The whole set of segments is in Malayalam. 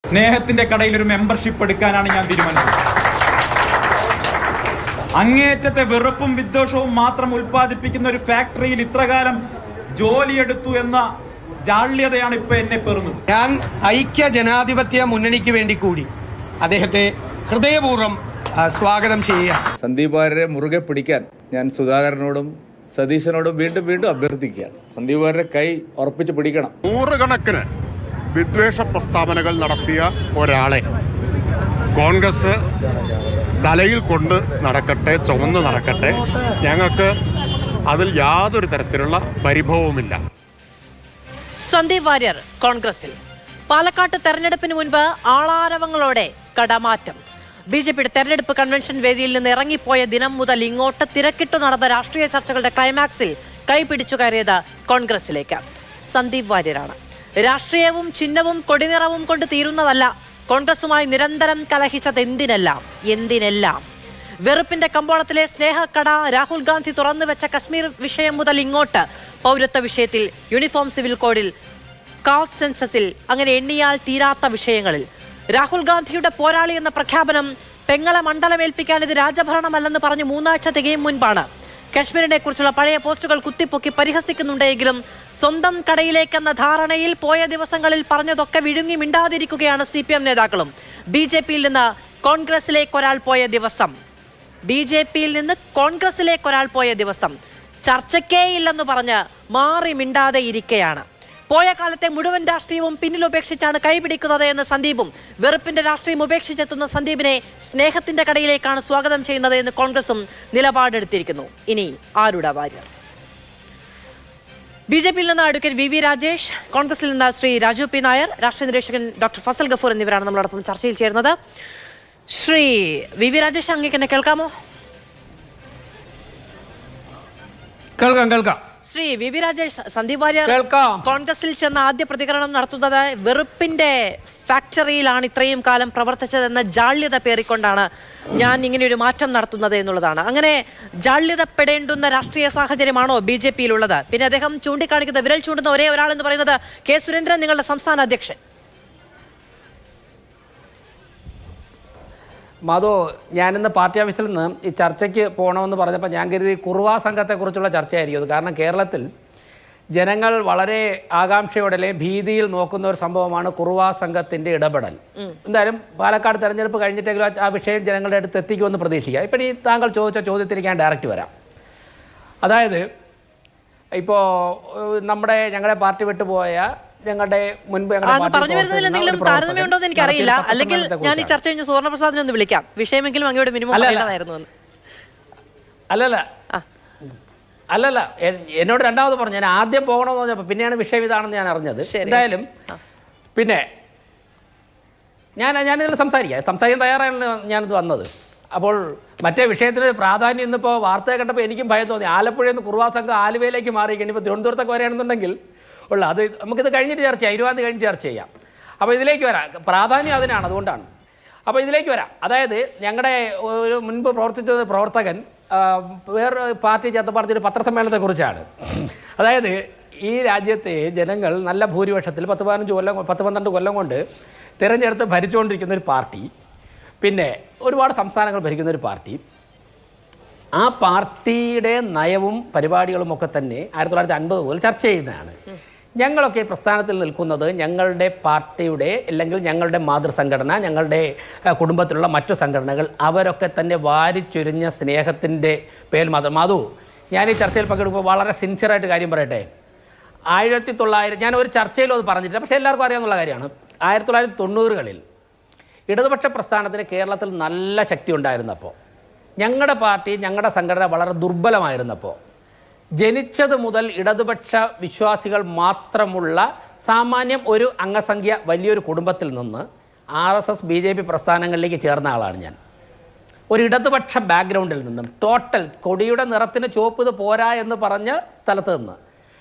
സ്നേഹത്തിന്റെ കടയിൽ ഒരു മെമ്പർഷിപ്പ് എടുക്കാനാണ് ഞാൻ തീരുമാനിച്ചത്. അങ്ങേറ്റത്തെ വെറുപ്പും വിദ്വേഷവും മാത്രം ഉൽപ്പാദിപ്പിക്കുന്ന ഒരു ഫാക്ടറിയിൽ ഇത്രകാലം ജോലിയെടുത്തു എന്ന ജാള്യതയാണ് ഇപ്പൊ എന്നെ പെറുന്നത്. ഞാൻ ഐക്യ ജനാധിപത്യ മുന്നണിക്ക് വേണ്ടി കൂടി അദ്ദേഹത്തെ ഹൃദയപൂർവ്വം സ്വാഗതം ചെയ്യുക. സന്ദീപ് വാര്യരെ മുറുകെ പിടിക്കാൻ ഞാൻ സുധാകരനോടും സതീശനോടും വീണ്ടും വീണ്ടും അഭ്യർത്ഥിക്കുകയാണ്. സന്ദീപ് വാര്യരെ കൈ ഉറപ്പിച്ച് പിടിക്കണം. നൂറുകണക്കിന് വിദ്വേഷ പ്രസ്താവനകൾ നടത്തിയ ഒരാളെ കോൺഗ്രസ് തലയിൽ കൊണ്ട് നടക്കട്ടെ, ചുമന്ന് നടക്കട്ടെ, ഞങ്ങൾക്ക് അതിൽ യാതൊരു തരത്തിലുള്ള പരിഭവവുമില്ല. സന്ദീപ് വാര്യർ കോൺഗ്രസിൽ. പാലക്കാട്ട് തെരഞ്ഞെടുപ്പിന് മുൻപ് ആളാരവങ്ങളോടെ കടമാറ്റം. ബിജെപിയുടെ തെരഞ്ഞെടുപ്പ് കൺവെൻഷൻ വേദിയിൽ നിന്ന് ഇറങ്ങിപ്പോയ ദിനം മുതൽ ഇങ്ങോട്ട് തിരക്കിട്ടു നടന്ന രാഷ്ട്രീയ ചർച്ചകളുടെ ക്ലൈമാക്സിൽ കൈപിടിച്ചു കയറിയത് കോൺഗ്രസിലേക്ക് സന്ദീപ് വാര്യരാണ്. രാഷ്ട്രീയവും ചിഹ്നവും കൊടിനിറവും കൊണ്ട് തീരുന്നതല്ല. കോൺഗ്രസുമായി നിരന്തരം കലഹിച്ചത് എന്തിനെല്ലാം. വെറുപ്പിന്റെ കമ്പോളത്തിലെ സ്നേഹക്കട, രാഹുൽ ഗാന്ധി തുറന്നുവെച്ച കശ്മീർ വിഷയം മുതൽ ഇങ്ങോട്ട് പൗരത്വ വിഷയത്തിൽ, യൂണിഫോം സിവിൽ കോഡിൽ, കാസ്റ്റ് സെൻസസിൽ, അങ്ങനെ എണ്ണിയാൽ തീരാത്ത വിഷയങ്ങളിൽ രാഹുൽ ഗാന്ധിയുടെ പോരാളി എന്ന പ്രഖ്യാപനം പെങ്ങളെ മണ്ഡലമേൽപ്പിക്കാൻ ഇത് രാജഭരണമല്ലെന്ന് പറഞ്ഞ് 3 ആഴ്ച തികയും മുൻപാണ്. കശ്മീരിനെ കുറിച്ചുള്ള പഴയ പോസ്റ്റുകൾ കുത്തിപ്പൊക്കി പരിഹസിക്കുന്നുണ്ടെങ്കിലും സ്വന്തം കടയിലേക്കെന്ന ധാരണയിൽ പോയ ദിവസങ്ങളിൽ പറഞ്ഞതൊക്കെ വിഴുങ്ങി മിണ്ടാതിരിക്കുകയാണ് CPM നേതാക്കളും. BJPയിൽ നിന്ന് കോൺഗ്രസിലേക്കൊരാൾ പോയ ദിവസം ചർച്ചയ്ക്കേയില്ലെന്ന് പറഞ്ഞ് മാറി മിണ്ടാതെ ഇരിക്കെയാണ്. പോയ കാലത്തെ മുഴുവൻ രാഷ്ട്രീയവും പിന്നിലുപേക്ഷിച്ചാണ് കൈപിടിക്കുന്നത് എന്ന് സന്ദീപും, വെറുപ്പിന്റെ രാഷ്ട്രീയം ഉപേക്ഷിച്ചെത്തുന്ന സന്ദീപിനെ സ്നേഹത്തിന്റെ കടയിലേക്കാണ് സ്വാഗതം ചെയ്യുന്നത് എന്ന് കോൺഗ്രസും നിലപാടെടുത്തിരിക്കുന്നു. ഇനി ആരുടെ വാര്യർ? BJPയിൽ നിന്ന് അഡ്വക്കേറ്റ് VV രാജേഷ്, കോൺഗ്രസിൽ നിന്ന് ശ്രീ രാജു P നായർ, രാഷ്ട്രീയ നിരീക്ഷകൻ ഡോക്ടർ ഫസൽ ഗഫൂർ എന്നിവരാണ് നമ്മളോടൊപ്പം ചർച്ചയിൽ ചേരുന്നത്. ശ്രീ VV രാജേഷ്, അങ്ങേക്ക് എന്നെ കേൾക്കാമോ? കേൾക്കാം. ശ്രീ VV രാജേഷ്, സന്ദീപ് വാര്യർ കോൺഗ്രസിൽ ചെന്ന ആദ്യ പ്രതികരണം നടത്തുന്നത് വെറുപ്പിന്റെ ഫാക്ടറിയിലാണ് ഇത്രയും കാലം പ്രവർത്തിച്ചതെന്ന ജാള്യത പേറിക്കൊണ്ടാണ് ഞാൻ ഇങ്ങനെ ഒരു മാറ്റം നടത്തുന്നത് എന്നുള്ളതാണ്. അങ്ങനെ ജാള്യതപ്പെടേണ്ടുന്ന രാഷ്ട്രീയ സാഹചര്യമാണോ BJPയിലുള്ളത്? പിന്നെ അദ്ദേഹം ചൂണ്ടിക്കാണിക്കുന്ന, വിരൽ ചൂണ്ടുന്ന ഒരേ ഒരാൾ എന്ന് പറയുന്നത് K സുരേന്ദ്രൻ, നിങ്ങളുടെ സംസ്ഥാന അധ്യക്ഷൻ. മാധു, ഞാനിന്ന് പാർട്ടി ഓഫീസിൽ നിന്ന് ഈ ചർച്ചയ്ക്ക് പോകണമെന്ന് പറഞ്ഞപ്പോൾ ഞാൻ കരുതി കുറുവാ സംഘത്തെക്കുറിച്ചുള്ള ചർച്ചയായിരിക്കും അത്. കാരണം കേരളത്തിൽ ജനങ്ങൾ വളരെ ആകാംക്ഷയോടെ അല്ലെങ്കിൽ ഭീതിയിൽ നോക്കുന്ന ഒരു സംഭവമാണ് കുറുവാ സംഘത്തിൻ്റെ ഇടപെടൽ. എന്തായാലും പാലക്കാട് തെരഞ്ഞെടുപ്പ് കഴിഞ്ഞിട്ടെങ്കിലും ആ വിഷയം ജനങ്ങളുടെ അടുത്ത് എത്തിക്കുമെന്ന് പ്രതീക്ഷിക്കുക. ഇപ്പം ഈ താങ്കൾ ചോദിച്ച ചോദ്യത്തിലേക്ക് ഞാൻ ഡയറക്റ്റ് വരാം. അതായത് ഇപ്പോൾ ഞങ്ങളുടെ പാർട്ടി വിട്ടുപോയ ഞങ്ങളുടെ മുൻപ് പറഞ്ഞു വരുന്നതിൽ എന്തെങ്കിലും താരതമ്യമുണ്ടോ എന്ന് എനിക്കറിയില്ല. അല്ലെങ്കിൽ ഞാൻ ഈ ചർച്ച കഴിഞ്ഞ് സുവർണപ്രസാദിനെ ഒന്ന് വിളിക്കാം, വിഷയമെങ്കിലും അങ്ങോട്ട് മിനിമം പറയേണ്ടതായിരുന്നു. അല്ലല്ല, എന്നോട് രണ്ടാമത് പറഞ്ഞു. ഞാൻ ആദ്യം പോകണമെന്ന് പറഞ്ഞപ്പോൾ പിന്നെയാണ് വിഷയം ഇതാണെന്ന് ഞാൻ അറിഞ്ഞത്. എന്തായാലും പിന്നെ ഞാനിതിൽ സംസാരിക്കാൻ തയ്യാറാണ് ഞാനിത് വന്നത്. അപ്പോൾ മറ്റേ വിഷയത്തിന് പ്രാധാന്യം ഇന്നിപ്പോൾ വാർത്തയെ കണ്ടപ്പോൾ എനിക്കും ഭയം തോന്നി. ആലപ്പുഴയിൽ നിന്ന് കുറുവാ സംഘം ആലുവയിലേക്ക് മാറിയിരിക്കണം. ഇപ്പോൾ തിരുവനന്തപുരത്തൊക്കെ വരികയാണെന്നുണ്ടെങ്കിൽ അത് നമുക്കിത് കഴിഞ്ഞിട്ട് ചർച്ച ചെയ്യാം, 20 കഴിഞ്ഞ് ചർച്ച ചെയ്യാം. അപ്പോൾ ഇതിലേക്ക് വരാം, പ്രാധാന്യം അതിനാണ്, അതുകൊണ്ടാണ്. അപ്പോൾ ഇതിലേക്ക് വരാം. അതായത് ഞങ്ങളുടെ ഒരു മുൻപ് പ്രവർത്തിച്ച പ്രവർത്തകൻ വേറൊരു പാർട്ടി ചേർത്ത് പറഞ്ഞൊരു പത്രസമ്മേളനത്തെക്കുറിച്ചാണ്. അതായത് ഈ രാജ്യത്തെ ജനങ്ങൾ നല്ല ഭൂരിപക്ഷത്തിൽ 10-12 കൊല്ലം കൊണ്ട് തിരഞ്ഞെടുത്ത് ഭരിച്ചുകൊണ്ടിരിക്കുന്ന ഒരു പാർട്ടി, പിന്നെ ഒരുപാട് സംസ്ഥാനങ്ങൾ ഭരിക്കുന്ന ഒരു പാർട്ടി, ആ പാർട്ടിയുടെ നയവും പരിപാടികളും ഒക്കെ തന്നെ 1950 മുതൽ ചർച്ച ചെയ്യുന്നതാണ്. ഞങ്ങളൊക്കെ പ്രസ്ഥാനത്തിൽ നിൽക്കുന്നത് ഞങ്ങളുടെ പാർട്ടിയുടെ അല്ലെങ്കിൽ ഞങ്ങളുടെ മാതൃസംഘടന, ഞങ്ങളുടെ കുടുംബത്തിലുള്ള മറ്റു സംഘടനകൾ, അവരൊക്കെ തന്നെ വാരിച്ചൊരിഞ്ഞ സ്നേഹത്തിൻ്റെ പേരിൽ മാത്രം. മാധു, ഞാൻ ഈ ചർച്ചയിൽ പങ്കെടുക്കുമ്പോൾ വളരെ സിൻസിയറായിട്ട് കാര്യം പറയട്ടെ. 1900 ഞാൻ ഒരു ചർച്ചയിലും അത് പറഞ്ഞിട്ടില്ല, പക്ഷേ എല്ലാവർക്കും അറിയാവുന്ന കാര്യമാണ്. 1990കളിൽ ഇടതുപക്ഷ പ്രസ്ഥാനത്തിന് കേരളത്തിൽ നല്ല ശക്തി ഉണ്ടായിരുന്നപ്പോൾ, ഞങ്ങളുടെ പാർട്ടി, ഞങ്ങളുടെ സംഘടന വളരെ ദുർബലമായിരുന്നപ്പോൾ, ജനിച്ചത് മുതൽ ഇടതുപക്ഷ വിശ്വാസികൾ മാത്രമുള്ള സാമാന്യം ഒരു അംഗസംഖ്യ വലിയൊരു കുടുംബത്തിൽ നിന്ന് RSS BJP പ്രസ്ഥാനങ്ങളിലേക്ക് ചേർന്ന ആളാണ് ഞാൻ. ഒരു ഇടതുപക്ഷ ബാക്ക്ഗ്രൗണ്ടിൽ നിന്നും, ടോട്ടൽ കൊടിയുടെ നിറത്തിന് ചുവപ്പ് ഇത് പോരാ എന്ന് പറഞ്ഞ സ്ഥലത്ത് നിന്ന്.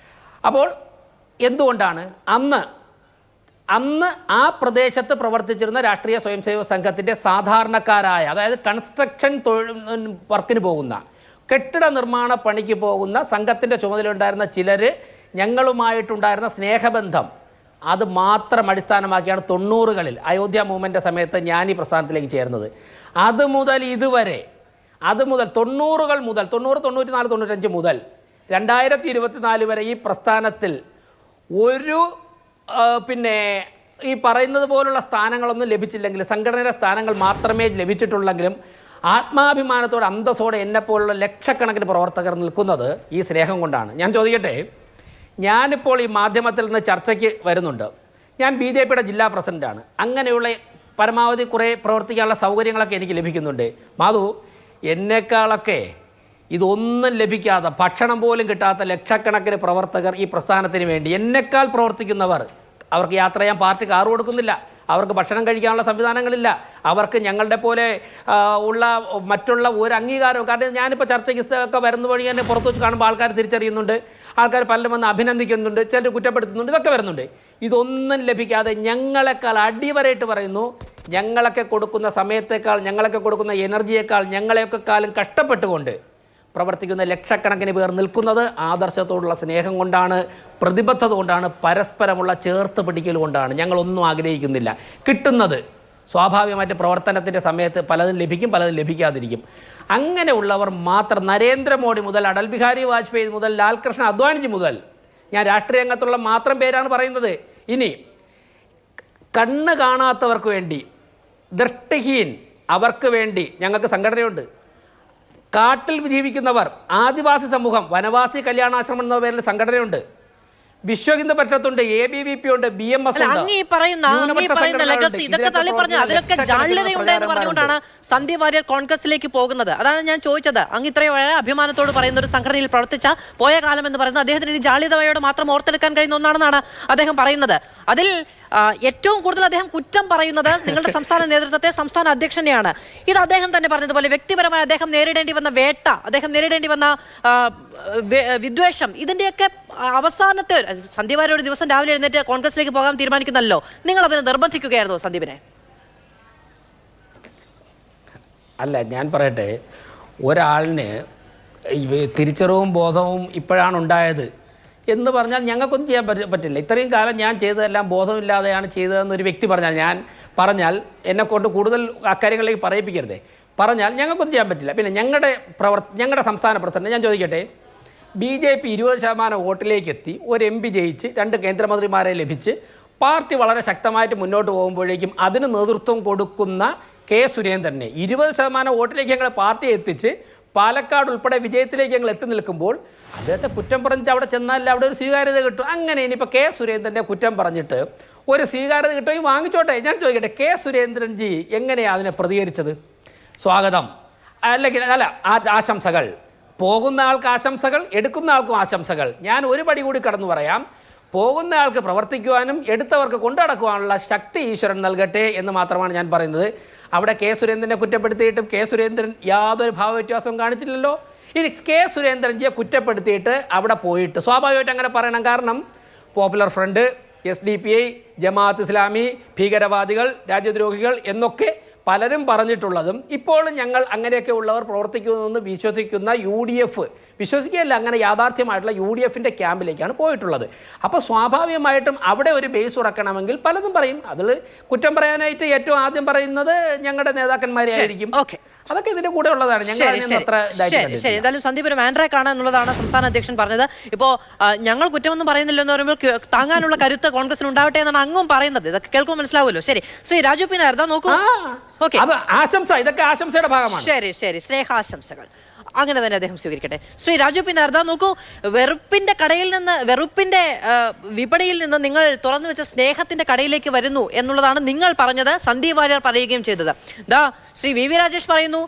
അപ്പോൾ എന്തുകൊണ്ടാണ് അന്ന് ആ പ്രദേശത്ത് പ്രവർത്തിച്ചിരുന്ന രാഷ്ട്രീയ സ്വയംസേവക സംഘത്തിൻ്റെ സാധാരണക്കാരായ, അതായത് കൺസ്ട്രക്ഷൻ വർക്കിന് പോകുന്ന, കെട്ടിട നിർമ്മാണ പണിക്ക് പോകുന്ന സംഘത്തിൻ്റെ ചുമതലയുണ്ടായിരുന്ന ചിലർ ഞങ്ങളുമായിട്ടുണ്ടായിരുന്ന സ്നേഹബന്ധം അത് മാത്രം അടിസ്ഥാനമാക്കിയാണ് 90കളിൽ അയോധ്യ മൂവ്മെൻ്റ് സമയത്ത് ഞാൻ ഈ പ്രസ്ഥാനത്തിലേക്ക് ചേർന്നത്. അത് മുതൽ ഇതുവരെ, അത് മുതൽ 90കൾ മുതൽ 90, 94, 95 മുതൽ 2024 വരെ ഈ പ്രസ്ഥാനത്തിൽ ഒരു ഈ പറയുന്നത് പോലുള്ള സ്ഥാനങ്ങളൊന്നും ലഭിച്ചില്ലെങ്കിൽ, സംഘടനയുടെ സ്ഥാനങ്ങൾ മാത്രമേ ലഭിച്ചിട്ടുള്ളെങ്കിലും ആത്മാഭിമാനത്തോടെ അന്തസ്സോടെ എന്നെപ്പോലുള്ള ലക്ഷക്കണക്കിന് പ്രവർത്തകർ നിൽക്കുന്നത് ഈ സ്നേഹം കൊണ്ടാണ്. ഞാൻ ചോദിക്കട്ടെ, ഞാനിപ്പോൾ ഈ മാധ്യമത്തിൽ നിന്ന് ചർച്ചയ്ക്ക് വരുന്നുണ്ട്. ഞാൻ BJPയുടെ ജില്ലാ പ്രസിഡൻ്റാണ്. അങ്ങനെയുള്ള പരമാവധി കുറേ പ്രവർത്തിക്കാനുള്ള സൗകര്യങ്ങളൊക്കെ എനിക്ക് ലഭിക്കുന്നുണ്ട്. മാധു, എന്നെക്കാളൊക്കെ ഇതൊന്നും ലഭിക്കാത്ത, ഭക്ഷണം പോലും കിട്ടാത്ത ലക്ഷക്കണക്കിന് പ്രവർത്തകർ ഈ പ്രസ്ഥാനത്തിന് വേണ്ടി എന്നെക്കാൾ പ്രവർത്തിക്കുന്നവർ, അവർക്ക് യാത്ര ചെയ്യാൻ പാർട്ടി കാർ കൊടുക്കുന്നില്ല, അവർക്ക് ഭക്ഷണം കഴിക്കാനുള്ള സംവിധാനങ്ങളില്ല, അവർക്ക് ഞങ്ങളുടെ പോലെ ഉള്ള മറ്റുള്ള ഒരു അംഗീകാരവും. കാരണം ഞാനിപ്പോൾ ചർച്ചയ്ക്ക് ഒക്കെ വരുന്ന വഴി തന്നെ പുറത്തു വെച്ച് കാണുമ്പോൾ ആൾക്കാർ തിരിച്ചറിയുന്നുണ്ട്, ആൾക്കാർ പലരും വന്ന് അഭിനന്ദിക്കുന്നുണ്ട്, ചിലർ കുറ്റപ്പെടുത്തുന്നുണ്ട്, ഇതൊക്കെ വരുന്നുണ്ട്. ഇതൊന്നും ലഭിക്കാതെ ഞങ്ങളെക്കാൾ അടിവരയിട്ട് പറയുന്നു, ഞങ്ങളൊക്കെ കൊടുക്കുന്ന സമയത്തേക്കാൾ, ഞങ്ങളൊക്കെ കൊടുക്കുന്ന എനർജിയേക്കാൾ, ഞങ്ങളെയൊക്കെ കാലം കഷ്ടപ്പെട്ടുകൊണ്ട് പ്രവർത്തിക്കുന്ന ലക്ഷക്കണക്കിന് പേർ നിൽക്കുന്നത് ആദർശത്തോടുള്ള സ്നേഹം കൊണ്ടാണ്, പ്രതിബദ്ധത കൊണ്ടാണ്, പരസ്പരമുള്ള ചേർത്ത് പിടിക്കൽ കൊണ്ടാണ്. ഞങ്ങളൊന്നും ആഗ്രഹിക്കുന്നില്ല. കിട്ടുന്നത് സ്വാഭാവികമായിട്ട് പ്രവർത്തനത്തിൻ്റെ സമയത്ത് പലതും ലഭിക്കും, പലതും ലഭിക്കാതിരിക്കും. അങ്ങനെയുള്ളവർ മാത്രം, നരേന്ദ്രമോദി മുതൽ അടൽ ബിഹാരി വാജ്പേയി മുതൽ ലാൽകൃഷ്ണ അദ്വാനിജി മുതൽ, ഞാൻ രാഷ്ട്രീയ രംഗത്തുള്ള മാത്രം പേരാണ് പറയുന്നത്. ഇനി കണ്ണ് കാണാത്തവർക്ക് വേണ്ടി, ദൃഷ്ടിഹീൻ അവർക്ക് വേണ്ടി ഞങ്ങൾക്ക് സംഘടനയുണ്ട്. കാട്ടിൽ ജീവിക്കുന്നവർ, ആദിവാസി സമൂഹം, വനവാസി കല്യാണാശ്രമം എന്ന പേരിൽ സംഘടനയുണ്ട്. വിശ്വ ഹിന്ദു പരിഷത്തുണ്ട്, ABVP ഉണ്ട്, BMS ഉണ്ട്. ഇതൊക്കെ തള്ളി പറഞ്ഞു, അതിലൊക്കെ ജാള്യതയുണ്ട് എന്ന് പറഞ്ഞുകൊണ്ടാണ് സന്ദീപ് വാര്യർ കോൺഗ്രസിലേക്ക് പോകുന്നത്. അതാണ് ഞാൻ ചോദിച്ചത്. അങ്ങ് ഇത്രയും അഭിമാനത്തോട് പറയുന്ന ഒരു സംഘടനയിൽ പ്രവർത്തിച്ച പോയ കാലം എന്ന് പറയുന്നത് അദ്ദേഹത്തിന് ഇനി ജാള്യതയോടെ മാത്രം ഓർത്തെടുക്കാൻ കഴിയുന്ന ഒന്നാണെന്നാണ് അദ്ദേഹം പറയുന്നത്. അതിൽ ഏറ്റവും കൂടുതൽ അദ്ദേഹം കുറ്റം പറയുന്നത് നിങ്ങളുടെ സംസ്ഥാന നേതൃത്വത്തെ, സംസ്ഥാന അധ്യക്ഷനെയാണ്. ഇത് അദ്ദേഹം തന്നെ പറഞ്ഞതുപോലെ വ്യക്തിപരമായി അദ്ദേഹം നേരിടേണ്ടി വന്ന വേട്ട, അദ്ദേഹം നേരിടേണ്ടി വന്ന വിദ്വേഷം, ഇതിന്റെയൊക്കെ അവസാനത്തെ സന്ദീപ് വാര്യർ ഒരു ദിവസം രാവിലെ എഴുന്നേറ്റ് കോൺഗ്രസിലേക്ക് പോകാൻ തീരുമാനിക്കുന്നല്ലോ, നിങ്ങൾ അതിനെ നിർബന്ധിക്കുകയായിരുന്നു സന്ദീപിനെ? അല്ല, ഞാൻ പറയട്ടെ, ഒരാളിന് തിരിച്ചറിവും ബോധവും ഇപ്പോഴാണ് ഉണ്ടായത് എന്ന് പറഞ്ഞാൽ ഞങ്ങൾക്കൊന്നും ചെയ്യാൻ പറ്റില്ല. ഇത്രയും കാലം ഞാൻ ചെയ്തതെല്ലാം ബോധമില്ലാതെയാണ് ചെയ്തതെന്നൊരു വ്യക്തി പറഞ്ഞാൽ എന്നെക്കൊണ്ട് കൂടുതൽ അക്കാര്യങ്ങളിലേക്ക് പറയിപ്പിക്കരുതേ. പറഞ്ഞാൽ ഞങ്ങൾക്കൊന്നും ചെയ്യാൻ പറ്റില്ല. പിന്നെ ഞങ്ങളുടെ സംസ്ഥാന പ്രസിഡന്റ്, ഞാൻ ചോദിക്കട്ടെ, BJP 20% വോട്ടിലേക്ക് എത്തി, ഒരു MP ജയിച്ച്, 2 കേന്ദ്രമന്ത്രിമാരെ ലഭിച്ച്, പാർട്ടി വളരെ ശക്തമായിട്ട് മുന്നോട്ട് പോകുമ്പോഴേക്കും അതിന് നേതൃത്വം കൊടുക്കുന്ന K. സുരേന്ദ്രനെ 20% വോട്ടിലേക്ക് ഞങ്ങൾ പാർട്ടി എത്തിച്ച് പാലക്കാട് ഉൾപ്പെടെ വിജയത്തിലേക്ക് ഞങ്ങൾ എത്തി നിൽക്കുമ്പോൾ അദ്ദേഹത്തെ കുറ്റം പറഞ്ഞിട്ട് അവിടെ ചെന്നാൽ അവിടെ ഒരു സ്വീകാര്യത കിട്ടും. അങ്ങനെ ഇനിയിപ്പോൾ K. സുരേന്ദ്രനെ കുറ്റം പറഞ്ഞിട്ട് ഒരു സ്വീകാര്യത കിട്ടുമെങ്കിൽ വാങ്ങിച്ചോട്ടെ. ഞാൻ ചോദിക്കട്ടെ, K. സുരേന്ദ്രൻജി എങ്ങനെയാണ് അതിനെ പ്രതികരിച്ചത്? സ്വാഗതം, അല്ലെങ്കിൽ അല്ല, ആശംസകൾ, പോകുന്ന ആൾക്ക് ആശംസകൾ, എടുക്കുന്ന ആൾക്കും ആശംസകൾ. ഞാൻ ഒരു പടി കൂടി കടന്നു പറയാം, പോകുന്ന ആൾക്ക് പ്രവർത്തിക്കുവാനും എടുത്തവർക്ക് കൊണ്ടുനടക്കുവാനുള്ള ശക്തി ഈശ്വരൻ നൽകട്ടെ എന്ന് മാത്രമാണ് ഞാൻ പറയുന്നത്. അവിടെ K. സുരേന്ദ്രനെ കുറ്റപ്പെടുത്തിയിട്ടും K. സുരേന്ദ്രൻ യാതൊരു ഭാവവ്യത്യാസവും കാണിച്ചില്ലല്ലോ. ഇനി K. സുരേന്ദ്രൻജിയെ കുറ്റപ്പെടുത്തിയിട്ട് അവിടെ പോയിട്ട് സ്വാഭാവികമായിട്ട് അങ്ങനെ പറയണം. കാരണം popular front, SDPI, Jamaat Islami, ഭീകരവാദികൾ, രാജ്യദ്രോഹികൾ എന്നൊക്കെ പലരും പറഞ്ഞിട്ടുള്ളതും ഇപ്പോഴും ഞങ്ങൾ അങ്ങനെയൊക്കെ ഉള്ളവർ പ്രവർത്തിക്കുമെന്ന് വിശ്വസിക്കുന്ന UDF, വിശ്വസിക്കുകയല്ല, അങ്ങനെ യാഥാർത്ഥ്യമായിട്ടുള്ള UDFിൻ്റെ ക്യാമ്പിലേക്കാണ് പോയിട്ടുള്ളത്. അപ്പോൾ സ്വാഭാവികമായിട്ടും അവിടെ ഒരു ബേസ് ഉറക്കണമെങ്കിൽ പലതും പറയും. അതിൽ കുറ്റം പറയാനായിട്ട് ഏറ്റവും ആദ്യം പറയുന്നത് ഞങ്ങളുടെ നേതാക്കന്മാരെ ആയിരിക്കും. അതൊക്കെ ഇതിന്റെ കൂടെ ഉള്ളതാണ്. എന്തായാലും സന്ദീപ് ഒരു മാൻഡ്രേക്ക് ആണ് എന്നുള്ളതാണ് സംസ്ഥാന അധ്യക്ഷൻ പറഞ്ഞത്. ഇപ്പോ ഞങ്ങൾ കുറ്റമൊന്നും പറയുന്നില്ല എന്ന് പറയുമ്പോൾ താങ്ങാനുള്ള കരുത്ത് കോൺഗ്രസിന് ഉണ്ടാവട്ടെ എന്നാണ് അങ്ങും പറയുന്നത്. ഇതൊക്കെ കേൾക്കുമ്പോൾ മനസ്സിലാവുമല്ലോ. ശരി, ശ്രീ രാജു പി നായർ നോക്കൂ. ആശംസ, ഇതൊക്കെ ആശംസയുടെ ഭാഗമാണ്. ശരി, സ്നേഹാശംസകൾ അങ്ങനെ തന്നെ അദ്ദേഹം സ്വീകരിക്കട്ടെ. ശ്രീ രാജു പി നായർ നോക്കൂ, വെറുപ്പിന്റെ കടയിൽ നിന്ന്, വെറുപ്പിന്റെ വിപണിയിൽ നിന്ന് നിങ്ങൾ തുറന്നു വെച്ച സ്നേഹത്തിന്റെ കടയിലേക്ക് വരുന്നു എന്നുള്ളതാണ് നിങ്ങൾ പറഞ്ഞത്, സന്ദീപ് വാര്യർ പറയുകയും ചെയ്തത്. ശ്രീ VV രാജേഷ് പറയുന്നു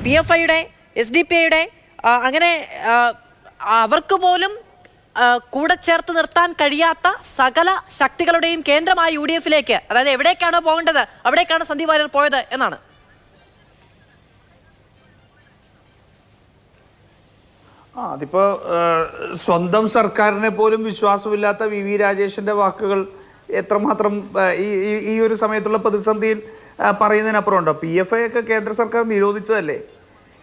PFIയുടെ, SDPIയുടെ അങ്ങനെ അവർക്ക് പോലും കൂടെ ചേർത്ത് നിർത്താൻ കഴിയാത്ത സകല ശക്തികളുടെയും കേന്ദ്രമായ UDFിലേക്ക്, അതായത് എവിടേക്കാണോ പോകേണ്ടത് അവിടേക്കാണ് സന്ദീപ് വാര്യർ പോയത് എന്നാണ്. അതിപ്പോ സ്വന്തം സർക്കാരിനെ പോലും വിശ്വാസമില്ലാത്ത VV രാജേഷിന്റെ വാക്കുകൾ എത്രമാത്രം ഈ ഒരു സമയത്തുള്ള പ്രതിസന്ധിയിൽ പറയുന്നതിനപ്പുറം ഉണ്ടോ? PFI ഒക്കെ കേന്ദ്ര സർക്കാർ നിരോധിച്ചതല്ലേ?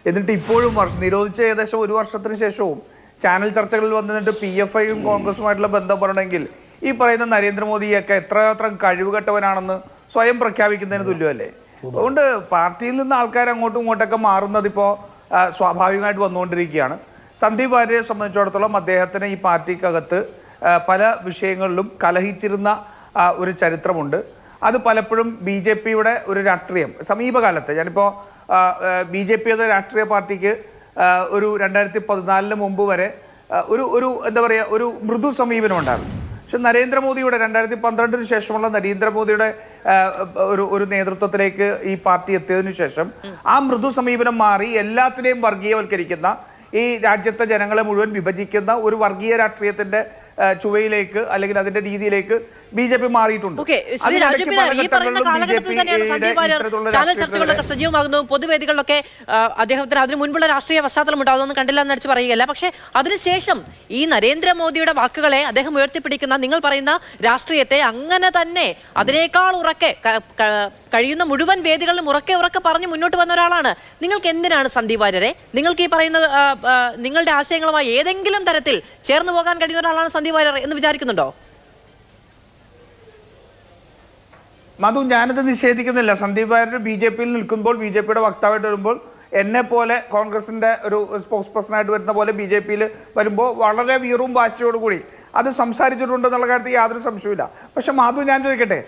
എന്നിട്ട് ഇപ്പോഴും നിരോധിച്ച ഏകദേശം 1 വർഷത്തിന് ശേഷവും ചാനൽ ചർച്ചകളിൽ വന്നിട്ട് PFIയും കോൺഗ്രസുമായിട്ടുള്ള ബന്ധം പറയണമെങ്കിൽ ഈ പറയുന്ന നരേന്ദ്രമോദിയൊക്കെ എത്രമാത്രം കഴിവുകെട്ടവനാണെന്ന് സ്വയം പ്രഖ്യാപിക്കുന്നതിന് തുല്യമല്ലേ? അതുകൊണ്ട് പാർട്ടിയിൽ നിന്ന് ആൾക്കാർ അങ്ങോട്ടും ഇങ്ങോട്ടൊക്കെ മാറുന്നത് ഇപ്പോൾ സ്വാഭാവികമായിട്ട് വന്നുകൊണ്ടിരിക്കുകയാണ്. സന്ദീപ് വാര്യരെ സംബന്ധിച്ചിടത്തോളം അദ്ദേഹത്തിന് ഈ പാർട്ടിക്കകത്ത് പല വിഷയങ്ങളിലും കലഹിച്ചിരുന്ന ഒരു ചരിത്രമുണ്ട്. അത് പലപ്പോഴും ബി ജെ പിയുടെ ഒരു രാഷ്ട്രീയം സമീപകാലത്ത്, ഞാനിപ്പോൾ ബി ജെ പി എന്ന രാഷ്ട്രീയ പാർട്ടിക്ക് ഒരു 2014 മുമ്പ് വരെ ഒരു എന്താ പറയുക ഒരു മൃദു സമീപനം ഉണ്ടായിരുന്നു. പക്ഷെ നരേന്ദ്രമോദിയുടെ 2012 ശേഷമുള്ള നരേന്ദ്രമോദിയുടെ ഒരു നേതൃത്വത്തിലേക്ക് ഈ പാർട്ടി എത്തിയതിനു ശേഷം ആ മൃദു സമീപനം മാറി എല്ലാത്തിനെയും വർഗീയവൽക്കരിക്കുന്ന, ഈ രാജ്യത്തെ ജനങ്ങളെ മുഴുവൻ വിഭജിക്കുന്ന ഒരു വർഗീയ രാഷ്ട്രീയത്തിന്റെ ചുവയിലേക്ക് അല്ലെങ്കിൽ അതിന്റെ രീതിയിലേക്ക് ബി ജെ പി മാറിയിട്ടുണ്ട്. സജീവമാകുന്നതും പൊതുവേദികളിലൊക്കെ അദ്ദേഹത്തിന് അതിനു മുൻപുള്ള രാഷ്ട്രീയ പശ്ചാത്തലം ഉണ്ടാവും, അതൊന്നും കണ്ടില്ല എന്ന് അടിച്ച് പറയുകയല്ല. പക്ഷേ അതിനുശേഷം ഈ നരേന്ദ്രമോദിയുടെ വാക്കുകളെ അദ്ദേഹം ഉയർത്തിപ്പിടിക്കുന്ന, നിങ്ങൾ പറയുന്ന രാഷ്ട്രീയത്തെ അങ്ങനെ തന്നെ അതിനേക്കാൾ ഉറക്കെ കഴിയുന്ന മുഴുവൻ വേദികളിലും ഉറക്കെ പറഞ്ഞ് മുന്നോട്ട് വന്ന ഒരാളാണ്. നിങ്ങൾക്ക് എന്തിനാണ് സന്ദീപ് വാര്യരെ, നിങ്ങൾക്ക് ഈ പറയുന്ന നിങ്ങളുടെ ആശയങ്ങളുമായി ഏതെങ്കിലും തരത്തിൽ ചേർന്ന് പോകാൻ കഴിയുന്ന ഒരാളാണ് സന്ദീപ് വാര്യർ എന്ന് വിചാരിക്കുന്നുണ്ടോ? മധു, ഞാനത് നിഷേധിക്കുന്നില്ല. സന്ദീപ് വാര്യർ ബി ജെ പിയിൽ നിൽക്കുമ്പോൾ, ബി ജെ പിയുടെ വക്താവായിട്ട് വരുമ്പോൾ, എന്നെ പോലെ കോൺഗ്രസിന്റെ ഒരു സ്പോക്സ് പേഴ്സണായിട്ട് വരുന്ന പോലെ ബി ജെ പിയിൽ വരുമ്പോൾ വളരെ വീറും വാശിയോടുകൂടി അത് സംസാരിച്ചിട്ടുണ്ടെന്നുള്ള കാര്യത്തിൽ യാതൊരു സംശയമില്ല. പക്ഷെ മധു, ഞാൻ ചോദിക്കട്ടെ,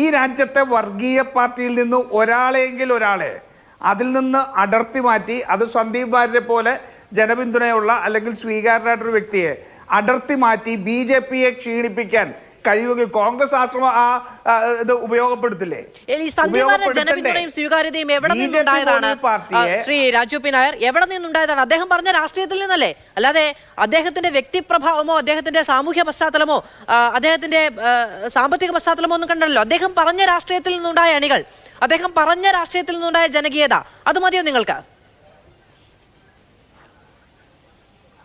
ഈ രാജ്യത്തെ വർഗീയ പാർട്ടിയിൽ നിന്ന് ഒരാളെ അതിൽ നിന്ന് അടർത്തി മാറ്റി, അത് സന്ദീപ് വാര്യരെ പോലെ ജനപിന്തുണയുള്ള അല്ലെങ്കിൽ സ്വീകാര്യനായിട്ടൊരു വ്യക്തിയെ അടർത്തി മാറ്റി ബി ജെ പിയെ ക്ഷീണിപ്പിക്കാൻ കഴിയുമെങ്കിൽ കോൺഗ്രസ് ആശ്രമം ഇത് ഉപയോഗപ്പെടുത്തില്ലേ? സ്വീകാര്യതയും എവിടെ നിന്നുണ്ടായതാണ്? ശ്രീ രാജു പി നായർ, എവിടെ നിന്നുണ്ടായതാണ്? അദ്ദേഹം പറഞ്ഞ രാഷ്ട്രീയത്തിൽ നിന്നല്ലേ? അല്ലാതെ അദ്ദേഹത്തിന്റെ വ്യക്തിപ്രഭാവമോ അദ്ദേഹത്തിന്റെ സാമൂഹ്യ പശ്ചാത്തലമോ അദ്ദേഹത്തിന്റെ സാമ്പത്തിക പശ്ചാത്തലമോ ഒന്നും കണ്ടല്ലോ. അദ്ദേഹം പറഞ്ഞ രാഷ്ട്രീയത്തിൽ നിന്നുണ്ടായ അണികൾ, അദ്ദേഹം പറഞ്ഞ രാഷ്ട്രീയത്തിൽ നിന്നുണ്ടായ ജനകീയത, അത് മതിയോ നിങ്ങൾക്ക്?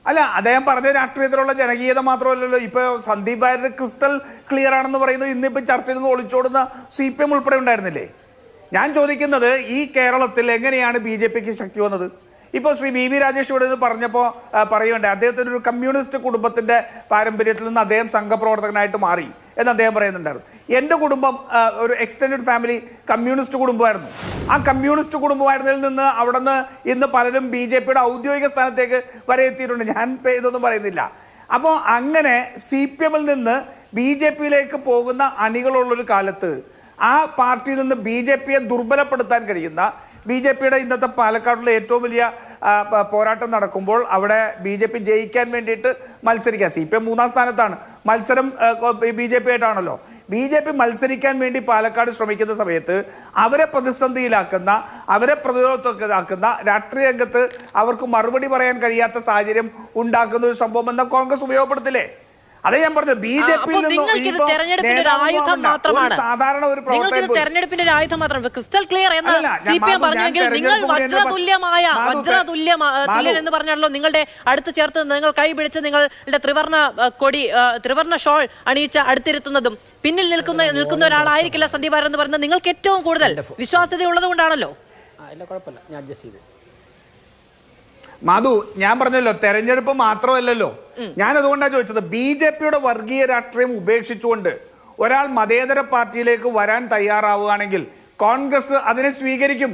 അല്ല, അദ്ദേഹം പറഞ്ഞ രാഷ്ട്രീയത്തിലുള്ള ജനകീയത മാത്രമല്ലല്ലോ. ഇപ്പൊ സന്ദീപ് വാര്യർ ക്രിസ്റ്റൽ ക്ലിയർ ആണെന്ന് പറയുന്നത് ഇന്നിപ്പോൾ ചർച്ചയിൽ നിന്ന് ഒളിച്ചോടുന്ന CPM ഉൾപ്പെടെ ഉണ്ടായിരുന്നില്ലേ? ഞാൻ ചോദിക്കുന്നത്, ഈ കേരളത്തിൽ എങ്ങനെയാണ് ബി ജെ പിക്ക് ശക്തി വന്നത്? ഇപ്പോൾ ശ്രീ വി രാജേഷ് ഇവിടെ നിന്ന് പറഞ്ഞപ്പോൾ പറയുകയുണ്ട്, അദ്ദേഹത്തിന് ഒരു കമ്മ്യൂണിസ്റ്റ് കുടുംബത്തിന്റെ പാരമ്പര്യത്തിൽ നിന്ന് അദ്ദേഹം സംഘപ്രവർത്തകനായിട്ട് മാറി എന്ന് അദ്ദേഹം പറയുന്നുണ്ടായിരുന്നു. എൻ്റെ കുടുംബം ഒരു എക്സ്റ്റെൻഡഡ് ഫാമിലി കമ്മ്യൂണിസ്റ്റ് കുടുംബമായിരുന്നു. ആ കമ്മ്യൂണിസ്റ്റ് കുടുംബമായിരുന്നതിൽ നിന്ന് അവിടെ നിന്ന് ഇന്ന് പലരും ബി ജെ പിയുടെ ഔദ്യോഗിക സ്ഥാനത്തേക്ക് വരെ എത്തിയിട്ടുണ്ട്. ഞാൻ ഇതൊന്നും പറയുന്നില്ല. അപ്പോൾ അങ്ങനെ CPM നിന്ന് ബി ജെ പിയിലേക്ക് പോകുന്ന അണികളുള്ളൊരു കാലത്ത് ആ പാർട്ടിയിൽ നിന്ന് ബി ജെ പിയെ ദുർബലപ്പെടുത്താൻ കഴിയുന്ന, ബി ജെ പിയുടെ ഇന്നത്തെ പാലക്കാടുള്ള ഏറ്റവും വലിയ പോരാട്ടം നടക്കുമ്പോൾ അവിടെ ബി ജെ പി ജയിക്കാൻ വേണ്ടിയിട്ട് മത്സരിക്കുക. CPM 3-ാം സ്ഥാനത്താണ്, മത്സരം ബി ജെ പി ആയിട്ടാണല്ലോ. ബി ജെ പി മത്സരിക്കാൻ വേണ്ടി പാലക്കാട് ശ്രമിക്കുന്ന സമയത്ത് അവരെ പ്രതിസന്ധിയിലാക്കുന്ന, അവരെ പ്രതിരോധത്തിലാക്കുന്ന, രാഷ്ട്രീയ രംഗത്ത് അവർക്ക് മറുപടി പറയാൻ കഴിയാത്ത സാഹചര്യം ഉണ്ടാക്കുന്ന ഒരു സംഭവം എന്ന കോൺഗ്രസ് ഉപയോഗപ്പെടുത്തില്ലേ? അതേ ഞാൻ പറഞ്ഞു, ബി ജെ പിയിൽ തെരഞ്ഞെടുപ്പിന്റെ ഒരു ആയുധം മാത്രമാണ്. തെരഞ്ഞെടുപ്പിന്റെ ഒരു ആയുധം മാത്രമാണ്. ക്രിസ്റ്റൽ ക്ലിയർ എന്ന് CPM പറഞ്ഞെങ്കിൽ നിങ്ങൾ തുല്യൻ എന്ന് പറഞ്ഞാണല്ലോ നിങ്ങളുടെ അടുത്ത് ചേർത്ത് നിങ്ങൾ കൈ പിടിച്ച് നിങ്ങളുടെ ത്രിവർണ്ണ ഷോൾ അണിയിച്ച് അടുത്തിരുത്തുന്നതും പിന്നിൽ നിൽക്കുന്ന ഒരാളായിരിക്കില്ല സന്ദീപ് വാര്യർ എന്ന് പറയുന്നത് നിങ്ങൾക്ക് ഏറ്റവും കൂടുതൽ വിശ്വാസ്യത ഉള്ളത് കൊണ്ടാണല്ലോ. ഞാൻ അഡ്ജസ്റ്റ് ചെയ്തു. മധു, ഞാൻ പറഞ്ഞല്ലോ, തെരഞ്ഞെടുപ്പ് മാത്രമല്ലല്ലോ. ഞാൻ അതുകൊണ്ടാണ് ചോദിച്ചത്, ബി ജെ പിയുടെ വർഗീയ രാഷ്ട്രീയം ഉപേക്ഷിച്ചുകൊണ്ട് ഒരാൾ മതേതര പാർട്ടിയിലേക്ക് വരാൻ തയ്യാറാവുകയാണെങ്കിൽ കോൺഗ്രസ് അതിനെ സ്വീകരിക്കും.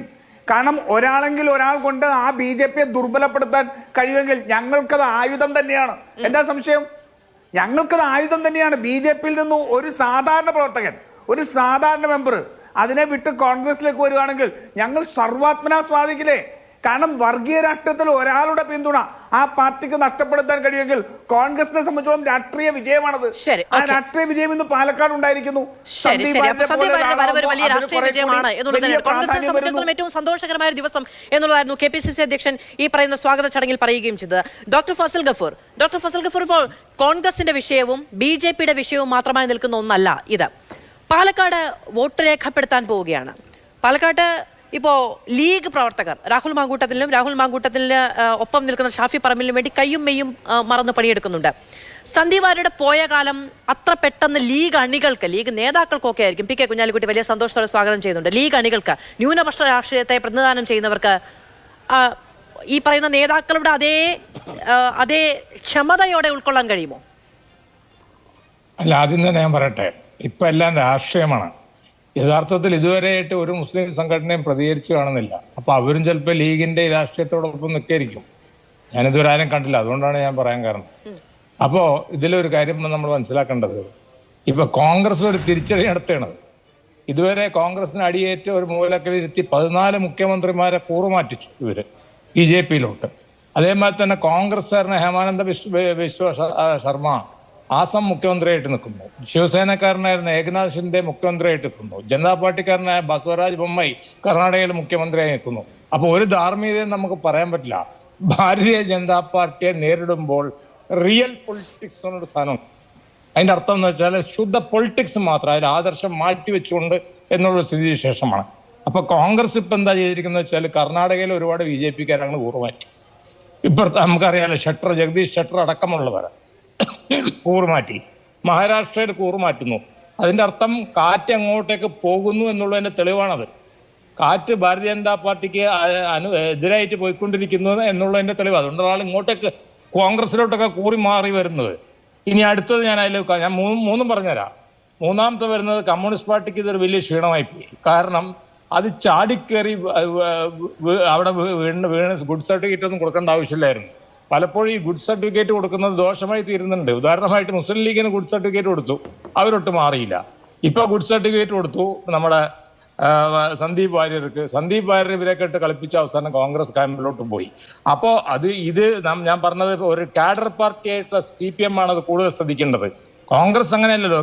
കാരണം ഒരാളെങ്കിൽ ഒരാൾ കൊണ്ട് ആ ബി ജെ പിയെ ദുർബലപ്പെടുത്താൻ കഴിയുമെങ്കിൽ ഞങ്ങൾക്കത് ആയുധം തന്നെയാണ്. എന്താ സംശയം? ഞങ്ങൾക്കത് ആയുധം തന്നെയാണ്. ബി ജെ പിയിൽ നിന്നും ഒരു സാധാരണ പ്രവർത്തകൻ, ഒരു സാധാരണ മെമ്പർ അതിനെ വിട്ട് കോൺഗ്രസിലേക്ക് വരികയാണെങ്കിൽ ഞങ്ങൾ സർവാത്മന സ്വാധീനിക്കില്ലേ? കാരണം വർഗീയ രാഷ്ട്രീയത്തിൽ ഒരാളുടെ പിന്തുണ ആ പാർട്ടിക്ക് നഷ്ടപ്പെടുത്താൻ കഴിയുമെങ്കിൽ കോൺഗ്രസിനെ സംബന്ധിച്ചോളം രാഷ്ട്രീയ വിജയമാണത്. ആ രാഷ്ട്രീയ വിജയം ഇന്ന് പാലക്കാട് ഉണ്ടായിരിക്കുന്നു. ഏറ്റവും സന്തോഷകരമായ ഒരു ദിവസം എന്നുള്ളതായിരുന്നു KPCC അധ്യക്ഷൻ ഈ പറയുന്ന സ്വാഗത ചടങ്ങിൽ പറയുകയും ചെയ്തത്. ഡോക്ടർ ഫസൽ ഗഫൂർ, ഇപ്പോൾ കോൺഗ്രസിന്റെ വിഷയവും BJPയുടെ വിഷയവും മാത്രമായി നിൽക്കുന്ന ഒന്നല്ല ഇത്. പാലക്കാട് വോട്ട് രേഖപ്പെടുത്താൻ പോവുകയാണ്. പാലക്കാട് ഇപ്പോൾ ലീഗ് പ്രവർത്തകർ രാഹുൽ മാങ്കൂട്ടത്തിന് ഒപ്പം നിൽക്കുന്ന ഷാഫി പറമ്പിലിനും വേണ്ടി കയ്യും മെയ്യും മറന്ന് പണിയെടുക്കുന്നുണ്ട്. സന്ദീപ് വാര്യരുടെ പോയ കാലം അത്ര പെട്ടെന്ന് ലീഗ് അണികൾക്ക്, ലീഗ് നേതാക്കൾക്കൊക്കെ ആയിരിക്കും. PK കുഞ്ഞാലിക്കുട്ടി വലിയ സന്തോഷത്തോടെ സ്വാഗതം ചെയ്യുന്നുണ്ട്. ലീഗ് അണികൾക്ക്, ന്യൂനപക്ഷ രാഷ്ട്രീയത്തെ പ്രതിനിധാനം ചെയ്യുന്നവർക്ക് ഈ പറയുന്ന നേതാക്കളുടെ അതേ ക്ഷമതയോടെ ഉൾക്കൊള്ളാൻ കഴിയുമോ? അല്ല, ആദ്യം തന്നെ ഞാൻ പറയട്ടെ, ഇപ്പൊ എല്ലാം രാഷ്ട്രീയമാണ്. യഥാർത്ഥത്തിൽ ഇതുവരെയായിട്ട് ഒരു മുസ്ലിം സംഘടനയും പ്രതികരിച്ചു കാണുന്നില്ല. അപ്പൊ അവരും ചിലപ്പോൾ ലീഗിന്റെ രാഷ്ട്രീയത്തോടൊപ്പം നിൽക്കായിരിക്കും. ഞാനിതുവരെ ആരും കണ്ടില്ല, അതുകൊണ്ടാണ് ഞാൻ പറയാൻ കാരണം. അപ്പോ ഇതിലൊരു കാര്യം നമ്മൾ മനസ്സിലാക്കേണ്ടത്, ഇപ്പൊ കോൺഗ്രസ് ഒരു തിരിച്ചടി നടത്തുകയാണ്. ഇതുവരെ കോൺഗ്രസിന് അടിയേറ്റ് ഒരു മൂലക്കിലിരുത്തി 14 മുഖ്യമന്ത്രിമാരെ കൂറുമാറ്റിച്ചു ഇവര് BJP-യിലോട്ട്. അതേമാതിരി തന്നെ കോൺഗ്രസ്സുകാരനെ ഹേമാനന്ദ ബിശ്വ ശർമ്മ ആസം മുഖ്യമന്ത്രിയായിട്ട് നിൽക്കുന്നു. ശിവസേനക്കാരനായിരുന്ന ഏകനാഥ് ഷിൻഡെ മുഖ്യമന്ത്രിയായിട്ട് നിൽക്കുന്നു. ജനതാ പാർട്ടിക്കാരനായ ബസവരാജ് ബൊമ്മായി കർണാടകയിൽ മുഖ്യമന്ത്രിയായി നിൽക്കുന്നു. അപ്പൊ ഒരു ധാർമ്മികതയും നമുക്ക് പറയാൻ പറ്റില്ല. ഭാരതീയ ജനതാ പാർട്ടിയെ നേരിടുമ്പോൾ റിയൽ പൊളിറ്റിക്സ് എന്നൊരു സാധനം, അതിന്റെ അർത്ഥം എന്ന് വെച്ചാൽ ശുദ്ധ പൊളിറ്റിക്സ് മാത്രം, അതിൽ ആദർശം മാറ്റിവെച്ചുകൊണ്ട് എന്നുള്ള സ്ഥിതിവിശേഷമാണ്. അപ്പൊ കോൺഗ്രസ് ഇപ്പൊ എന്താ ചെയ്തിരിക്കുന്നത് വെച്ചാൽ കർണാടകയിൽ ഒരുപാട് BJP-കാരാണ് കൂറുമാറ്റി. ഇപ്പുറത്ത് നമുക്കറിയാലോ, ജഗദീഷ് ഷെട്ടർ അടക്കമുള്ളവരെ കൂറുമാറ്റി. മഹാരാഷ്ട്രയിൽ കൂറുമാറ്റുന്നു. അതിന്റെ അർത്ഥം കാറ്റ് എങ്ങോട്ടേക്ക് പോകുന്നു എന്നുള്ളതിന്റെ തെളിവാണത്. കാറ്റ് ഭാരതീയ ജനതാ പാർട്ടിക്ക് എതിരായിട്ട് പോയിക്കൊണ്ടിരിക്കുന്നു എന്നുള്ളതിന്റെ തെളിവ്. അതുകൊണ്ടാണ് ഇങ്ങോട്ടേക്ക് കോൺഗ്രസിലോട്ടൊക്കെ കൂറി മാറി വരുന്നത്. ഇനി അടുത്തത് ഞാൻ മൂന്നും പറഞ്ഞുതരാം. മൂന്നാമത്തെ വരുന്നത് കമ്മ്യൂണിസ്റ്റ് പാർട്ടിക്ക് ഇതൊരു വലിയ ക്ഷീണമായി പോയി. കാരണം അത് ചാടിക്കേറി അവിടെ വീണ് ഗുഡ് സർട്ടിഫിക്കറ്റ് ഒന്നും കൊടുക്കേണ്ട ആവശ്യമില്ലായിരുന്നു. പലപ്പോഴും ഈ ഗുഡ് സർട്ടിഫിക്കറ്റ് കൊടുക്കുന്നത് ദോഷമായി തീരുന്നുണ്ട്. ഉദാഹരണമായിട്ട് മുസ്ലിം ലീഗിന് ഗുഡ് സർട്ടിഫിക്കറ്റ് കൊടുത്തു, അവരൊട്ട് മാറിയില്ല. ഇപ്പൊ ഗുഡ് സർട്ടിഫിക്കറ്റ് കൊടുത്തു നമ്മുടെ സന്ദീപ് വാര്യർ ഇവരെയൊക്കെ ഇട്ട് കളിപ്പിച്ച അവസാനം കോൺഗ്രസ് ക്യാമ്പിലോട്ട് പോയി. അപ്പോ ഇത് ഞാൻ പറഞ്ഞത് ഒരു കാഡർ പാർട്ടി ആയിട്ടുള്ള CPM ആണ് അത് കൂടുതൽ ശ്രദ്ധിക്കേണ്ടത്. കോൺഗ്രസ് അങ്ങനെയല്ലല്ലോ.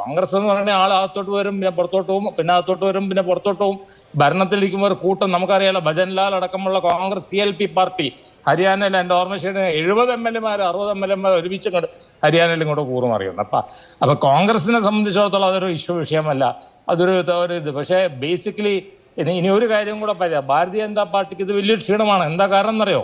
കോൺഗ്രസ് എന്ന് പറഞ്ഞാൽ ആൾ അകത്തോട്ട് വരും, പിന്നെ പുറത്തോട്ട് പോകും, പിന്നെ അകത്തോട്ട് വരും, പിന്നെ പുറത്തോട്ട് പോകും. ഭരണത്തിലിരിക്കുമ്പോൾ ഒരു കൂട്ടം നമുക്കറിയാലോ, ഭജൻലാൽ അടക്കമുള്ള കോൺഗ്രസ് CLP പാർട്ടി ഹരിയാനയിൽ എൻ്റെ ഓർമ്മ ശരി 70 MLA-മാർ 60 MLA-മാർ ഒരുമിച്ച് ഹരിയാനയിൽ ഇങ്ങോട്ട് കൂറുമാറിയുന്നു. അപ്പൊ കോൺഗ്രസിനെ സംബന്ധിച്ചിടത്തോളം അതൊരു വിഷയമല്ല, അതൊരു ഇത്. പക്ഷേ ബേസിക്കലി ഇനി ഒരു കാര്യം കൂടെ പറയാം, ഭാരതീയ ജനതാ പാർട്ടിക്ക് ഇത് വലിയൊരു ക്ഷീണമാണ്. എന്താ കാരണം എന്നറിയോ?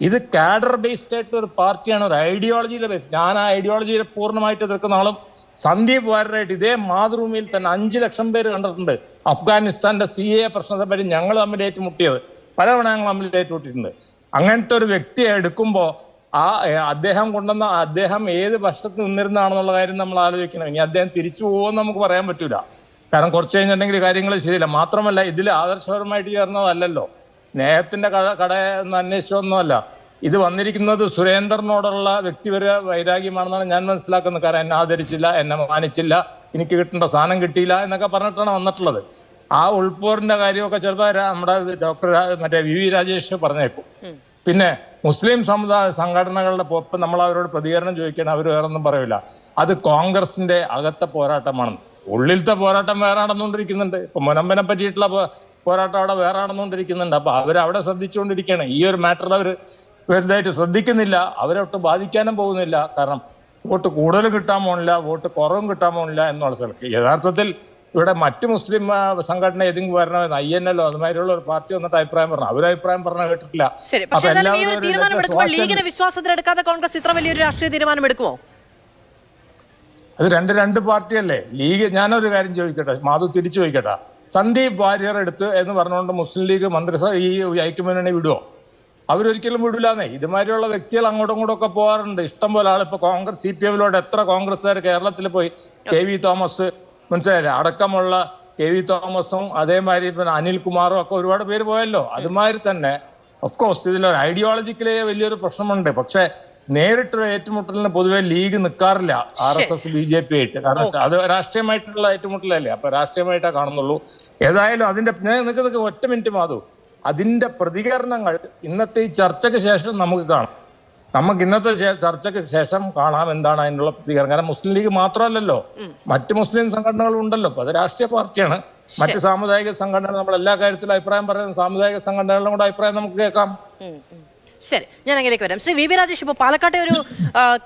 ഇത് കാഡർ ബേസ്ഡ് ആയിട്ട് ഒരു പാർട്ടിയാണ്, ഒരു ഐഡിയോളജിയിലെ ബേസ്. ഞാൻ ആ ഐഡിയോളജിയെ പൂർണ്ണമായിട്ട് എതിർക്കുന്ന ആളും സന്ദീപ് വാര്യരായിട്ട് ഇതേ മാതൃഭൂമിയിൽ തന്നെ 5 ലക്ഷം പേര് കണ്ടിട്ടുണ്ട്. അഫ്ഗാനിസ്ഥാന്റെ CAA പ്രശ്നത്തെ പറ്റി ഞങ്ങൾ തമ്മിൽ ഏറ്റുമുട്ടിയത് പലവണ ഞങ്ങൾ തമ്മിൽ ഏറ്റുമുട്ടിയിട്ടുണ്ട്. അങ്ങനത്തെ ഒരു വ്യക്തിയെ എടുക്കുമ്പോൾ അദ്ദേഹം ഏത് വശത്ത് നിന്നിരുന്നാണെന്നുള്ള കാര്യം നമ്മൾ ആലോചിക്കണം. ഇനി അദ്ദേഹം തിരിച്ചു പോകുമെന്ന് നമുക്ക് പറയാൻ പറ്റൂല. കാരണം കുറച്ച് കഴിഞ്ഞിട്ടുണ്ടെങ്കിൽ കാര്യങ്ങൾ ശരിയില്ല. മാത്രമല്ല, ഇതിൽ ആദർശപരമായിട്ട് ചേർന്നതല്ലല്ലോ, സ്നേഹത്തിന്റെ കട എന്ന് അന്വേഷിച്ചൊന്നുമല്ല. ഇത് വന്നിരിക്കുന്നത് സുരേന്ദ്രനോടുള്ള വ്യക്തിപര വൈരാഗ്യമാണെന്നാണ് ഞാൻ മനസ്സിലാക്കുന്നത്. കാരണം എന്നെ ആദരിച്ചില്ല, എന്നെ മാനിച്ചില്ല, എനിക്ക് കിട്ടേണ്ട സ്ഥാനം കിട്ടിയില്ല എന്നൊക്കെ പറഞ്ഞിട്ടാണ് വന്നിട്ടുള്ളത്. ആ ഉൾപ്പോറിന്റെ കാര്യമൊക്കെ ചിലപ്പോൾ നമ്മുടെ മറ്റേ VV രാജേഷ് പറഞ്ഞേക്കും. പിന്നെ മുസ്ലിം സമുദായ സംഘടനകളുടെ ഒപ്പം നമ്മൾ അവരോട് പ്രതികരണം ചോദിക്കണം, അവർ വേറൊന്നും പറയില്ല. അത് കോൺഗ്രസിന്റെ അകത്തെ പോരാട്ടമാണ്. ഉള്ളിലത്തെ പോരാട്ടം വേറെ നടന്നുകൊണ്ടിരിക്കുന്നുണ്ട്. ഇപ്പൊ മുനമ്പനെ പറ്റിയിട്ടുള്ള പോരാട്ടം അവിടെ വേറെ നടന്നുകൊണ്ടിരിക്കുന്നുണ്ട്. അപ്പൊ അവരവിടെ ശ്രദ്ധിച്ചുകൊണ്ടിരിക്കുകയാണ്. ഈ ഒരു മാറ്ററിൽ അവർ വലുതായിട്ട് ശ്രദ്ധിക്കുന്നില്ല, അവരൊട്ട് ബാധിക്കാനും പോകുന്നില്ല. കാരണം വോട്ട് കൂടുതൽ കിട്ടാൻ പോണില്ല, വോട്ട് കുറവും കിട്ടാൻ പോണില്ല എന്നുള്ള സ്ഥലത്ത് യഥാർത്ഥത്തിൽ ഇവിടെ മറ്റു മുസ്ലിം സംഘടന ഏതെങ്കിലും വരണമെന്ന് INL അതുമാതിരിയുള്ള ഒരു പാർട്ടി വന്നിട്ട് അഭിപ്രായം പറഞ്ഞു. അവരഭിപ്രായം പറഞ്ഞാൽ കേട്ടിട്ടില്ല. ലീഗിനെ വിശ്വാസത്തിലെടുക്കാതെ കോൺഗ്രസ് ഇത്ര വലിയൊരു രാഷ്ട്രീയ തീരുമാനം എടുക്കുമോ? അത് രണ്ട് പാർട്ടിയല്ലേ ലീഗ്. ഞാനൊരു കാര്യം ചോദിക്കട്ടെ, മാധു തിരിച്ചു ചോദിക്കട്ടെ, സന്ദീപ് വാര്യർ എടുത്ത് എന്ന് പറഞ്ഞുകൊണ്ട് മുസ്ലിം ലീഗ് മന്ത്രിസഭ ഈ ഐക്യമുന്നണി വിടുവോ? അവരൊരിക്കലും വിടില്ലാന്നേ. ഇതുമാതിരിയുള്ള വ്യക്തികൾ അങ്ങോട്ടും ഇങ്ങോട്ടും ഒക്കെ പോകാറുണ്ട്. ഇഷ്ടം പോലെ ആളിപ്പോ കോൺഗ്രസ് CPM-ലോട്ട് എത്ര കോൺഗ്രസ്സുകാർ കേരളത്തിൽ പോയി. KV തോമസ് മനസ്സിലായില്ലേ, അടക്കമുള്ള KV തോമസും അതേമാതിരി പിന്നെ അനിൽകുമാറും ഒക്കെ ഒരുപാട് പേര് പോയല്ലോ. അതുമാതിരി തന്നെ ഓഫ്കോഴ്സ് ഇതിലൊരു ഐഡിയോളജിക്കലേ വലിയൊരു പ്രശ്നമുണ്ട്. പക്ഷെ നേരിട്ടൊരു ഏറ്റുമുട്ടലിന് പൊതുവെ ലീഗ് നിൽക്കാറില്ല RSS BJP ആയിട്ട്. കാരണം അത് രാഷ്ട്രീയമായിട്ടുള്ള ഏറ്റുമുട്ടലല്ലേ, അപ്പൊ രാഷ്ട്രീയമായിട്ടേ കാണുന്നുള്ളൂ. ഏതായാലും അതിന്റെ നിൽക്കുന്നതൊക്കെ ഒറ്റ മിനിറ്റ് മാധു, അതിന്റെ പ്രതികരണങ്ങൾ ഇന്നത്തെ ഈ ചർച്ചയ്ക്ക് ശേഷം നമുക്ക് കാണാം. നമുക്ക് ഇന്നത്തെ ചർച്ചയ്ക്ക് ശേഷം കാണാം എന്താണ് അതിനുള്ള പ്രതികരണം. കാരണം മുസ്ലിം ലീഗ് മാത്രമല്ലല്ലോ, മറ്റ് മുസ്ലിം സംഘടനകളും ഉണ്ടല്ലോ. അപ്പൊ അത് രാഷ്ട്രീയ പാർട്ടിയാണ്. മറ്റ് സാമുദായിക സംഘടനകൾ നമ്മൾ എല്ലാ കാര്യത്തിലും അഭിപ്രായം പറയുന്ന സാമുദായിക സംഘടനകളുടെ കൂടെ അഭിപ്രായം നമുക്ക് കേൾക്കാം. ശരി, ഞാൻ അങ്ങനെയൊക്കെ വരാം. ശ്രീ VV രാജേഷ്, ഇപ്പോൾ പാലക്കാട്ടെ ഒരു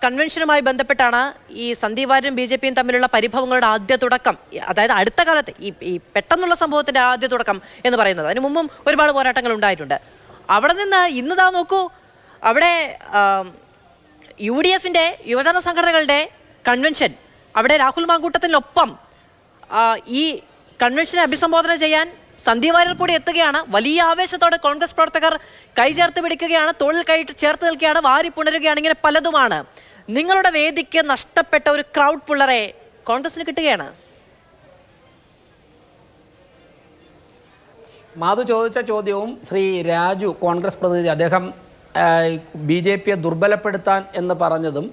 കൺവെൻഷനുമായി ബന്ധപ്പെട്ടാണ് ഈ സന്ദീപ് വാര്യരും BJP-യും തമ്മിലുള്ള പരിഭവങ്ങളുടെ ആദ്യ തുടക്കം, അതായത് അടുത്ത കാലത്ത് ഈ പെട്ടെന്നുള്ള സംഭവത്തിന്റെ ആദ്യ തുടക്കം എന്ന് പറയുന്നത്. അതിനു മുമ്പും ഒരുപാട് പോരാട്ടങ്ങൾ ഉണ്ടായിട്ടുണ്ട്. അവിടെ നിന്ന് ഇന്നതാ നോക്കൂ, അവിടെ UDF-ന്റെ യുവജന സംഘടനകളുടെ കൺവെൻഷൻ, അവിടെ രാഹുൽ മാങ്കൂട്ടത്തിനൊപ്പം ഈ കൺവെൻഷനെ അഭിസംബോധന ചെയ്യാൻ സന്ദീപ് വാര്യർ കൂടി എത്തുകയാണ്. വലിയ ആവേശത്തോടെ കോൺഗ്രസ് പ്രവർത്തകർ കൈ ചേർത്ത് പിടിക്കുകയാണ്, തോളിൽ കൈ ചേർത്ത് നിൽക്കുകയാണ്, വാരി പുണരുകയാണ്. ഇങ്ങനെ പലതുമാണ്. നിങ്ങളുടെ വേദിക്ക് നഷ്ടപ്പെട്ട ഒരു ക്രൗഡ് പുള്ളറെ കോൺഗ്രസിന് കിട്ടുകയാണ്. മാധു ചോദിച്ച ചോദ്യവും ശ്രീ രാജു കോൺഗ്രസ് പ്രതിനിധി അദ്ദേഹം BJPയെ ദുർബലപ്പെടുത്താൻ എന്ന് പറഞ്ഞതും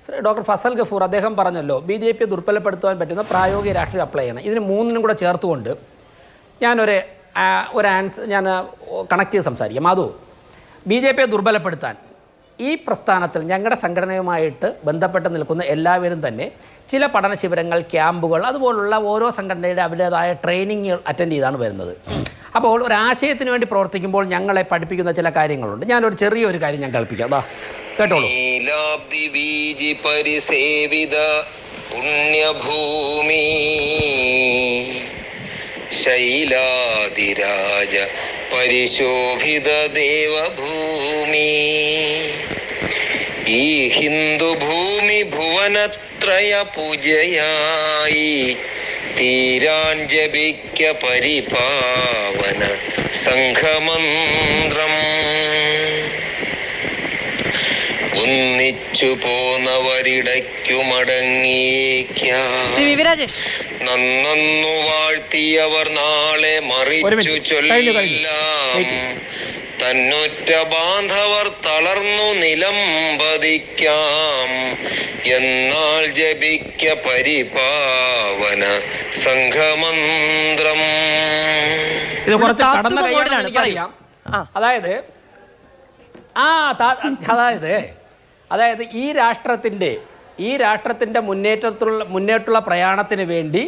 ശ്രീ ഡോക്ടർ ഫസൽ ഗഫൂർ അദ്ദേഹം പറഞ്ഞല്ലോ BJPയെ ദുർബലപ്പെടുത്താൻ പറ്റുന്ന പ്രായോഗിക രാഷ്ട്രീയം അപ്ലൈ ചെയ്യണം. ഇതിന് മൂന്നിനും കൂടെ ചേർത്തുകൊണ്ട് ഞാനൊരു ആൻസർ ഞാൻ കണക്ട് ചെയ്ത് സംസാരിക്കാം. മാധു, BJPയെ ദുർബലപ്പെടുത്താൻ ഈ പ്രസ്ഥാനത്തിൽ ഞങ്ങളുടെ സംഘടനയുമായിട്ട് ബന്ധപ്പെട്ട് നിൽക്കുന്ന എല്ലാവരും തന്നെ ചില പഠന ശിബിരങ്ങൾ, ക്യാമ്പുകൾ, അതുപോലുള്ള ഓരോ സംഘടനയുടെ അവരുടേതായ ട്രെയിനിങ് അറ്റൻഡ് ചെയ്താണ് വരുന്നത്. അപ്പോൾ ഒരു ആശയത്തിന് വേണ്ടി പ്രവർത്തിക്കുമ്പോൾ ഞങ്ങളെ പഠിപ്പിക്കുന്ന ചില കാര്യങ്ങളുണ്ട്. ഞാനൊരു ചെറിയൊരു കാര്യം ഞാൻ കൽപ്പിക്കാം. കേട്ടോളൂ. പരിസേവിത പുണ്യഭൂമി ശൈലാതിരാജ പരിശോഭിത ദേവഭൂമി ഈ ഹിന്ദുഭൂമി ഭുവനത്രയ പൂജയായി തീരാൻ ജപിക്ക പരിപാവന സംഘമന്ത്രം ഒന്നിച്ചു പോന്നവരിടയ്ക്കു മടങ്ങിയേക്കാം നന്നു വാഴ്ത്തിയവർ നാളെ മറിച്ചു ചൊല്ലാം തന്നുറ്റ ബാന്ധവർ തളർന്നു നിലംപതിക്കാം എന്നാൽ ജപിക്ക പരിപാവന സംഘമന്ത്രം. ഇത് കുറച്ച് കടന്ന കൈയാണ് എനിക്കറിയാം. അതായത് ഈ രാഷ്ട്രത്തിൻ്റെ മുന്നേറ്റുള്ള പ്രയാണത്തിന് വേണ്ടി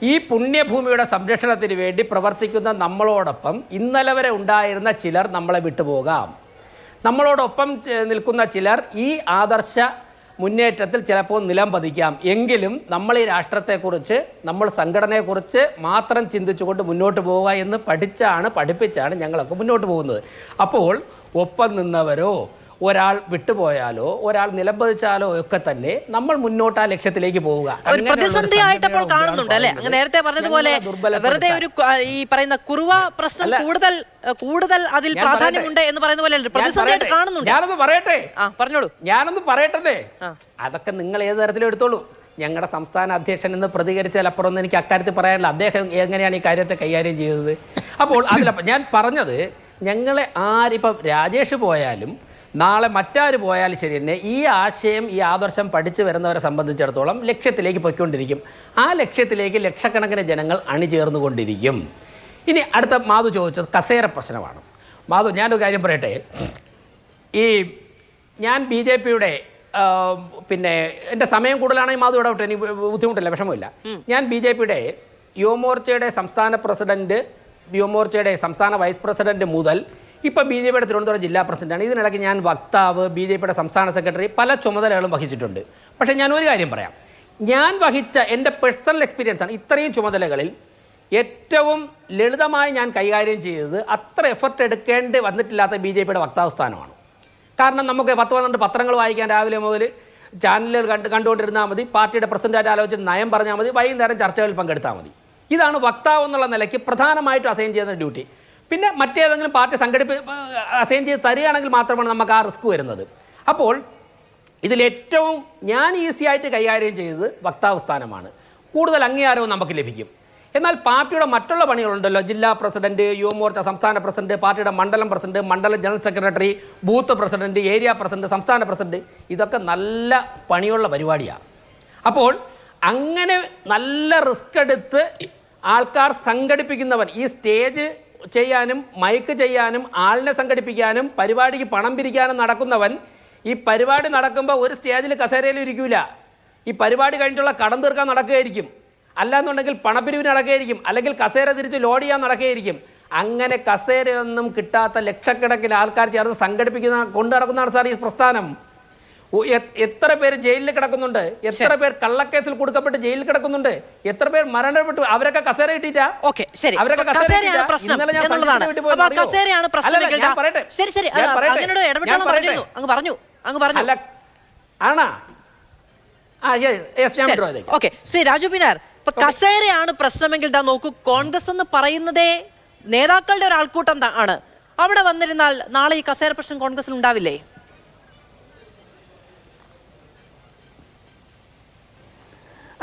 ഈ പുണ്യഭൂമിയുടെ സംരക്ഷണത്തിന് വേണ്ടി പ്രവർത്തിക്കുന്ന നമ്മളോടൊപ്പം ഇന്നലെ വരെ ഉണ്ടായിരുന്ന ചിലർ നമ്മളെ വിട്ടുപോകാം. നമ്മളോടൊപ്പം നിൽക്കുന്ന ചിലർ ഈ ആദർശ മുന്നേറ്റത്തിൽ ചിലപ്പോൾ നിലം പതിക്കാം. എങ്കിലും നമ്മൾ ഈ രാഷ്ട്രത്തെക്കുറിച്ച്, നമ്മൾ സംഘടനയെക്കുറിച്ച് മാത്രം ചിന്തിച്ചുകൊണ്ട് മുന്നോട്ട് പോവുക എന്ന് പഠിപ്പിച്ചാണ് ഞങ്ങളൊക്കെ മുന്നോട്ട് പോകുന്നത്. അപ്പോൾ ഒപ്പം നിന്നവരോ ഒരാൾ വിട്ടുപോയാലോ ഒരാൾ നിലംപതിച്ചാലോ ഒക്കെ തന്നെ നമ്മൾ മുന്നോട്ട് ആ ലക്ഷ്യത്തിലേക്ക് പോവുക. പ്രതിസന്ധിയായിട്ടപ്പോൾ കാണുന്നുണ്ട് അല്ലെ? അങ്ങ് നേരത്തെ പറഞ്ഞതുപോലെ വെറുതെ ഒരു ഈ പറയുന്ന കുറുവ പ്രശ്നം കൂടുതൽ അതിൽ പ്രാധാന്യമുണ്ട് എന്ന് പറയുന്ന പോലെ പ്രതിസന്ധിയായിട്ട് കാണുന്നുണ്ട്. ഞാനൊന്ന് പറയട്ടെ, പറഞ്ഞോളൂ. ഞാനൊന്ന് പറയട്ടെ, അതൊക്കെ നിങ്ങൾ ഏത് തരത്തിലും എടുത്തോളൂ. ഞങ്ങളുടെ സംസ്ഥാന അധ്യക്ഷൻ എന്ന് പ്രതികരിച്ചാലപ്പുറം എനിക്ക് അക്കാര്യത്തിൽ പറയാനില്ല. അദ്ദേഹം എങ്ങനെയാണ് ഈ കാര്യത്തെ കൈകാര്യം ചെയ്തത്. അപ്പോൾ അതിലപ്പം ഞാൻ പറഞ്ഞത്, ഞങ്ങളെ ആരിപ്പം രാജേഷ് പോയാലും നാളെ മറ്റാര് പോയാലും ശരി തന്നെ ഈ ആശയം, ഈ ആദർശം പഠിച്ചു വരുന്നവരെ സംബന്ധിച്ചിടത്തോളം ലക്ഷ്യത്തിലേക്ക് പൊയ്ക്കൊണ്ടിരിക്കും. ആ ലക്ഷ്യത്തിലേക്ക് ലക്ഷക്കണക്കിന് ജനങ്ങൾ അണിചേർന്നുകൊണ്ടിരിക്കും. ഇനി അടുത്ത മാധു ചോദിച്ചത് കസേര പ്രശ്നമാണ്. മാധു, ഞാനൊരു കാര്യം പറയട്ടെ. ഞാൻ BJPയുടെ പിന്നെ എൻ്റെ സമയം കൂടുതലാണെങ്കിൽ മാധു ഇടപെട്ടെ, എനിക്ക് ബുദ്ധിമുട്ടില്ല, വിഷമമില്ല. ഞാൻ BJPയുടെ യുവമോർച്ചയുടെ സംസ്ഥാന പ്രസിഡന്റ്, യുവമോർച്ചയുടെ സംസ്ഥാന വൈസ് പ്രസിഡന്റ് മുതൽ ഇപ്പോൾ BJPയുടെ തിരുവനന്തപുരം ജില്ലാ പ്രസിഡന്റാണ്. ഇതിനിടയ്ക്ക് ഞാൻ വക്താവ്, BJPയുടെ സംസ്ഥാന സെക്രട്ടറി, പല ചുമതലകളും വഹിച്ചിട്ടുണ്ട്. പക്ഷേ ഞാൻ ഒരു കാര്യം പറയാം, ഞാൻ വഹിച്ച എൻ്റെ പേഴ്സണൽ എക്സ്പീരിയൻസാണ് ഇത്രയും ചുമതലകളിൽ ഏറ്റവും ലളിതമായി ഞാൻ കൈകാര്യം ചെയ്തത് അത്ര എഫർട്ട് എടുക്കേണ്ടി വന്നിട്ടില്ലാത്ത BJPയുടെ വക്താവ് സ്ഥാനമാണ്. കാരണം നമുക്ക് 10-12 പത്രങ്ങൾ വായിക്കാൻ രാവിലെ മുതൽ ചാനലുകൾ കണ്ടുകൊണ്ടിരുന്നാൽ മതി, പാർട്ടിയുടെ പ്രസിഡന്റായിട്ട് ആലോചിച്ച് നയം പറഞ്ഞാൽ മതി, വൈകുന്നേരം ചർച്ചകളിൽ പങ്കെടുത്താൽ മതി. ഇതാണ് വക്താവ് എന്നുള്ള നിലയ്ക്ക് പ്രധാനമായിട്ടും അസൈൻ ചെയ്യുന്ന ഡ്യൂട്ടി. പിന്നെ മറ്റേതെങ്കിലും പാർട്ടി അസൈൻ ചെയ്ത് തരികയാണെങ്കിൽ മാത്രമാണ് നമുക്ക് ആ റിസ്ക് വരുന്നത്. അപ്പോൾ ഇതിലേറ്റവും ഞാൻ ഈസി ആയിട്ട് കൈകാര്യം ചെയ്തത് വക്താവ് സ്ഥാനമാണ്. കൂടുതൽ അംഗീകാരവും നമുക്ക് ലഭിക്കും. എന്നാൽ പാർട്ടിയുടെ മറ്റുള്ള പണികളുണ്ടല്ലോ, ജില്ലാ പ്രസിഡന്റ്, യുവമോർച്ച സംസ്ഥാന പ്രസിഡന്റ്, പാർട്ടിയുടെ മണ്ഡലം പ്രസിഡന്റ്, മണ്ഡലം general secretary, booth president, area president, സംസ്ഥാന പ്രസിഡന്റ്, ഇതൊക്കെ നല്ല പണിയുള്ള പരിപാടിയാണ്. അപ്പോൾ അങ്ങനെ നല്ല റിസ്ക് എടുത്ത് ആൾക്കാർ സംഘടിപ്പിക്കുന്നവൻ, ഈ സ്റ്റേജ് ചെയ്യാനും മൈക്ക് ചെയ്യാനും ആളിനെ സംഘടിപ്പിക്കാനും പരിപാടിക്ക് പണം പിരിക്കാനും നടക്കുന്നവൻ, ഈ പരിപാടി നടക്കുമ്പോൾ ഒരു സ്റ്റേജിൽ കസേരയിലും ഇരിക്കില്ല. ഈ പരിപാടി കഴിഞ്ഞിട്ടുള്ള കടം തീർക്കാൻ നടക്കുകയായിരിക്കും, അല്ലാന്നുണ്ടെങ്കിൽ പണപ്പിരിവിന് നടക്കുകയായിരിക്കും, അല്ലെങ്കിൽ കസേര തിരിച്ച് ലോഡ് ചെയ്യാൻ നടക്കുകയായിരിക്കും. അങ്ങനെ കസേരയൊന്നും കിട്ടാത്ത ലക്ഷക്കണക്കിന് ആൾക്കാർ ചേർന്ന് കൊണ്ടു നടക്കുന്നതാണ് സാർ ഈ പ്രസ്ഥാനം. എത്ര പേര് ജയിലിൽ കിടക്കുന്നുണ്ട്, എത്ര പേർ കള്ളക്കേസിൽ കൊടുക്കപ്പെട്ട് ജയിലിൽ കിടക്കുന്നുണ്ട്, എത്ര പേർ മരണപ്പെട്ടു, അവരൊക്കെ കസേര കിട്ടിയിട്ടാ. അവരൊക്കെ ശ്രീ രാജു പിന്നാർ, കസേരയാണ് പ്രശ്നമെങ്കിൽ നോക്കൂ, കോൺഗ്രസ് എന്ന് പറയുന്നതേ നേതാക്കളുടെ ഒരു ആൾക്കൂട്ടം ആണ്. അവിടെ വന്നിരുന്നാൽ നാളെ ഈ കസേര പ്രശ്നം കോൺഗ്രസിൽ ഉണ്ടാവില്ലേ?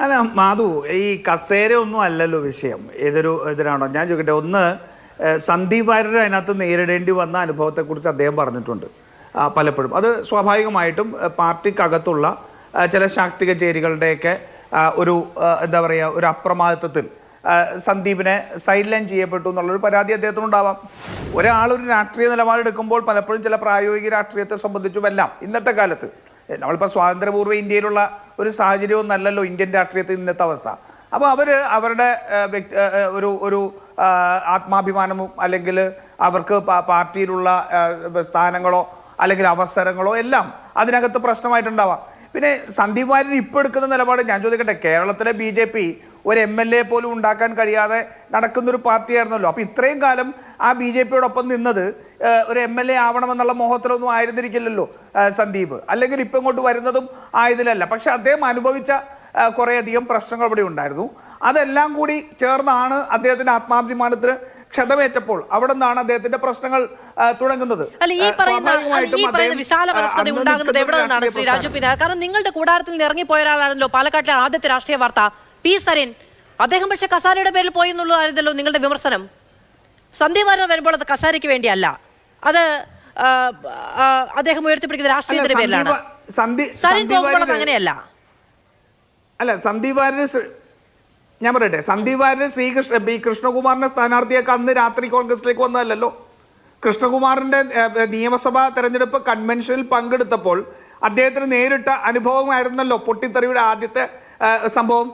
അല്ല മാധു, ഈ കസേര ഒന്നും അല്ലല്ലോ വിഷയം. ഇതിനാണോ ഞാൻ ചോദിക്കട്ടെ. ഒന്ന്, സന്ദീപ് വാര്യർ അതിനകത്ത് നേരിടേണ്ടി വന്ന അനുഭവത്തെക്കുറിച്ച് അദ്ദേഹം പറഞ്ഞിട്ടുണ്ട് പലപ്പോഴും. അത് സ്വാഭാവികമായിട്ടും പാർട്ടിക്കകത്തുള്ള ചില ശാക്തിക ചേരികളുടെയൊക്കെ ഒരു എന്താ പറയുക, ഒരു അപ്രമാദിത്വത്തിൽ സന്ദീപിനെ സൈഡ് ലൈൻ ചെയ്യപ്പെട്ടു എന്നുള്ളൊരു പരാതി അദ്ദേഹത്തിനുണ്ടാവാം. ഒരാളൊരു രാഷ്ട്രീയ നിലപാടെടുക്കുമ്പോൾ പലപ്പോഴും ചില പ്രായോഗിക രാഷ്ട്രീയത്തെ സംബന്ധിച്ചുമെല്ലാം ഇന്നത്തെ കാലത്ത് നമ്മളിപ്പോൾ സ്വാതന്ത്ര്യപൂർവ്വ ഇന്ത്യയിലുള്ള ഒരു സാഹചര്യമൊന്നും അല്ലല്ലോ ഇന്ത്യൻ രാഷ്ട്രീയത്തിൽ ഇന്നത്തെ അവസ്ഥ. അപ്പോൾ അവരുടെ ഒരു ആത്മാഭിമാനവും അല്ലെങ്കിൽ അവർക്ക് പാർട്ടിയിലുള്ള സ്ഥാനങ്ങളോ അല്ലെങ്കിൽ അവസരങ്ങളോ എല്ലാം അതിനകത്ത് പ്രശ്നമായിട്ടുണ്ടാവാം. പിന്നെ സന്ദീപ് വാര്യർ ഇപ്പോൾ എടുക്കുന്ന നിലപാട് ഞാൻ ചോദിക്കട്ടെ, കേരളത്തിലെ BJP ഒരു MLA പോലും ഉണ്ടാക്കാൻ കഴിയാതെ നടക്കുന്നൊരു പാർട്ടിയായിരുന്നല്ലോ. അപ്പോൾ ഇത്രയും കാലം ആ BJPയോടൊപ്പം നിന്നത് ഒരു MLA ആവണമെന്നുള്ള മോഹത്തിലൊന്നും ആയിരുന്നിരിക്കില്ലല്ലോ സന്ദീപ്. അല്ലെങ്കിൽ ഇപ്പം ഇങ്ങോട്ട് വരുന്നതും ആയതിലല്ല. പക്ഷെ അദ്ദേഹം അനുഭവിച്ച കുറേയധികം പ്രശ്നങ്ങൾ ഇവിടെ ഉണ്ടായിരുന്നു. അതെല്ലാം കൂടി ചേർന്നാണ് അദ്ദേഹത്തിൻ്റെ ആത്മാഭിമാനത്തിന് ക്ഷതമേറ്റപ്പോൾ അവിടെ നിന്നാണ് അദ്ദേഹത്തിന്റെ പ്രശ്നങ്ങൾ തുടങ്ങുന്നത്. അല്ല, ഈ പറയുന്ന വിശാല മനസ്കത ഉണ്ടാകുന്നത് എവിടെ നിന്നാണ് ശ്രീ രാജു പിന്നാർ? കാരണം നിങ്ങളുടെ കൂടാരത്തിൽ നിന്ന് ഇറങ്ങിപ്പോയ ഒരാളാണല്ലോ പാലക്കാട്ടിലെ ആദ്യത്തെ രാഷ്ട്രീയ വാർത്ത P. സരീൻ. അദ്ദേഹം പക്ഷെ കസാരയുടെ പേരിൽ പോയി എന്നുള്ളതായിരുന്നല്ലോ നിങ്ങളുടെ വിമർശനം. സന്ദീപ് വാര്യർ വരുമ്പോൾ അത് കസാരയ്ക്ക് വേണ്ടിയല്ല, അത് അദ്ദേഹം ഉയർത്തിപ്പിടിക്കുന്ന രാഷ്ട്രീയത്തിന്റെ പേരിലാണ്. സരീൻ പോകുമ്പോൾ അങ്ങനെയല്ല. അല്ല, സന്ദീപ് വാര്യർ ഞാൻ പറയട്ടെ, സന്ദീപ് വാര്യർ കൃഷ്ണകുമാറിന്റെ സ്ഥാനാർത്ഥിയൊക്കെ അന്ന് രാത്രി കോൺഗ്രസിലേക്ക് വന്നതല്ലോ. കൃഷ്ണകുമാറിന്റെ നിയമസഭാ തെരഞ്ഞെടുപ്പ് കൺവെൻഷനിൽ പങ്കെടുത്തപ്പോൾ അദ്ദേഹത്തിന് നേരിട്ട അനുഭവമായിരുന്നല്ലോ പൊട്ടിത്തെറിയുടെ ആദ്യത്തെ സംഭവം.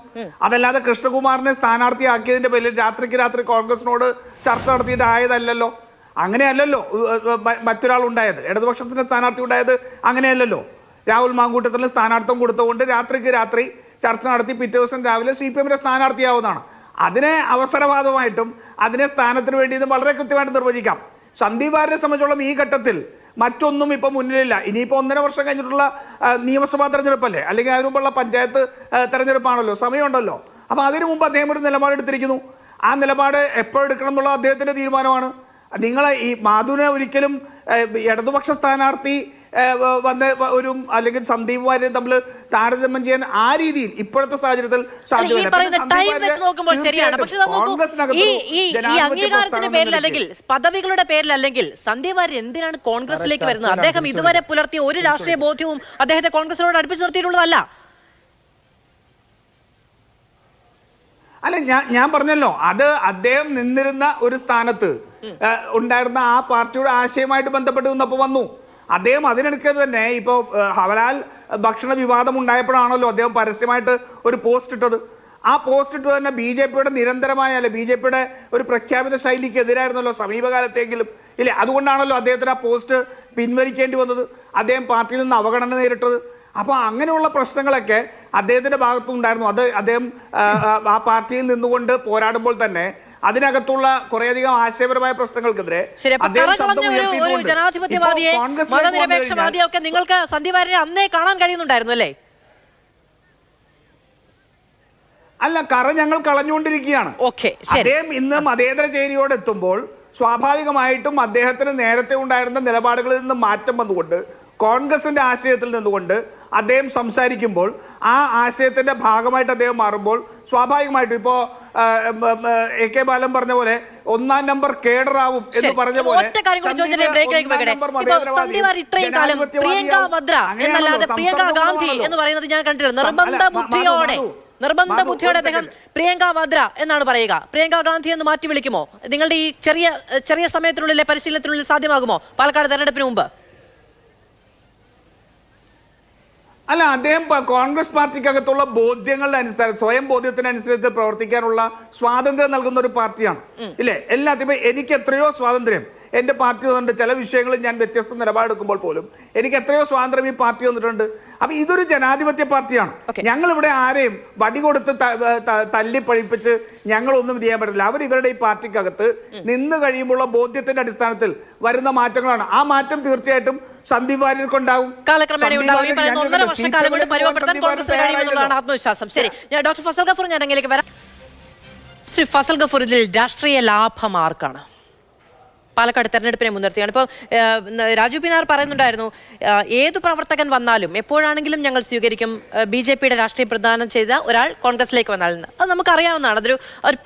അതല്ലാതെ കൃഷ്ണകുമാറിനെ സ്ഥാനാർത്ഥിയാക്കിയതിന്റെ പേരിൽ രാത്രി കോൺഗ്രസിനോട് ചർച്ച നടത്തിയിട്ട് ആയതല്ലല്ലോ. അങ്ങനെയല്ലല്ലോ മറ്റൊരാൾ ഉണ്ടായത്, ഇടതുപക്ഷത്തിന്റെ സ്ഥാനാർത്ഥി ഉണ്ടായത് അങ്ങനെയല്ലല്ലോ. രാഹുൽ മാങ്കൂട്ടത്തിന് സ്ഥാനാർത്ഥം കൊടുത്തുകൊണ്ട് രാത്രി ചർച്ച നടത്തി പിറ്റേ ദിവസം രാവിലെ CPM-ന്റെ സ്ഥാനാർത്ഥിയാവുന്നതാണ്. അതിനെ അവസരവാദമായിട്ടും അതിനെ സ്ഥാനത്തിന് വേണ്ടി ഇത് വളരെ കൃത്യമായിട്ട് നിർവചിക്കാം. സന്ദീപ് വാര്യരെ സംബന്ധിച്ചോളം ഈ ഘട്ടത്തിൽ മറ്റൊന്നും ഇപ്പം മുന്നിലില്ല. ഇനിയിപ്പോൾ 1.5 വർഷം കഴിഞ്ഞിട്ടുള്ള നിയമസഭാ തെരഞ്ഞെടുപ്പല്ലേ, അല്ലെങ്കിൽ അതിനു മുമ്പുള്ള പഞ്ചായത്ത് തെരഞ്ഞെടുപ്പാണല്ലോ, സമയമുണ്ടല്ലോ. അപ്പോൾ അതിനു മുമ്പ് അദ്ദേഹം ഒരു നിലപാടെടുത്തിരിക്കുന്നു. ആ നിലപാട് എപ്പോഴെടുക്കണം എന്നുള്ള അദ്ദേഹത്തിൻ്റെ തീരുമാനമാണ്. നിങ്ങളെ ഈ മാധുവിനെ ഒരിക്കലും ഇടതുപക്ഷ സ്ഥാനാർത്ഥി അല്ലെങ്കിൽ സന്ദീപ് വാര്യർ തമ്മിൽ താരതമ്യം ചെയ്യാൻ ആ രീതിയിൽ ഇപ്പോഴത്തെ സാഹചര്യത്തിൽ അംഗീകാരത്തിന്റെ പേരിൽ അല്ലെങ്കിൽ പദവികളുടെ പേരിലല്ലെങ്കിൽ സന്ദീപ് വാര്യർ എന്തിനാണ് കോൺഗ്രസിലേക്ക് വരുന്നത്? അദ്ദേഹം ഇതുവരെ പുലർത്തിയ ഒരു രാഷ്ട്രീയ ബോധ്യവും അദ്ദേഹത്തെ കോൺഗ്രസിനോട് അടുപ്പിച്ച് നിർത്തിയിട്ടുള്ളതല്ല. അല്ല, ഞാൻ പറഞ്ഞല്ലോ, അത് അദ്ദേഹം നിന്നിരുന്ന ഒരു സ്ഥാനത്ത് ഉണ്ടായിരുന്ന ആ പാർട്ടിയുടെ ആശയമായിട്ട് ബന്ധപ്പെട്ട് നിന്നപ്പോൾ വന്നു. അദ്ദേഹം അതിനിടയ്ക്ക് തന്നെ ഇപ്പോൾ ഹവലാൽ ഭക്ഷണ വിവാദം ഉണ്ടായപ്പോഴാണല്ലോ അദ്ദേഹം പരസ്യമായിട്ട് ഒരു പോസ്റ്റ് ഇട്ടത്. ആ പോസ്റ്റ് ഇട്ട് തന്നെ BJPയുടെ നിരന്തരമായ BJPയുടെ ഒരു പ്രഖ്യാപിത ശൈലിക്ക് എതിരായിരുന്നല്ലോ സമീപകാലത്തെങ്കിലും ഇല്ലേ. അതുകൊണ്ടാണല്ലോ അദ്ദേഹത്തിന് ആ പോസ്റ്റ് പിൻവലിക്കേണ്ടി വന്നത്, അദ്ദേഹം പാർട്ടിയിൽ നിന്ന് അവഗണന നേരിട്ടത്. അപ്പോൾ അങ്ങനെയുള്ള പ്രശ്നങ്ങളൊക്കെ അദ്ദേഹത്തിൻ്റെ ഭാഗത്തുണ്ടായിരുന്നു. അത് അദ്ദേഹം ആ പാർട്ടിയിൽ നിന്നുകൊണ്ട് പോരാടുമ്പോൾ തന്നെ അതിനകത്തുള്ള കുറേയധികം ആശയപരമായ പ്രശ്നങ്ങൾക്കെതിരെ ജനാധിപത്യവാദിയെ മതനിരപേക്ഷവാദിയെ ഒക്കെ നിങ്ങൾക്ക് സന്ദീപ് വാര്യരെ അന്നേ കാണാൻ കഴിയുന്നുണ്ടായിരുന്നു അല്ലേ? അല്ല, കറ ഞങ്ങൾ കളഞ്ഞുകൊണ്ടിരിക്കുകയാണ്. അദ്ദേഹം ഇന്ന് മതേതര ചേരിയോട് എത്തുമ്പോൾ സ്വാഭാവികമായിട്ടും അദ്ദേഹത്തിന് നേരത്തെ ഉണ്ടായിരുന്ന നിലപാടുകളിൽ നിന്ന് മാറ്റം വന്നുകൊണ്ട് കോൺഗ്രസിന്റെ ആശയത്തിൽ നിന്നുകൊണ്ട് അദ്ദേഹം സംസാരിക്കുമ്പോൾ ആ ആശയത്തിന്റെ ഭാഗമായിട്ട് അദ്ദേഹം മാറുമ്പോൾ സ്വാഭാവികമായിട്ടും ഇപ്പോൾ AK ബാലൻ പറഞ്ഞ പോലെ 1ാം നമ്പർ കേഡറാവും എന്ന് പറഞ്ഞ പോലെ പ്രിയങ്ക ഗാന്ധി എന്ന് പറയുന്നത് ഞാൻ കണ്ടിട്ടുണ്ട്. നിർബന്ധ ബുദ്ധിയോടെ അദ്ദേഹം പ്രിയങ്ക വദ്ര എന്നാണ് പറയുക. പ്രിയങ്ക ഗാന്ധി എന്ന് മാറ്റി വിളിക്കുമോ? നിങ്ങളുടെ ഈ ചെറിയ സമയത്തിനുള്ളിലെ പരിശീലനത്തിനുള്ളിൽ സാധ്യമാകുമോ പാലക്കാട് തെരഞ്ഞെടുപ്പിന് മുമ്പ്? അല്ല, അദ്ദേഹം കോൺഗ്രസ് പാർട്ടിക്കകത്തുള്ള ബോധ്യങ്ങളുടെ അനുസരിച്ച് സ്വയം ബോധ്യത്തിനനുസരിച്ച് പ്രവർത്തിക്കാനുള്ള സ്വാതന്ത്ര്യം നൽകുന്ന ഒരു പാർട്ടിയാണ് ഇല്ലേ. എല്ലാത്തിനും എനിക്ക് എത്രയോ സ്വാതന്ത്ര്യം എൻ്റെ പാർട്ടി തന്നിട്ടുണ്ട്. ചില വിഷയങ്ങളിൽ ഞാൻ വ്യത്യസ്ത നിലപാടെടുക്കുമ്പോൾ പോലും എനിക്ക് എത്രയോ സ്വാതന്ത്ര്യം ഈ പാർട്ടി തന്നിട്ടുണ്ട്. അപ്പൊ ഇതൊരു ജനാധിപത്യ പാർട്ടിയാണ്. ഞങ്ങൾ ഇവിടെ ആരെയും വടി കൊടുത്ത് തല്ലി പഴിപ്പിച്ച് ഞങ്ങളൊന്നും ചെയ്യാൻ പറ്റില്ല. അവർ ഇവരുടെ ഈ പാർട്ടിക്കകത്ത് നിന്ന് കഴിയുമ്പോഴുള്ള ബോധ്യത്തിന്റെ അടിസ്ഥാനത്തിൽ വരുന്ന മാറ്റങ്ങളാണ്. ആ മാറ്റം തീർച്ചയായിട്ടും സന്ദീപ് വാര്യർക്കുണ്ടാവും. ആത്മവിശ്വാസം. ശരി, ഞാൻ ഡോക്ടർ ഫസൽ ഗഫൂർ ഞാൻ അങ്ങനെയൊക്കെ വരാം. ശ്രീ ഫസൽ ഗഫൂർ, ഇതിൽ രാഷ്ട്രീയ ലാഭം ആർക്കാണ്? പാലക്കാട് തെരഞ്ഞെടുപ്പിനെ മുൻനിർത്തിയാണ്. ഇപ്പോൾ രാജു പിനാർ പറയുന്നുണ്ടായിരുന്നു, ഏതു പ്രവർത്തകൻ വന്നാലും എപ്പോഴാണെങ്കിലും ഞങ്ങൾ സ്വീകരിക്കും, BJPയുടെ രാഷ്ട്രീയ പ്രദാനം ചെയ്ത ഒരാൾ കോൺഗ്രസിലേക്ക് വന്നാലെന്ന്. അത് നമുക്കറിയാവുന്നതാണ്, അതൊരു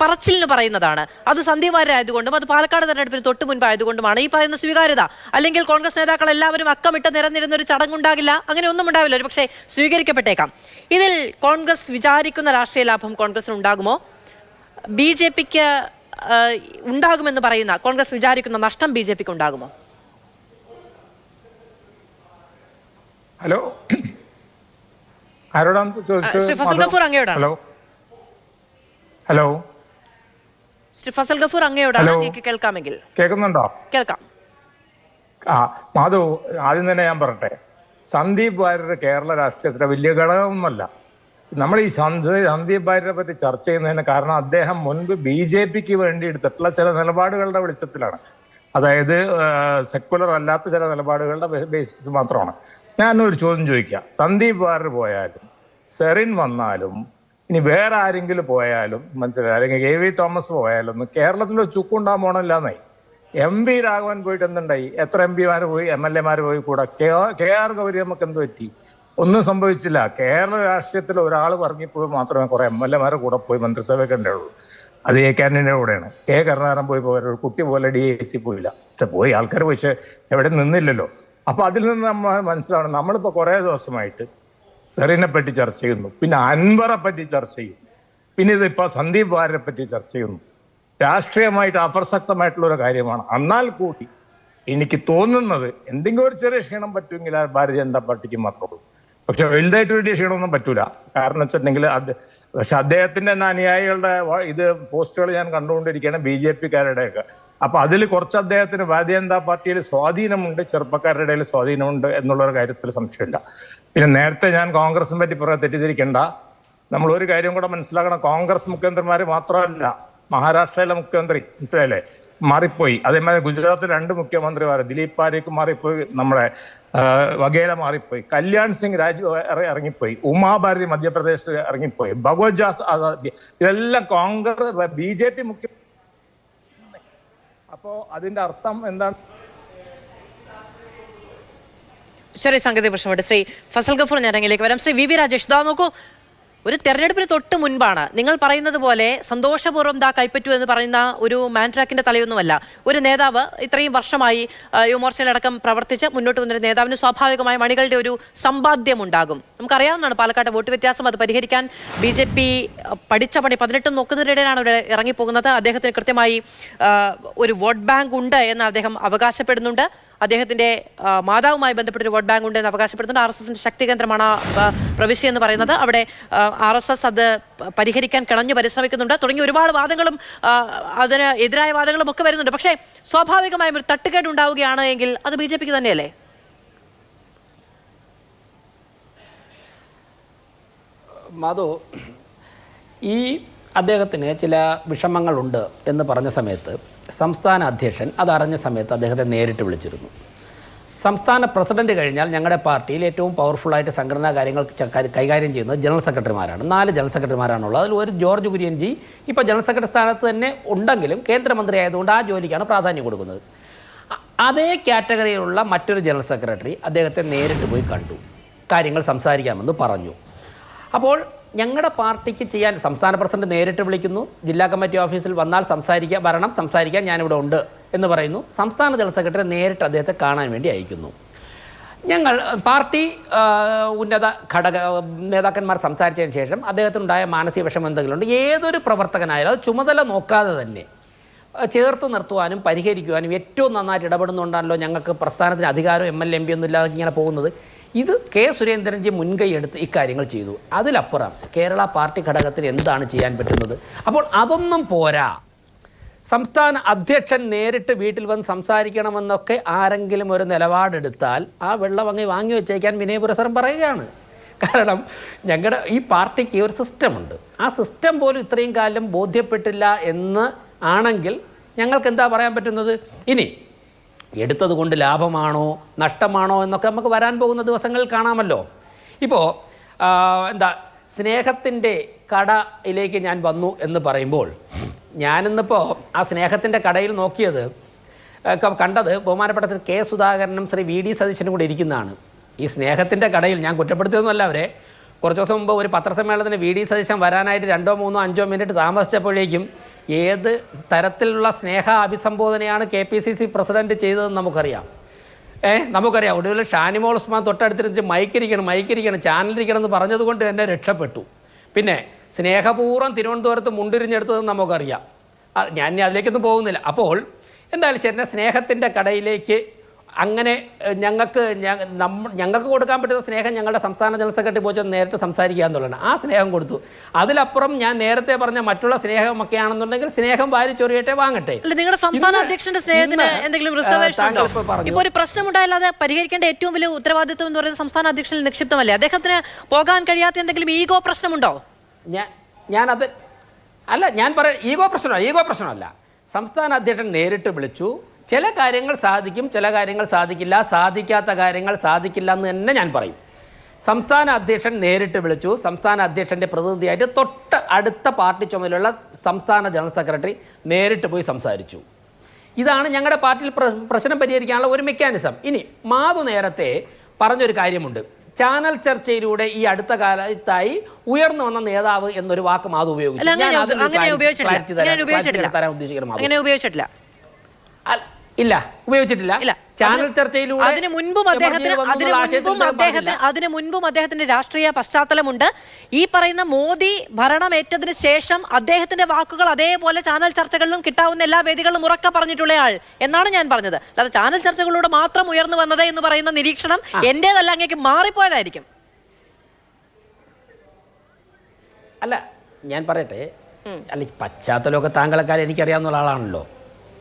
പറച്ചിലിന് പറയുന്നതാണ്. അത് സന്ദീപ് വാര്യർ ആയതുകൊണ്ടും അത് പാലക്കാട് തെരഞ്ഞെടുപ്പിന് തൊട്ട് മുൻപ് ആയതുകൊണ്ടുമാണ് ഈ പറയുന്ന സ്വീകാര്യത. അല്ലെങ്കിൽ കോൺഗ്രസ് നേതാക്കൾ എല്ലാവരും അക്കമിട്ട് നിരന്നിരുന്ന ഒരു ചടങ്ങുണ്ടാകില്ല, അങ്ങനെ ഒന്നും ഉണ്ടാവില്ല. ഒരു പക്ഷേ സ്വീകരിക്കപ്പെട്ടേക്കാം. ഇതിൽ കോൺഗ്രസ് വിചാരിക്കുന്ന രാഷ്ട്രീയ ലാഭം കോൺഗ്രസിന് ഉണ്ടാകുമോ? BJPക്ക് ഉണ്ടാകുമെന്ന് പറയുന്ന കോൺഗ്രസ് വിചാരിക്കുന്ന നഷ്ടം BJPക്ക് ഉണ്ടാകുമോ? ഹലോ, ആരോടാണ് ശ്രീ ഫസൽ ഗഫൂർ അങ്ങയോടാണ്. ഹലോ ഹലോ ശ്രീ ഫസൽ ഗഫൂർ അങ്ങയോടാണ്. നിങ്ങൾക്ക് കേൾക്കാമെങ്കിൽ കേൾക്കുന്നുണ്ടോ? കേൾക്കാം. മാധു, ആദ്യം തന്നെ ഞാൻ പറയട്ടെ, സന്ദീപ് വാര്യരുടെ കേരള രാഷ്ട്രീയത്തിലെ വലിയ ഘടകമൊന്നുമല്ല. നമ്മൾ ഈ സന്ദീപ് വാര്യരെ പറ്റി ചർച്ച ചെയ്യുന്നതിന് കാരണം അദ്ദേഹം മുൻപ് BJPക്ക് വേണ്ടി എടുത്തിട്ടുള്ള ചില നിലപാടുകളുടെ വെളിച്ചത്തിലാണ്. അതായത് സെക്കുലർ അല്ലാത്ത ചില നിലപാടുകളുടെ ബേസിസ് മാത്രമാണ്. ഞാനൊരു ചോദ്യം ചോദിക്കാം. സന്ദീപ് വാര്യർ പോയാലും സെറിൻ വന്നാലും ഇനി വേറെ ആരെങ്കിലും പോയാലും മനസ്സിലായി, അല്ലെങ്കിൽ AV തോമസ് പോയാലും കേരളത്തിൽ ചുക്കുണ്ടാൻ പോകണില്ലാന്നായി. MP രാഘവൻ പോയിട്ട് എന്തുണ്ടായി? എത്ര MP പോയി, MLA പോയി കൂടെ. KR ഗൗരി നമുക്ക് എന്ത് പറ്റി? ഒന്നും സംഭവിച്ചില്ല. കേരള രാഷ്ട്രീയത്തിൽ ഒരാൾ ഇറങ്ങിപ്പോയി മാത്രമേ കുറെ MLA കൂടെ പോയി മന്ത്രിസഭയൊക്കെ ഉണ്ടാവുള്ളൂ. അത് AK ആന്റണിയുടെ കൂടെയാണ്. K കരുണാകരൻ പോയി ഒരു കുട്ടി പോലെ DAC പോയില്ല. പക്ഷെ പോയി ആൾക്കാർ പക്ഷെ എവിടെ നിന്നില്ലല്ലോ. അപ്പൊ അതിൽ നിന്ന് നമ്മൾ മനസ്സിലാവണം, നമ്മളിപ്പോ കുറെ ദിവസമായിട്ട് സെറിനെ പറ്റി ചർച്ച ചെയ്യുന്നു, പിന്നെ അൻവറെ പറ്റി ചർച്ച ചെയ്യുന്നു, പിന്നെ ഇതിപ്പോ സന്ദീപ് വാര്യരെ പറ്റി ചർച്ച ചെയ്യുന്നു. രാഷ്ട്രീയമായിട്ട് അപ്രസക്തമായിട്ടുള്ള ഒരു കാര്യമാണ്. എന്നാൽ കൂടി എനിക്ക് തോന്നുന്നത് എന്തെങ്കിലും ഒരു ചെറിയ ക്ഷീണം പറ്റുമെങ്കിൽ ആ ഭാരതീയ ജനതാ പാർട്ടിക്ക് മാത്രമേ. പക്ഷെ വലുതായിട്ട് വലിയ ക്ഷീണമൊന്നും പറ്റൂല. കാരണം വെച്ചിട്ടുണ്ടെങ്കിൽ പക്ഷെ അദ്ദേഹത്തിന്റെ അനുയായികളുടെ ഇത് പോസ്റ്റുകൾ ഞാൻ കണ്ടുകൊണ്ടിരിക്കുകയാണ്, BJPക്കാരുടെയൊക്കെ. അപ്പൊ അതിൽ കുറച്ച് അദ്ദേഹത്തിന് ഭാരതീയ ജനതാ പാർട്ടിയിൽ സ്വാധീനമുണ്ട്, ചെറുപ്പക്കാരുടെ ഇടയിൽ സ്വാധീനമുണ്ട് എന്നുള്ളൊരു കാര്യത്തിൽ സംശയമില്ല. പിന്നെ നേരത്തെ ഞാൻ കോൺഗ്രസിനെ പറ്റി തെറ്റിദ്ധരിക്കേണ്ട. നമ്മൾ ഒരു കാര്യം കൂടെ മനസ്സിലാക്കണം, കോൺഗ്രസ് മുഖ്യമന്ത്രിമാര് മാത്രമല്ല, മഹാരാഷ്ട്രയിലെ മുഖ്യമന്ത്രി മനസ്സിലായില്ലേ മാറിപ്പോയി. അതേമാതിരി ഗുജറാത്തിൽ 2 മുഖ്യമന്ത്രിമാർ, ദിലീപ് പാരേഖ് മാറിപ്പോയി, നമ്മുടെ വഗേല മാറിപ്പോയി, കല്യാൺ സിംഗ് ഇറങ്ങിപ്പോയി, ഉമാഭാരതി മധ്യപ്രദേശ് ഇറങ്ങിപ്പോയി, ഭഗവത് ജാസ് ആസാദ്, ഇതെല്ലാം കോൺഗ്രസ് BJP മുഖ്യ. അപ്പോ അതിന്റെ അർത്ഥം എന്താണ്? ചെറിയ സാങ്കേതിക പ്രശ്നമുണ്ട്. ശ്രീ ഫസൽ ഗഫൂർ, ഞാൻ രംഗിലേക്ക് വരാം. ശ്രീ VV രാജേഷ്, ഇതാ നോക്കൂ, ഒരു തെരഞ്ഞെടുപ്പിന് തൊട്ട് മുൻപാണ് നിങ്ങൾ പറയുന്നത് പോലെ സന്തോഷപൂർവ്വം കൈപ്പറ്റൂ എന്ന് പറയുന്ന ഒരു മാൻട്രാക്കിന്റെ തലയൊന്നുമല്ല. ഒരു നേതാവ് ഇത്രയും വർഷമായി യുവമോർച്ചയിലടക്കം പ്രവർത്തിച്ച് മുന്നോട്ട് വന്നൊരു നേതാവിന് സ്വാഭാവികമായ മണികളുടെ ഒരു സമ്പാദ്യം ഉണ്ടാകും. നമുക്കറിയാവുന്നതാണ് പാലക്കാട്ടെ വോട്ട് വ്യത്യാസം. അത് പരിഹരിക്കാൻ BJP പഠിച്ച പണി 18 നോക്കുന്നതിനിടയിലാണ് അവിടെ ഇറങ്ങിപ്പോകുന്നത്. അദ്ദേഹത്തിന് കൃത്യമായി ഒരു വോട്ട് ബാങ്ക് ഉണ്ട് എന്ന് അദ്ദേഹം അവകാശപ്പെടുന്നുണ്ട്. അദ്ദേഹത്തിന്റെ മാതാവുമായി ബന്ധപ്പെട്ട ഒരു വോട്ട് ബാങ്ക് ഉണ്ട് എന്ന് അവകാശപ്പെടുന്നുണ്ട്. RSSന്റെ ശക്തി കേന്ദ്രമാണ് പ്രവിശ്യ എന്ന് പറയുന്നത്. അവിടെ RSS അത് പരിഹരിക്കാൻ കിണഞ്ഞു പരിശ്രമിക്കുന്നുണ്ട്. തുടങ്ങിയ ഒരുപാട് വാദങ്ങളും അതിന് എതിരായ വാദങ്ങളും ഒക്കെ വരുന്നുണ്ട്. പക്ഷേ സ്വാഭാവികമായും ഒരു തട്ടുകേട് ഉണ്ടാവുകയാണ് എങ്കിൽ അത് BJPക്ക് തന്നെയല്ലേ? മാധു, ഈ അദ്ദേഹത്തിന് ചില വിഷമങ്ങളുണ്ട് എന്ന് പറഞ്ഞ സമയത്ത് സംസ്ഥാന അധ്യക്ഷൻ അതറിഞ്ഞ സമയത്ത് അദ്ദേഹത്തെ നേരിട്ട് വിളിച്ചിരുന്നു. സംസ്ഥാന പ്രസിഡന്റ് കഴിഞ്ഞാൽ ഞങ്ങളുടെ പാർട്ടിയിൽ ഏറ്റവും പവർഫുള്ളായിട്ട് സംഘടനാ കാര്യങ്ങൾ കൈകാര്യം ചെയ്യുന്നത് ജനറൽ സെക്രട്ടറിമാരാണ്. 4 ജനറൽ സെക്രട്ടറിമാരാണുള്ളത്. അതിൽ ഒരു ജോർജ് കുര്യൻ ജി ഇപ്പോൾ ജനറൽ സെക്രട്ടറി സ്ഥാനത്ത് തന്നെ ഉണ്ടെങ്കിലും കേന്ദ്രമന്ത്രി ആയതുകൊണ്ട് ആ ജോലിക്കാണ് പ്രാധാന്യം കൊടുക്കുന്നത്. അതേ കാറ്റഗറിയിലുള്ള മറ്റൊരു ജനറൽ സെക്രട്ടറി അദ്ദേഹത്തെ നേരിട്ട് പോയി കണ്ടു, കാര്യങ്ങൾ സംസാരിക്കാമെന്ന് പറഞ്ഞു. അപ്പോൾ ഞങ്ങളുടെ പാർട്ടിക്ക് ചെയ്യാൻ സംസ്ഥാന പ്രസിഡന്റ് നേരിട്ട് വിളിക്കുന്നു, ജില്ലാ കമ്മിറ്റി ഓഫീസിൽ വന്നാൽ സംസാരിക്കാൻ ഞാനിവിടെ ഉണ്ട് എന്ന് പറയുന്നു. സംസ്ഥാന ജനറൽ സെക്രട്ടറി നേരിട്ട് അദ്ദേഹത്തെ കാണാൻ വേണ്ടി അയക്കുന്നു. ഞങ്ങൾ പാർട്ടി ഉന്നത നേതാക്കന്മാർ സംസാരിച്ചതിന് ശേഷം അദ്ദേഹത്തിനുണ്ടായ മാനസിക വിഷമം എന്തെങ്കിലും ഉണ്ട്, ഏതൊരു പ്രവർത്തകനായാലും അത് ചുമതല നോക്കാതെ തന്നെ ചേർത്ത് നിർത്തുവാനും പരിഹരിക്കുവാനും ഏറ്റവും നന്നായിട്ട് ഇടപെടുന്നുണ്ടാണല്ലോ ഞങ്ങൾക്ക് പ്രസ്ഥാനത്തിന് അധികാരം MLA MP ഒന്നും ഇല്ലാതെ ഇങ്ങനെ പോകുന്നത്. ഇത് K സുരേന്ദ്രൻജി മുൻകൈ എടുത്ത് ഇക്കാര്യങ്ങൾ ചെയ്തു. അതിലപ്പുറം കേരള പാർട്ടി ഘടകത്തിന് എന്താണ് ചെയ്യാൻ പറ്റുന്നത്? അപ്പോൾ അതൊന്നും പോരാ. സംസ്ഥാന അധ്യക്ഷൻ നേരിട്ട് വീട്ടിൽ വന്ന് സംസാരിക്കണമെന്നൊക്കെ ആരെങ്കിലും ഒരു നിലപാടെടുത്താൽ ആ വെള്ളം അങ്ങ് വാങ്ങി വെച്ചേക്കാൻ വിനയപുരസരം പറയുകയാണ്. കാരണം ഞങ്ങളുടെ ഈ പാർട്ടിക്ക് ഒരു സിസ്റ്റമുണ്ട്. ആ സിസ്റ്റം പോലും ഇത്രയും കാലം ബോധ്യപ്പെട്ടില്ല എന്ന് ആണെങ്കിൽ ഞങ്ങൾക്ക് എന്താ പറയാൻ പറ്റുന്നത്? ഇനി എടുത്തത് കൊണ്ട് ലാഭമാണോ നഷ്ടമാണോ എന്നൊക്കെ നമുക്ക് വരാൻ പോകുന്ന ദിവസങ്ങളിൽ കാണാമല്ലോ. ഇപ്പോൾ സ്നേഹത്തിൻ്റെ കടയിലേക്ക് ഞാൻ വന്നു എന്ന് പറയുമ്പോൾ ഞാനിന്നിപ്പോൾ ആ സ്നേഹത്തിൻ്റെ കടയിൽ നോക്കിയത് കണ്ടത് ബഹുമാനപ്പെട്ട ശ്രീ കെ സുധാകരനും ശ്രീ വി ഡി സതീശനും കൂടി ഇരിക്കുന്നതാണ്. ഈ സ്നേഹത്തിൻ്റെ കടയിൽ ഞാൻ കുറ്റപ്പെടുത്തിയൊന്നുമല്ല അവരെ. കുറച്ച് ദിവസം മുമ്പ് ഒരു പത്രസമ്മേളനത്തിന് വി ഡി സതീശൻ വരാനായിട്ട് 2, 3, 5 മിനിറ്റ് താമസിച്ചപ്പോഴേക്കും ഏത് തരത്തിലുള്ള സ്നേഹ അഭിസംബോധനയാണ് KPCC പ്രസിഡന്റ് ചെയ്തതെന്ന് നമുക്കറിയാം. നമുക്കറിയാം. ഒടുവിൽ ഷാനിമോൾ ഉസ്മാൻ തൊട്ടടുത്തിരുന്നിട്ട് മൈക്കിരിക്കണം ചാനലിരിക്കണം എന്ന് പറഞ്ഞതുകൊണ്ട് തന്നെ രക്ഷപ്പെട്ടു. പിന്നെ സ്നേഹപൂർവ്വം തിരുവനന്തപുരത്ത് മുണ്ടിരിഞ്ഞെടുത്തതെന്ന് നമുക്കറിയാം. ഞാൻ അതിലേക്കൊന്നും പോകുന്നില്ല. അപ്പോൾ എന്തായാലും ശരി, സ്നേഹത്തിൻ്റെ കടയിലേക്ക് അങ്ങനെ ഞങ്ങൾക്ക് കൊടുക്കാൻ പറ്റുന്ന സ്നേഹം ഞങ്ങളുടെ സംസ്ഥാന ജനറൽ സെക്രട്ടറി പോയി നേരിട്ട് സംസാരിക്കുക എന്നുള്ളതാണ്. ആ സ്നേഹം കൊടുത്തു. അതിലപ്പുറം ഞാൻ നേരത്തെ പറഞ്ഞ മറ്റുള്ള സ്നേഹമൊക്കെ ആണെന്നുണ്ടെങ്കിൽ സ്നേഹം വാരിച്ചൊറിയട്ടെ, വാങ്ങട്ടെ. നിങ്ങളുടെ സംസ്ഥാന അധ്യക്ഷന്റെ സ്നേഹത്തിന് എന്തെങ്കിലും റിസർവേഷൻ ഉണ്ടോ? ഇപ്പോൾ ഒരു പ്രശ്നമുണ്ടായാൽ പരിഹരിക്കേണ്ട ഏറ്റവും വലിയ ഉത്തരവാദിത്വം എന്ന് പറയുന്നത് സംസ്ഥാന അധ്യക്ഷനിൽ നിക്ഷിപ്തമല്ലേ? അദ്ദേഹത്തിന് പോകാൻ കഴിയാത്ത എന്തെങ്കിലും ഈഗോ പ്രശ്നമുണ്ടോ? ഞാനത് അല്ല, ഞാൻ പറയാം, ഈഗോ പ്രശ്നമല്ല. സംസ്ഥാന അധ്യക്ഷൻ നേരിട്ട് വിളിച്ചു. ചില കാര്യങ്ങൾ സാധിക്കും, ചില കാര്യങ്ങൾ സാധിക്കില്ല, സാധിക്കാത്ത കാര്യങ്ങൾ സാധിക്കില്ല എന്ന് തന്നെ ഞാൻ പറയും. സംസ്ഥാന അധ്യക്ഷൻ നേരിട്ട് വിളിച്ചു. സംസ്ഥാന അധ്യക്ഷൻ്റെ പ്രതിനിധിയായിട്ട് തൊട്ട് അടുത്ത പാർട്ടി ചുമതലയുള്ള സംസ്ഥാന ജനറൽ സെക്രട്ടറി നേരിട്ട് പോയി സംസാരിച്ചു. ഇതാണ് ഞങ്ങളുടെ പാർട്ടിയിൽ പ്രശ്നം പരിഹരിക്കാനുള്ള ഒരു മെക്കാനിസം. ഇനി മാധു നേരത്തെ പറഞ്ഞൊരു കാര്യമുണ്ട്. ചാനൽ ചർച്ചയിലൂടെ ഈ അടുത്ത കാലത്തായി ഉയർന്നു വന്ന നേതാവ് എന്നൊരു വാക്ക് മാധു ഉപയോഗിച്ചു. ഇല്ല, ഉപയോഗിച്ചിട്ടില്ല. ചാനൽ ചർച്ചയിലൂടെ അതിനു മുൻപും അദ്ദേഹത്തിന്റെ രാഷ്ട്രീയ പശ്ചാത്തലമുണ്ട്. ഈ പറയുന്ന മോദി ഭരണമേറ്റതിന് ശേഷം അദ്ദേഹത്തിന്റെ വാക്കുകൾ അതേപോലെ ചാനൽ ചർച്ചകളിലും കിട്ടാവുന്ന എല്ലാ വേദികളിലും ഉറക്കെ പറഞ്ഞിട്ടുള്ളയാൾ എന്നാണ് ഞാൻ പറഞ്ഞത്. അല്ലാതെ ചാനൽ ചർച്ചകളിലൂടെ മാത്രം ഉയർന്നു വന്നത് എന്ന് പറയുന്ന നിരീക്ഷണം എന്റേതല്ല, അങ്ങേക്ക് മാറിപ്പോയതായിരിക്കും. അല്ല, ഞാൻ പറയട്ടെ, അല്ല, പശ്ചാത്തലമൊക്കെ താങ്കളെക്കാൾ എനിക്കറിയാവുന്ന ആളാണല്ലോ.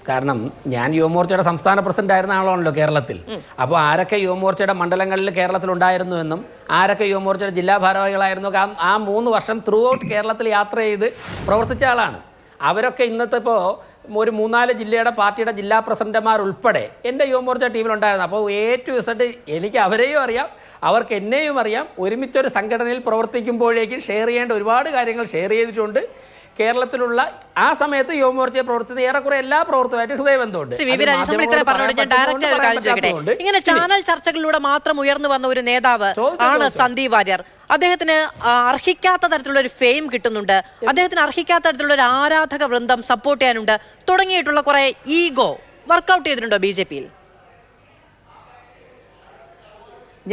കാരണം ഞാൻ യുവമോർച്ചയുടെ സംസ്ഥാന പ്രസിഡന്റ് ആയിരുന്ന ആളാണല്ലോ കേരളത്തിൽ. അപ്പോൾ ആരൊക്കെ യുവമോർച്ചയുടെ മണ്ഡലങ്ങളിൽ കേരളത്തിലുണ്ടായിരുന്നു എന്നും ആരൊക്കെ യുവമോർച്ചയുടെ ജില്ലാ ഭാരവാഹികളായിരുന്നു ആ 3 വർഷം ത്രൂ ഔട്ട് കേരളത്തിൽ യാത്ര ചെയ്ത് പ്രവർത്തിച്ച ആളാണ്. അവരൊക്കെ ഇന്നത്തെ ഇപ്പോൾ ഒരു 3-4 ജില്ലയുടെ പാർട്ടിയുടെ ജില്ലാ പ്രസിഡന്റുമാർ ഉൾപ്പെടെ എൻ്റെ യുവമോർച്ച ടീമിലുണ്ടായിരുന്നു. അപ്പോൾ A to Z എനിക്ക് അവരെയും അറിയാം, അവർക്ക് എന്നെയും അറിയാം. ഒരുമിച്ചൊരു സംഘടനയിൽ പ്രവർത്തിക്കുമ്പോഴേക്കും ഷെയർ ചെയ്യേണ്ട ഒരുപാട് കാര്യങ്ങൾ ഷെയർ ചെയ്തിട്ടുണ്ട്. കേരളത്തിലുള്ള ആ സമയത്ത് യുവമോർച്ചയെ പ്രവർത്തിക്കുന്ന ഏറെക്കുറെ എല്ലാ പ്രവർത്തകമായിട്ട് ഹൃദയബന്ധമുണ്ട്. ഇങ്ങനെ ചാനൽ ചർച്ചകളിലൂടെ മാത്രം ഉയർന്നു വന്ന ഒരു നേതാവ് ആണ് സന്ദീപ് വാര്യർ. അദ്ദേഹത്തിന് അർഹിക്കാത്ത തരത്തിലുള്ള ഒരു ഫെയിം കിട്ടുന്നുണ്ട്, അദ്ദേഹത്തിന് അർഹിക്കാത്ത തരത്തിലുള്ള ഒരു ആരാധക വൃന്ദം സപ്പോർട്ട് ചെയ്യാനുണ്ട് തുടങ്ങിയിട്ടുള്ള കുറെ ഈഗോ വർക്കൗട്ട് ചെയ്തിട്ടുണ്ടോ BJP-യിൽ?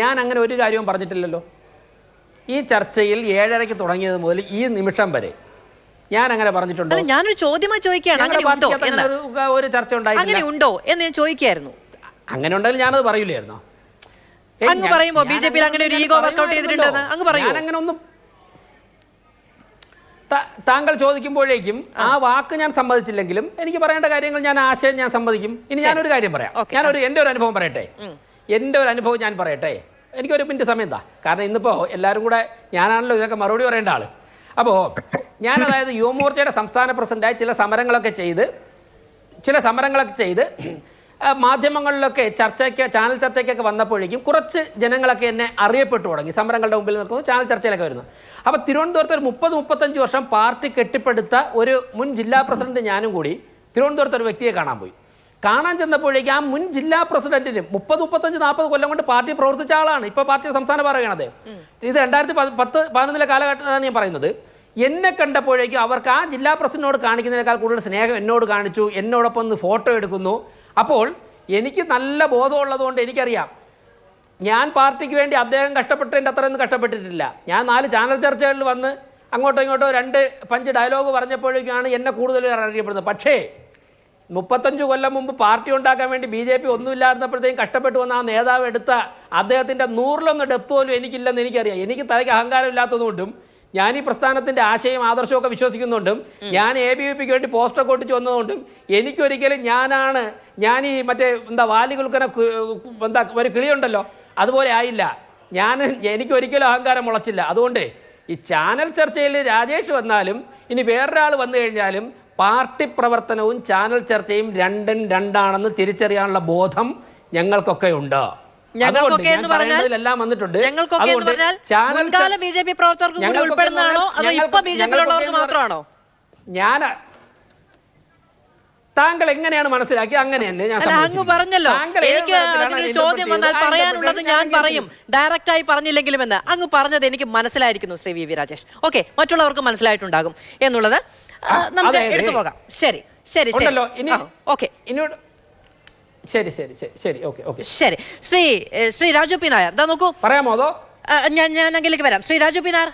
ഞാൻ അങ്ങനെ ഒരു കാര്യവും പറഞ്ഞിട്ടില്ലല്ലോ. ഈ ചർച്ചയിൽ 7:30 തുടങ്ങിയത് മുതൽ ഈ നിമിഷം വരെ ഞാൻ അങ്ങനെ പറഞ്ഞിട്ടുണ്ടോ? ഞാനൊരു ചോദ്യമായി ചോദിക്കുകയാണ്. ഒരു ചർച്ച അങ്ങനെ ഉണ്ടോ എന്ന് ഞാൻ ചോദിക്കുകയായിരുന്നു. അങ്ങനെ ഉണ്ടെങ്കിൽ ഞാനത് പറയൂലായിരുന്നോ? അങ്ങ് പറയുമ്പോ BJP-യിൽ അങ്ങനെ ഒരു ഈഗോ വർക്കൗട്ട് ചെയ്തിട്ടുണ്ടെന്ന് അങ്ങ് പറയൂ. അങ്ങനെ ഒന്നും താങ്കൾ ചോദിക്കുമ്പോഴേക്കും ആ വാക്ക് ഞാൻ സമ്മതിച്ചില്ലെങ്കിലും എനിക്ക് പറയേണ്ട കാര്യങ്ങൾ ആശയം ഞാൻ സമ്മതിക്കും. ഇനി ഞാനൊരു കാര്യം പറയാം. എൻ്റെ ഒരു അനുഭവം പറയട്ടെ. ഞാൻ പറയട്ടെ. എനിക്കൊരു മിനിറ്റ് സമയം എന്താ? കാരണം ഇന്നിപ്പോൾ എല്ലാവരും കൂടെ ഞാനാണല്ലോ ഇതൊക്കെ മറുപടി പറയേണ്ട ആള്. അപ്പോൾ അതായത് യുവമോർച്ചയുടെ സംസ്ഥാന പ്രസിഡന്റായി ചില സമരങ്ങളൊക്കെ ചെയ്ത് മാധ്യമങ്ങളിലൊക്കെ ചാനൽ ചർച്ചയ്ക്കൊക്കെ വന്നപ്പോഴേക്കും കുറച്ച് ജനങ്ങളൊക്കെ എന്നെ അറിയപ്പെട്ടു തുടങ്ങി. സമരങ്ങളുടെ മുമ്പിൽ നിൽക്കുന്നു, ചാനൽ ചർച്ചയിലൊക്കെ വരുന്നു. അപ്പോൾ തിരുവനന്തപുരത്ത് ഒരു 30-35 വർഷം പാർട്ടി കെട്ടിപ്പടുത്ത ഒരു മുൻ ജില്ലാ പ്രസിഡന്റ് ഞാനും കൂടി തിരുവനന്തപുരത്ത് ഒരു വ്യക്തിയെ കാണാൻ ചെന്നപ്പോഴേക്കും ആ മുൻ ജില്ലാ പ്രസിഡന്റിന് 30-35-40 കൊല്ലം കൊണ്ട് പാർട്ടി പ്രവർത്തിച്ച ആളാണ്. ഇപ്പോൾ പാർട്ടിയുടെ സംസ്ഥാന ഭാരവാഹിയാണത്. ഇത് 2010-11 കാലഘട്ടമാണ് ഞാൻ പറയുന്നത്. എന്നെ കണ്ടപ്പോഴേക്കും അവർക്ക് ആ ജില്ലാ പ്രസിഡന്റിനോട് കാണിക്കുന്നതിനേക്കാൾ കൂടുതൽ സ്നേഹം എന്നോട് കാണിച്ചു. എന്നോടൊപ്പം ഒന്ന് ഫോട്ടോ എടുക്കുന്നു. അപ്പോൾ എനിക്ക് നല്ല ബോധമുള്ളതുകൊണ്ട് എനിക്കറിയാം ഞാൻ പാർട്ടിക്ക് വേണ്ടി അദ്ദേഹം കഷ്ടപ്പെട്ടതിൻ്റെ അത്രയൊന്നും കഷ്ടപ്പെട്ടിട്ടില്ല. ഞാൻ 4 ചാനൽ ചർച്ചകളിൽ വന്ന് അങ്ങോട്ടോ ഇങ്ങോട്ടോ 2 പഞ്ച് ഡയലോഗ് പറഞ്ഞപ്പോഴേക്കാണ് എന്നെ കൂടുതൽ അറിയപ്പെടുന്നത്. പക്ഷേ 35 കൊല്ലം മുമ്പ് പാർട്ടി ഉണ്ടാക്കാൻ വേണ്ടി BJP ഒന്നുമില്ലായിരുന്നപ്പോഴത്തേക്കും കഷ്ടപ്പെട്ടു വന്ന ആ നേതാവ് എടുത്ത അദ്ദേഹത്തിൻ്റെ 100-ലൊന്ന് ഡെപ്ത് പോലും എനിക്കില്ലെന്ന് എനിക്കറിയാം. എനിക്ക് തലയ്ക്ക് അഹങ്കാരം ഇല്ലാത്തതുകൊണ്ടും ഞാൻ ഈ പ്രസ്ഥാനത്തിൻ്റെ ആശയം ആദർശമൊക്കെ വിശ്വസിക്കുന്നുണ്ടും ഞാൻ ABVPക്ക് വേണ്ടി പോസ്റ്ററൊക്കെ ഒട്ടിച്ച് വന്നതുകൊണ്ടും എനിക്കൊരിക്കലും ഞാൻ ഈ മറ്റേ വാലികുൽക്കനെ ഒരു കിളിയുണ്ടല്ലോ അതുപോലെ ആയില്ല. എനിക്കൊരിക്കലും അഹങ്കാരം മുളച്ചില്ല. അതുകൊണ്ട് ഈ ചാനൽ ചർച്ചയിൽ രാജേഷ് വന്നാലും ഇനി വേറൊരാൾ വന്നു കഴിഞ്ഞാലും പാർട്ടി പ്രവർത്തനവും ചാനൽ ചർച്ചയും രണ്ടാണെന്ന് തിരിച്ചറിയാനുള്ള ബോധം ഞങ്ങൾക്കൊക്കെ ഉണ്ട്. എല്ലാം വന്നിട്ടുണ്ട്. താങ്കൾ എങ്ങനെയാണ് മനസ്സിലാക്കി അങ്ങനെ തന്നെ ഞാൻ അല്ല, അങ്ങ് പറഞ്ഞല്ലോ എനിക്ക് അതിനൊരു ചോദ്യം വന്നാൽ പറയാനുള്ളത് ഞാൻ പറയും, ഡയറക്റ്റായി പറഞ്ഞില്ലെങ്കിലും എന്ന് അങ്ങ് പറഞ്ഞത് എനിക്ക് മനസ്സിലായിരിക്കുന്നു ശ്രീ വി രാജേഷ്. ഓക്കെ, മറ്റുള്ളവർക്ക് മനസ്സിലായിട്ടുണ്ടാകും എന്നുള്ളത് നമുക്ക് എടുത്തു പോകാം. ശരി ശരി ഉണ്ടല്ലോ ഇനി. ഓക്കെ, ഇനിയോട് ശരി ശരി ശരി ശരി ഓക്കെ ഓക്കെ ശരി. ശ്രീ രാജു പി നായർ, ഇതാ നോക്കൂ, പറയാമോ? അതോ ഞാൻ അങ്കിലേക്ക് വരാം. ശ്രീ രാജു പി നായർ,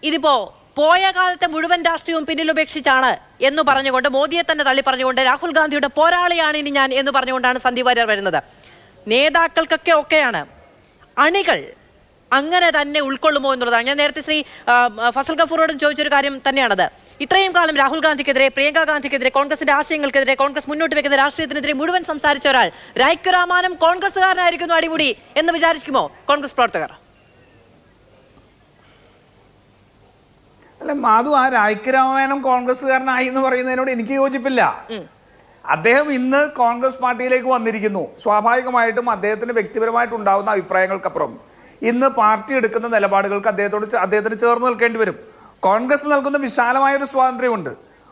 ഇതിപ്പോ പോയ കാലത്തെ മുഴുവൻ രാഷ്ട്രീയവും പിന്നിലുപേക്ഷിച്ചാണ് എന്ന് പറഞ്ഞുകൊണ്ട്, മോദിയെ തന്നെ തള്ളി പറഞ്ഞുകൊണ്ട്, രാഹുൽ ഗാന്ധിയുടെ പോരാളിയാണ് ഇനി ഞാൻ എന്ന് പറഞ്ഞുകൊണ്ടാണ് സന്ദീപ് വാര്യർ വരുന്നത്. നേതാക്കൾക്കൊക്കെ ഒക്കെയാണ്, അണികൾ അങ്ങനെ തന്നെ ഉൾക്കൊള്ളുമോ എന്നുള്ളതാണ്. ഞാൻ നേരത്തെ ശ്രീ ഫസൽ ഗഫൂറോടും ചോദിച്ചൊരു കാര്യം തന്നെയാണത്. ഇത്രയും കാലം രാഹുൽ ഗാന്ധിക്കെതിരെ, പ്രിയങ്ക ഗാന്ധിക്കെതിരെ, കോൺഗ്രസിന്റെ ആശയങ്ങൾക്കെതിരെ, കോൺഗ്രസ് മുന്നോട്ട് വെക്കുന്ന രാഷ്ട്രീയത്തിനെതിരെ മുഴുവൻ സംസാരിച്ച ഒരാൾ രായ്ക്കുരാമാനം കോൺഗ്രസ്സുകാരനായിരിക്കുന്നു അടിമുടി എന്ന് വിചാരിക്കുമോ കോൺഗ്രസ് പ്രവർത്തകർ? അല്ല മാധു, ആ രായ്ക്കുരാമാനം കോൺഗ്രസ്സുകാരനായി എന്ന് പറയുന്നതിനോട് എനിക്ക് യോജിപ്പില്ല. അദ്ദേഹം ഇന്ന് കോൺഗ്രസ് പാർട്ടിയിലേക്ക് വന്നിരിക്കുന്നു. സ്വാഭാവികമായിട്ടും അദ്ദേഹത്തിന് വ്യക്തിപരമായിട്ടുണ്ടാകുന്ന അഭിപ്രായങ്ങൾക്കപ്പുറം ഇന്ന് പാർട്ടി എടുക്കുന്ന നിലപാടുകൾക്ക് അദ്ദേഹത്തിന് ചേർന്ന് നിൽക്കേണ്ടി വരും. കോൺഗ്രസ് നൽകുന്ന വിശാലമായൊരു സ്വാതന്ത്ര്യമുണ്ട്.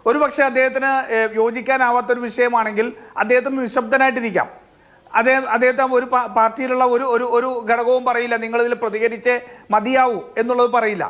ഒരുപക്ഷെ അദ്ദേഹത്തിന് യോജിക്കാനാവാത്തൊരു വിഷയമാണെങ്കിൽ അദ്ദേഹത്തിന് നിശബ്ദനായിട്ടിരിക്കാം. അദ്ദേഹത്തെ ഒരു പാർട്ടിയിലുള്ള ഒരു ഘടകവും പറയില്ല നിങ്ങളിതിൽ പ്രതികരിച്ചേ മതിയാവൂ എന്നുള്ളത് പറയില്ല.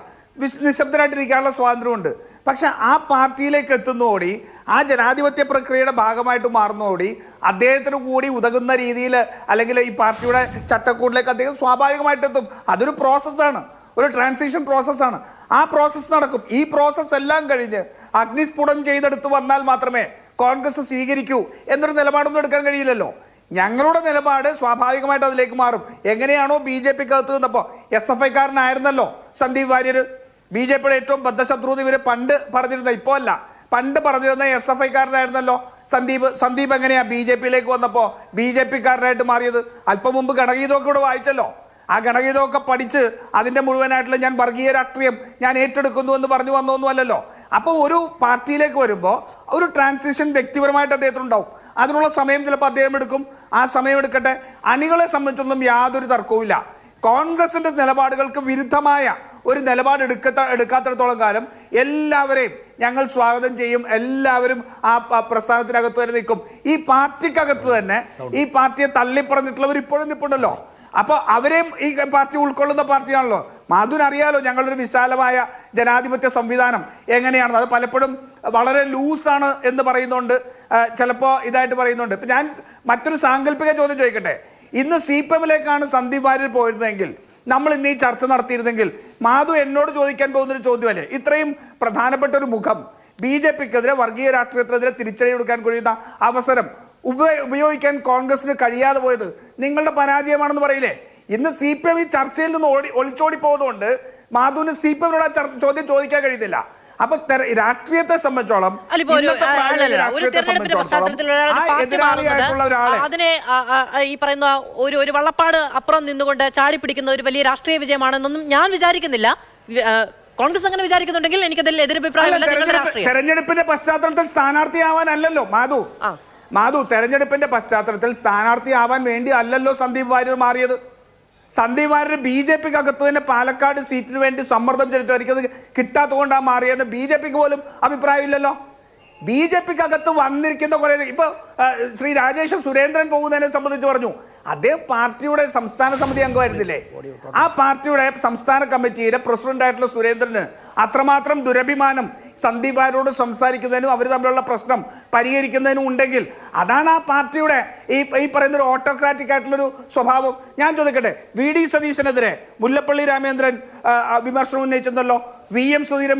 നിശബ്ദനായിട്ടിരിക്കാനുള്ള സ്വാതന്ത്ര്യമുണ്ട്. പക്ഷെ ആ പാർട്ടിയിലേക്ക് എത്തുന്നതോടി, ആ ജനാധിപത്യ പ്രക്രിയയുടെ ഭാഗമായിട്ട് മാറുന്നതോടി അദ്ദേഹത്തിന് കൂടി ഉതകുന്ന രീതിയിൽ, അല്ലെങ്കിൽ ഈ പാർട്ടിയുടെ ചട്ടക്കൂടിലേക്ക് അദ്ദേഹം സ്വാഭാവികമായിട്ടെത്തും. അതൊരു പ്രോസസ്സാണ്, ഒരു ട്രാൻസിഷൻ പ്രോസസ്സാണ്. ആ പ്രോസസ്സ് നടക്കും. ഈ പ്രോസസ്സ് എല്ലാം കഴിഞ്ഞ് അഗ്നിസ്ഫുടം ചെയ്തെടുത്ത് വന്നാൽ മാത്രമേ കോൺഗ്രസ് സ്വീകരിക്കൂ എന്നൊരു നിലപാടൊന്നും എടുക്കാൻ കഴിയില്ലല്ലോ. ഞങ്ങളുടെ നിലപാട് സ്വാഭാവികമായിട്ട് അതിലേക്ക് മാറും. എങ്ങനെയാണോ BJPക്ക് അകത്ത് നിന്നപ്പോൾ SFIക്കാരനായിരുന്നല്ലോ സന്ദീപ് വാര്യർ, BJPയുടെ ഏറ്റവും ബദ്ധശത്രു ഇവർ പണ്ട് പറഞ്ഞിരുന്ന, ഇപ്പോൾ അല്ല, പണ്ട് പറഞ്ഞിരുന്ന SFIക്കാരനായിരുന്നല്ലോ സന്ദീപ് എങ്ങനെയാ BJPയിലേക്ക് വന്നപ്പോൾ BJPക്കാരനായിട്ട് മാറിയത്? അല്പം മുമ്പ് ഘടകഗീതമൊക്കെ ഇവിടെ വായിച്ചല്ലോ. ആ ഘടകഗീതമൊക്കെ പഠിച്ച് അതിൻ്റെ മുഴുവനായിട്ടുള്ള ഞാൻ വർഗീയ രാഷ്ട്രീയം ഞാൻ ഏറ്റെടുക്കുന്നു എന്ന് പറഞ്ഞു വന്നൊന്നുമല്ലല്ലോ. അപ്പോൾ ഒരു പാർട്ടിയിലേക്ക് വരുമ്പോൾ ഒരു ട്രാൻസിഷൻ വ്യക്തിപരമായിട്ട് അദ്ദേഹത്തിനുണ്ടാവും. അതിനുള്ള സമയം ചിലപ്പോൾ അദ്ദേഹം എടുക്കും. ആ സമയം എടുക്കട്ടെ. അണികളെ സംബന്ധിച്ചൊന്നും യാതൊരു തർക്കവുമില്ല. കോൺഗ്രസിൻ്റെ നിലപാടുകൾക്ക് വിരുദ്ധമായ ഒരു നിലപാട് എടുക്കാത്തിടത്തോളം കാലം എല്ലാവരെയും ഞങ്ങൾ സ്വാഗതം ചെയ്യും. എല്ലാവരും ആ പ്രസ്ഥാനത്തിനകത്ത് തന്നെ നിൽക്കും. ഈ പാർട്ടിക്കകത്ത് തന്നെ ഈ പാർട്ടിയെ തള്ളിപ്പറഞ്ഞിട്ടുള്ളവർ ഇപ്പോഴും നിൽപ്പുണ്ടല്ലോ. അപ്പോൾ അവരെയും ഈ പാർട്ടി ഉൾക്കൊള്ളുന്ന പാർട്ടിയാണല്ലോ. മാധുവിനറിയാലോ ഞങ്ങളൊരു വിശാലമായ ജനാധിപത്യ സംവിധാനം എങ്ങനെയാണെന്ന്. അത് പലപ്പോഴും വളരെ ലൂസാണ് എന്ന് പറയുന്നുണ്ട്, ചിലപ്പോൾ ഇതായിട്ട് പറയുന്നുണ്ട്. ഇപ്പം ഞാൻ മറ്റൊരു സാങ്കല്പിക ചോദ്യം ചോദിക്കട്ടെ. ഇന്ന് CPMലേക്കാണ് സന്ദീപ് വാര്യർ പോയിരുന്നെങ്കിൽ, നമ്മൾ ഇന്ന് ഈ ചർച്ച നടത്തിയിരുന്നെങ്കിൽ, മാധു എന്നോട് ചോദിക്കാൻ പോകുന്നൊരു ചോദ്യമല്ലേ, ഇത്രയും പ്രധാനപ്പെട്ട ഒരു മുഖം BJPക്കെതിരെ, വർഗീയ രാഷ്ട്രീയത്തിനെതിരെ തിരിച്ചടി കൊടുക്കാൻ കഴിയുന്ന അവസരം ഉപയോഗിക്കാൻ കോൺഗ്രസിന് കഴിയാതെ പോയത് നിങ്ങളുടെ പരാജയമാണെന്ന് പറയില്ലേ? ഇന്ന് CPM ഈ ചർച്ചയിൽ നിന്ന് ഒളിച്ചോടി പോകുന്നതുകൊണ്ട് മാധുവിന് CPMനോട് ആ ചോദ്യം ചോദിക്കാൻ കഴിയുന്നില്ല. അപ്പൊ രാഷ്ട്രീയത്തെ സംബന്ധിച്ചോളം എതിരാളിയായിട്ടുള്ള ഒരാളെ അതിനെ ഈ പറയുന്ന ഒരു വള്ളപ്പാട് അപ്പുറം നിന്നുകൊണ്ട് ചാടി പിടിക്കുന്ന ഒരു വലിയ രാഷ്ട്രീയ വിജയമാണെന്നൊന്നും ഞാൻ വിചാരിക്കുന്നില്ല. കോൺഗ്രസ് അങ്ങനെ വിചാരിക്കുന്നുണ്ടെങ്കിൽ എനിക്കതിൽ എതിരഭിപ്രായമില്ല. തെരഞ്ഞെടുപ്പിന്റെ പശ്ചാത്തലത്തിൽ സ്ഥാനാർത്ഥിയാവാനല്ലോ മാധു, തെരഞ്ഞെടുപ്പിന്റെ പശ്ചാത്തലത്തിൽ സ്ഥാനാർത്ഥിയാവാൻ വേണ്ടി അല്ലല്ലോ സന്ദീപ് വാര്യർ മാറിയത്. സന്ദീപ് വാര്യർ BJPക്കകത്ത് തന്നെ പാലക്കാട് സീറ്റിന് വേണ്ടി സമ്മർദ്ദം ചെലുത്തി എനിക്കത് കിട്ടാത്തതുകൊണ്ടാണ് മാറിയെന്ന് BJPക്ക് പോലും അഭിപ്രായമില്ലല്ലോ. BJPക്കകത്ത് വന്നിരിക്കുന്ന കുറേ, ഇപ്പോൾ ശ്രീ രാജേഷ് സുരേന്ദ്രൻ പോകുന്നതിനെ സംബന്ധിച്ച് പറഞ്ഞു, അദ്ദേഹം പാർട്ടിയുടെ സംസ്ഥാന സമിതി അംഗമായിരുന്നില്ലേ? ആ പാർട്ടിയുടെ സംസ്ഥാന കമ്മിറ്റിയുടെ പ്രസിഡന്റായിട്ടുള്ള സുരേന്ദ്രന് അത്രമാത്രം ദുരഭിമാനം സന്ദീപ് വാര്യരോട് സംസാരിക്കുന്നതിനും അവർ തമ്മിലുള്ള പ്രശ്നം പരിഹരിക്കുന്നതിനും ഉണ്ടെങ്കിൽ അതാണ് ആ പാർട്ടിയുടെ ഈ പറയുന്നൊരു ഓട്ടോക്രാറ്റിക് ആയിട്ടുള്ളൊരു സ്വഭാവം. ഞാൻ ചോദിക്കട്ടെ, VD സതീശനെതിരെ മുല്ലപ്പള്ളി രാമചന്ദ്രൻ വിമർശനം ഉന്നയിച്ചെന്നല്ലോ, VM സുധീരൻ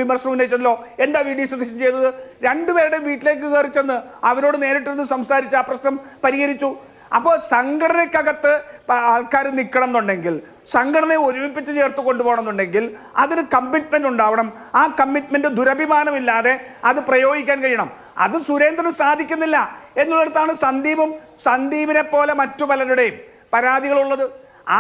വിമർശനം ഉന്നയിച്ചല്ലോ. എന്താ VD സതീശൻ ചെയ്തത്? രണ്ടുപേരുടെയും വീട്ടിലേക്ക് കയറി ചെന്ന് അവരോട് നേരിട്ടൊന്ന് സംസാരിച്ച് ആ പ്രശ്നം പരിഹരിച്ചു. അപ്പോൾ സംഘടനയ്ക്കകത്ത് ആൾക്കാർ നിൽക്കണം എന്നുണ്ടെങ്കിൽ, സംഘടനയെ ഒരുമിപ്പിച്ച് ചേർത്ത് കൊണ്ടുപോകണം എന്നുണ്ടെങ്കിൽ അതിന് കമ്മിറ്റ്മെന്റ് ഉണ്ടാവണം. ആ കമ്മിറ്റ്മെന്റ് ദുരഭിമാനമില്ലാതെ അത് പ്രയോഗിക്കാൻ കഴിയണം. അത് സുരേന്ദ്രന് സാധിക്കുന്നില്ല എന്നുള്ളിടത്താണ് സന്ദീപിനെ പോലെ മറ്റു പലരുടെയും പരാതികളുള്ളത്.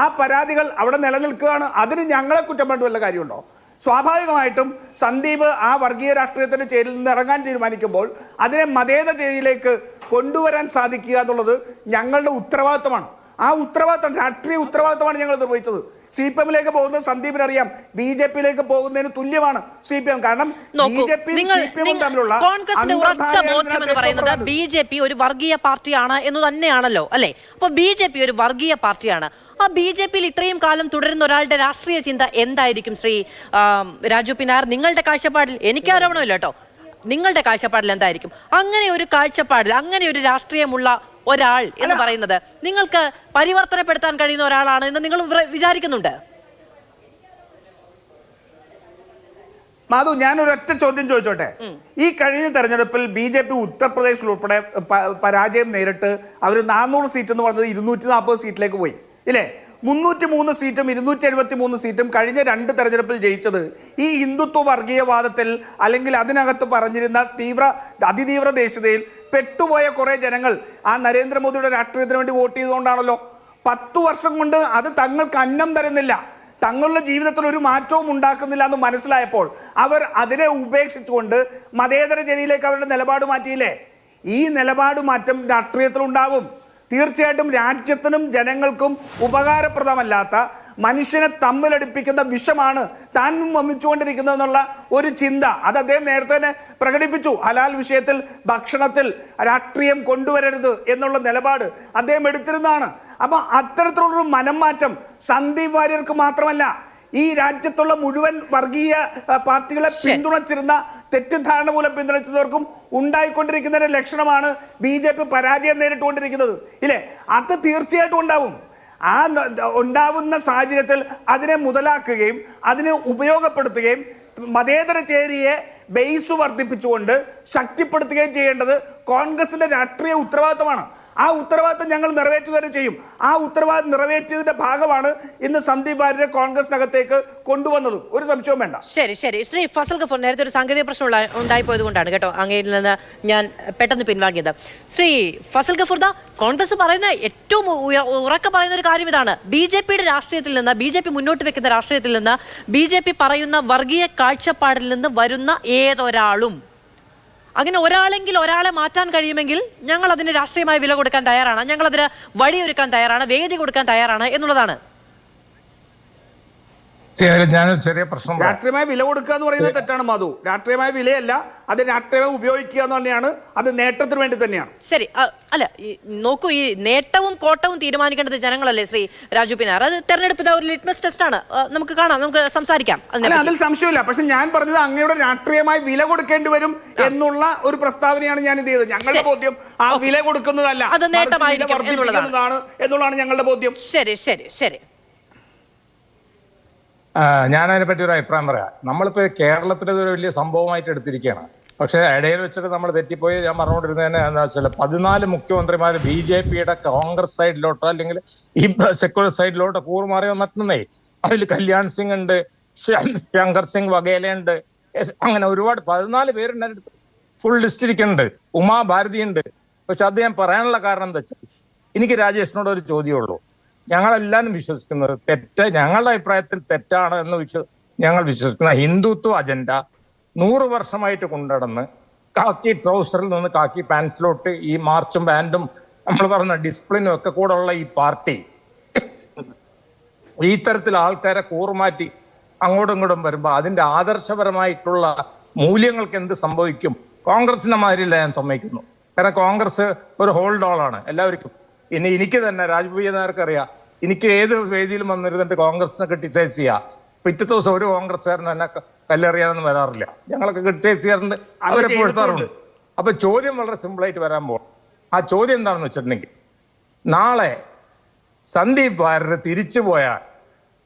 ആ പരാതികൾ അവിടെ നിലനിൽക്കുകയാണ്. അതിന് ഞങ്ങളെ കുറ്റം പറഞ്ഞ വല്ല കാര്യമുണ്ടോ? സ്വാഭാവികമായിട്ടും സന്ദീപ് ആ വർഗീയ രാഷ്ട്രീയത്തിൻ്റെ ചേരിൽ നിന്ന് ഇറങ്ങാൻ തീരുമാനിക്കുമ്പോൾ അതിനെ മതേതര ചേരിയിലേക്ക് കൊണ്ടുവരാൻ സാധിക്കുക എന്നുള്ളത് ഞങ്ങളുടെ ഉത്തരവാദിത്തമാണ്. ആ ഉത്തരവാദിത്തം, രാഷ്ട്രീയ ഉത്തരവാദിത്തമാണ് ഞങ്ങൾ നിർവഹിച്ചത്. CPM-ലേക്ക് പോകുന്നത് സന്ദീപിനറിയാം, BJP-യിലേക്ക് പോകുന്നതിന് തുല്യമാണ് CPM. കാരണം BJP-യും CPM-ഉം തമ്മിലുള്ള കോൺഗ്രസിന്റെ ഉറച്ച ബോധ്യം എന്ന് പറയുന്നത് BJP ഒരു വർഗീയ പാർട്ടിയാണ് എന്ന് തന്നെയാണല്ലോ, അല്ലെ? അപ്പൊ BJP ഒരു വർഗീയ പാർട്ടിയാണ്. ആ BJP-യിൽ ഇത്രയും കാലം തുടരുന്ന ഒരാളുടെ രാഷ്ട്രീയ ചിന്ത എന്തായിരിക്കും ശ്രീ രാജു പി നായർ? നിങ്ങളുടെ കാഴ്ചപ്പാടിൽ, എനിക്ക് ആരോപണമില്ല കേട്ടോ, നിങ്ങളുടെ കാഴ്ചപ്പാടിൽ എന്തായിരിക്കും? അങ്ങനെ ഒരു കാഴ്ചപ്പാടിൽ, അങ്ങനെ ഒരു രാഷ്ട്രീയമുള്ള ഒരാൾ എന്ന് പറയുന്നത് നിങ്ങൾക്ക് പരിവർത്തനപ്പെടുത്താൻ കഴിയുന്ന ഒരാളാണ് എന്ന് നിങ്ങൾ വിചാരിക്കുന്നുണ്ട്? മാധു, ഞാനൊരൊറ്റ ചോദ്യം ചോദിച്ചോട്ടെ. ഈ കഴിഞ്ഞ തെരഞ്ഞെടുപ്പിൽ BJP ഉത്തർപ്രദേശിൽ ഉൾപ്പെടെ പരാജയം നേരിട്ട് അവർ 400 സീറ്റ് എന്ന് പറഞ്ഞത് 240 സീറ്റിലേക്ക് പോയി, ഇല്ലേ? 303 സീറ്റും 273 സീറ്റും കഴിഞ്ഞ 2 തെരഞ്ഞെടുപ്പിൽ ജയിച്ചത് ഈ ഹിന്ദുത്വ വർഗീയവാദത്തിൽ അല്ലെങ്കിൽ അതിനകത്ത് പറഞ്ഞിരുന്ന അതിതീവ്ര ദേശീയതയിൽ പെട്ടുപോയ കുറെ ജനങ്ങൾ ആ നരേന്ദ്രമോദിയുടെ രാഷ്ട്രീയത്തിന് വേണ്ടി വോട്ട് ചെയ്തുകൊണ്ടാണല്ലോ. 10 വർഷം കൊണ്ട് അത് തങ്ങൾക്ക് അന്നം തരുന്നില്ല, തങ്ങളുടെ ജീവിതത്തിൽ ഒരു മാറ്റവും ഉണ്ടാക്കുന്നില്ല എന്ന് മനസ്സിലായപ്പോൾ അവർ അതിനെ ഉപേക്ഷിച്ചുകൊണ്ട് മതേതര ജനയിലേക്ക് അവരുടെ നിലപാട് മാറ്റിയില്ലേ? ഈ നിലപാട് മാറ്റം രാഷ്ട്രീയത്തിലുണ്ടാവും. തീർച്ചയായിട്ടും രാജ്യത്തിനും ജനങ്ങൾക്കും ഉപകാരപ്രദമല്ലാത്ത, മനുഷ്യനെ തമ്മിലടിപ്പിക്കുന്ന വിഷമാണ് താൻ വമിച്ചുകൊണ്ടിരിക്കുന്നതെന്നുള്ള ഒരു ചിന്ത അത് അദ്ദേഹം നേരത്തെ തന്നെ പ്രകടിപ്പിച്ചു. ഹലാൽ വിഷയത്തിൽ, ഭക്ഷണത്തിൽ രാഷ്ട്രീയം കൊണ്ടുവരരുത് എന്നുള്ള നിലപാട് അദ്ദേഹം എടുത്തിരുന്നതാണ്. അപ്പൊ അത്തരത്തിലുള്ളൊരു മനം മാറ്റം സന്ദീപ് വാര്യർക്ക് മാത്രമല്ല, ഈ രാജ്യത്തുള്ള മുഴുവൻ വർഗീയ പാർട്ടികളെ പിന്തുണച്ചിരുന്ന, തെറ്റിദ്ധാരണ മൂലം പിന്തുണച്ചവർക്കും ഉണ്ടായിക്കൊണ്ടിരിക്കുന്നതിന്റെ ലക്ഷണമാണ് BJP പരാജയം നേരിട്ടുകൊണ്ടിരിക്കുന്നത്, ഇല്ലേ? അത് തീർച്ചയായിട്ടും ഉണ്ടാവും. ആ ഉണ്ടാവുന്ന സാഹചര്യത്തിൽ അതിനെ മുതലാക്കുകയും അതിനെ ഉപയോഗപ്പെടുത്തുകയും മതേതര ചേരിയെ ബേസ് വർദ്ധിപ്പിച്ചുകൊണ്ട് ശക്തിപ്പെടുത്തുകയും ചെയ്യേണ്ടത് കോൺഗ്രസിന്റെ രാഷ്ട്രീയ ഉത്തരവാദിത്തമാണ്. ആ ഉത്തരവാദിത്തം ഞങ്ങൾ നിറവേറ്റുക തന്നെ ചെയ്യും. ആ ഉത്തരവാദിത്തം നിറവേറ്റിയതിന്റെ ഭാഗമാണ് ഇന്ന് സന്ദീപ് വാര്യരെ കോൺഗ്രസിനകത്തേക്ക് കൊണ്ടുവന്നതും, ഒരു സംശയവും വേണ്ട. ശരി ശരി ശ്രീ ഫസൽ ഗഫൂർ, നേരത്തെ ഒരു സാങ്കേതിക പ്രശ്നം ഉണ്ടായിപ്പോയത് കൊണ്ടാണ് കേട്ടോ അങ്ങയിൽ നിന്ന് ഞാൻ പെട്ടെന്ന് പിൻവാങ്ങിയത്. ശ്രീ ഫസൽ ഗഫൂർ, കോൺഗ്രസ് പറയുന്ന ഏറ്റവും ഉറക്കെ പറയുന്ന ഒരു കാര്യം ഇതാണ്: BJP-യുടെ രാഷ്ട്രീയത്തിൽ നിന്ന്, BJP മുന്നോട്ട് വെക്കുന്ന രാഷ്ട്രീയത്തിൽ നിന്ന്, BJP പറയുന്ന വർഗീയ കാഴ്ചപ്പാടിൽ നിന്ന് വരുന്ന ഏതൊരാളും, അങ്ങനെ ഒരാളെങ്കിൽ ഒരാളെ മാറ്റാൻ കഴിയുമെങ്കിൽ ഞങ്ങൾ അതിന് രാഷ്ട്രീയമായി വില കൊടുക്കാൻ തയ്യാറാണ്, ഞങ്ങൾ അതിന് വഴിയൊരുക്കാൻ തയ്യാറാണ്, വേദി കൊടുക്കാൻ തയ്യാറാണ് എന്നുള്ളതാണ്. ഞാനൊരു ചെറിയ പ്രശ്നം, രാഷ്ട്രീയമായി വില കൊടുക്കുക എന്ന് പറയുന്നത് തെറ്റാണ് മാധു. രാഷ്ട്രീയമായ വിലയല്ല, അത് രാഷ്ട്രീയമായി ഉപയോഗിക്കുക എന്ന് തന്നെയാണ്, അത് നേട്ടത്തിന് വേണ്ടി തന്നെയാണ്. ശരി, അല്ല നോക്കൂ, ഈ നേട്ടവും കോട്ടവും തീരുമാനിക്കേണ്ടത് ജനങ്ങളല്ലേ ശ്രീ രാജു പി നായർ? അത് തെരഞ്ഞെടുപ്പ് ഒരു ലിറ്റ്മസ് ടെസ്റ്റ് ആണ്, നമുക്ക് കാണാം, നമുക്ക് സംസാരിക്കാം. അതിൽ സംശയമില്ല. പക്ഷെ ഞാൻ പറഞ്ഞത് അങ്ങയുടെ രാഷ്ട്രീയമായി വില കൊടുക്കേണ്ടി വരും എന്നുള്ള ഒരു പ്രസ്താവനയാണ് ഞാൻ ഇത് ചെയ്തത്. ഞങ്ങളുടെ ബോധ്യം ആ വില കൊടുക്കുന്നതല്ല, അത് നേട്ടമായിരിക്കും എന്നുള്ളതാണ് ഞങ്ങളുടെ ബോധ്യം. ശരി ശരി ശരി, ഞാനതിനെ പറ്റി ഒരു അഭിപ്രായം പറയാം. നമ്മളിപ്പോൾ കേരളത്തിലെ ഒരു വലിയ സംഭവമായിട്ട് എടുത്തിരിക്കുകയാണ്. പക്ഷേ ഇടയിൽ വെച്ചിട്ട് നമ്മൾ തെറ്റിപ്പോയി. ഞാൻ പറഞ്ഞുകൊണ്ടിരുന്നതിന് എന്താ വെച്ചാൽ 14 മുഖ്യമന്ത്രിമാർ BJP-യുടെ കോൺഗ്രസ് സൈഡിലോട്ടോ അല്ലെങ്കിൽ ഈ സെക്യുലർ സൈഡിലോട്ടോ കൂറുമാറി വന്നിട്ടുണ്ടേ. അതിൽ കല്യാൺ സിംഗ് ഉണ്ട്, ശങ്കർ സിംഗ് വഗേലയുണ്ട്, അങ്ങനെ ഒരുപാട് 14 പേരുണ്ട്. അതിനടുത്ത് ഫുൾ ലിസ്റ്റ് ഇരിക്കുന്നുണ്ട്. ഉമാ ഭാരതി ഉണ്ട്. പക്ഷെ അത് ഞാൻ പറയാനുള്ള കാരണം എന്താ വെച്ചാൽ, എനിക്ക് രാജേഷിനോട് ഒരു ചോദ്യമുള്ളൂ. ഞങ്ങളെല്ലാവരും വിശ്വസിക്കുന്നത് ഞങ്ങളുടെ അഭിപ്രായത്തിൽ തെറ്റാണ് എന്ന് ഞങ്ങൾ വിശ്വസിക്കുന്ന ഹിന്ദുത്വ അജണ്ട 100 വർഷമായിട്ട് കൊണ്ടുനടന്ന് കാക്കി ട്രൗസറിൽ നിന്ന് കാക്കി പാൻസിലോട്ട് ഈ മാർച്ചും ബാൻഡും നമ്മൾ പറഞ്ഞ ഡിസിപ്ലിനും ഒക്കെ കൂടെ ഉള്ള ഈ പാർട്ടി ഈ തരത്തിൽ ആൾക്കാരെ കൂറുമാറ്റി അങ്ങോട്ടും ഇങ്ങോട്ടും വരുമ്പോൾ അതിന്റെ ആദർശപരമായിട്ടുള്ള മൂല്യങ്ങൾക്ക് എന്ത് സംഭവിക്കും? കോൺഗ്രസിന്റെ മാതിരില്ല ഞാൻ സമ്മതിക്കുന്നു. കാരണം കോൺഗ്രസ് ഒരു ഹോൾഡ് ഓളാണ് എല്ലാവർക്കും. ഇനി എനിക്ക് തന്നെ രാജ്പൂയ നേർക്ക് അറിയാം, എനിക്ക് ഏത് വേദിയിലും വന്നിരുന്നിട്ട് കോൺഗ്രസിനെ ക്രിട്ടിസൈസ് ചെയ്യാം. പിറ്റേ ദിവസം ഒരു കോൺഗ്രസ്സുകാരൻ എന്നെ കല്ലെറിയാനൊന്നും വരാറില്ല. ഞങ്ങളൊക്കെ ക്രിട്ടിസൈസ് ചെയ്യാറുണ്ട്, അവരെ പുകഴ്ത്താറുണ്ട്. അപ്പൊ ചോദ്യം വളരെ സിമ്പിളായിട്ട് വരാൻ പോകും. ആ ചോദ്യം എന്താണെന്ന് വെച്ചിട്ടുണ്ടെങ്കിൽ, നാളെ സന്ദീപ് വാര്യർ തിരിച്ചു പോയാൽ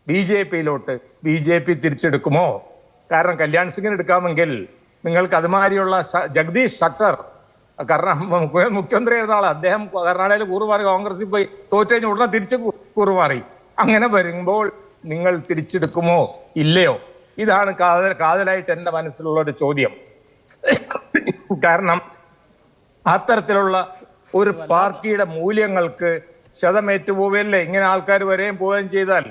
BJP-യിലോട്ട് BJP തിരിച്ചെടുക്കുമോ? കാരണം കല്യാൺ സിംഗിന് എടുക്കാമെങ്കിൽ നിങ്ങൾക്ക് അതുമാതിരിയുള്ള ജഗദീഷ് ഷട്ടർ, കാരണം മുഖ്യമന്ത്രി ആയിരുന്ന ആള്, അദ്ദേഹം കർണാടകയിൽ കൂറുമാറി കോൺഗ്രസിൽ പോയി തോറ്റുകഴിഞ്ഞ് ഉടനെ തിരിച്ച് കൂറുമാറി. അങ്ങനെ വരുമ്പോൾ നിങ്ങൾ തിരിച്ചെടുക്കുമോ ഇല്ലയോ? ഇതാണ് കാതലായിട്ട് എൻ്റെ മനസ്സിലുള്ള ഒരു ചോദ്യം. കാരണം അത്തരത്തിലുള്ള ഒരു പാർട്ടിയുടെ മൂല്യങ്ങൾക്ക് ക്ഷതമേറ്റു പോവുകയല്ലേ ഇങ്ങനെ ആൾക്കാർ വരികയും പോവുകയും ചെയ്താൽ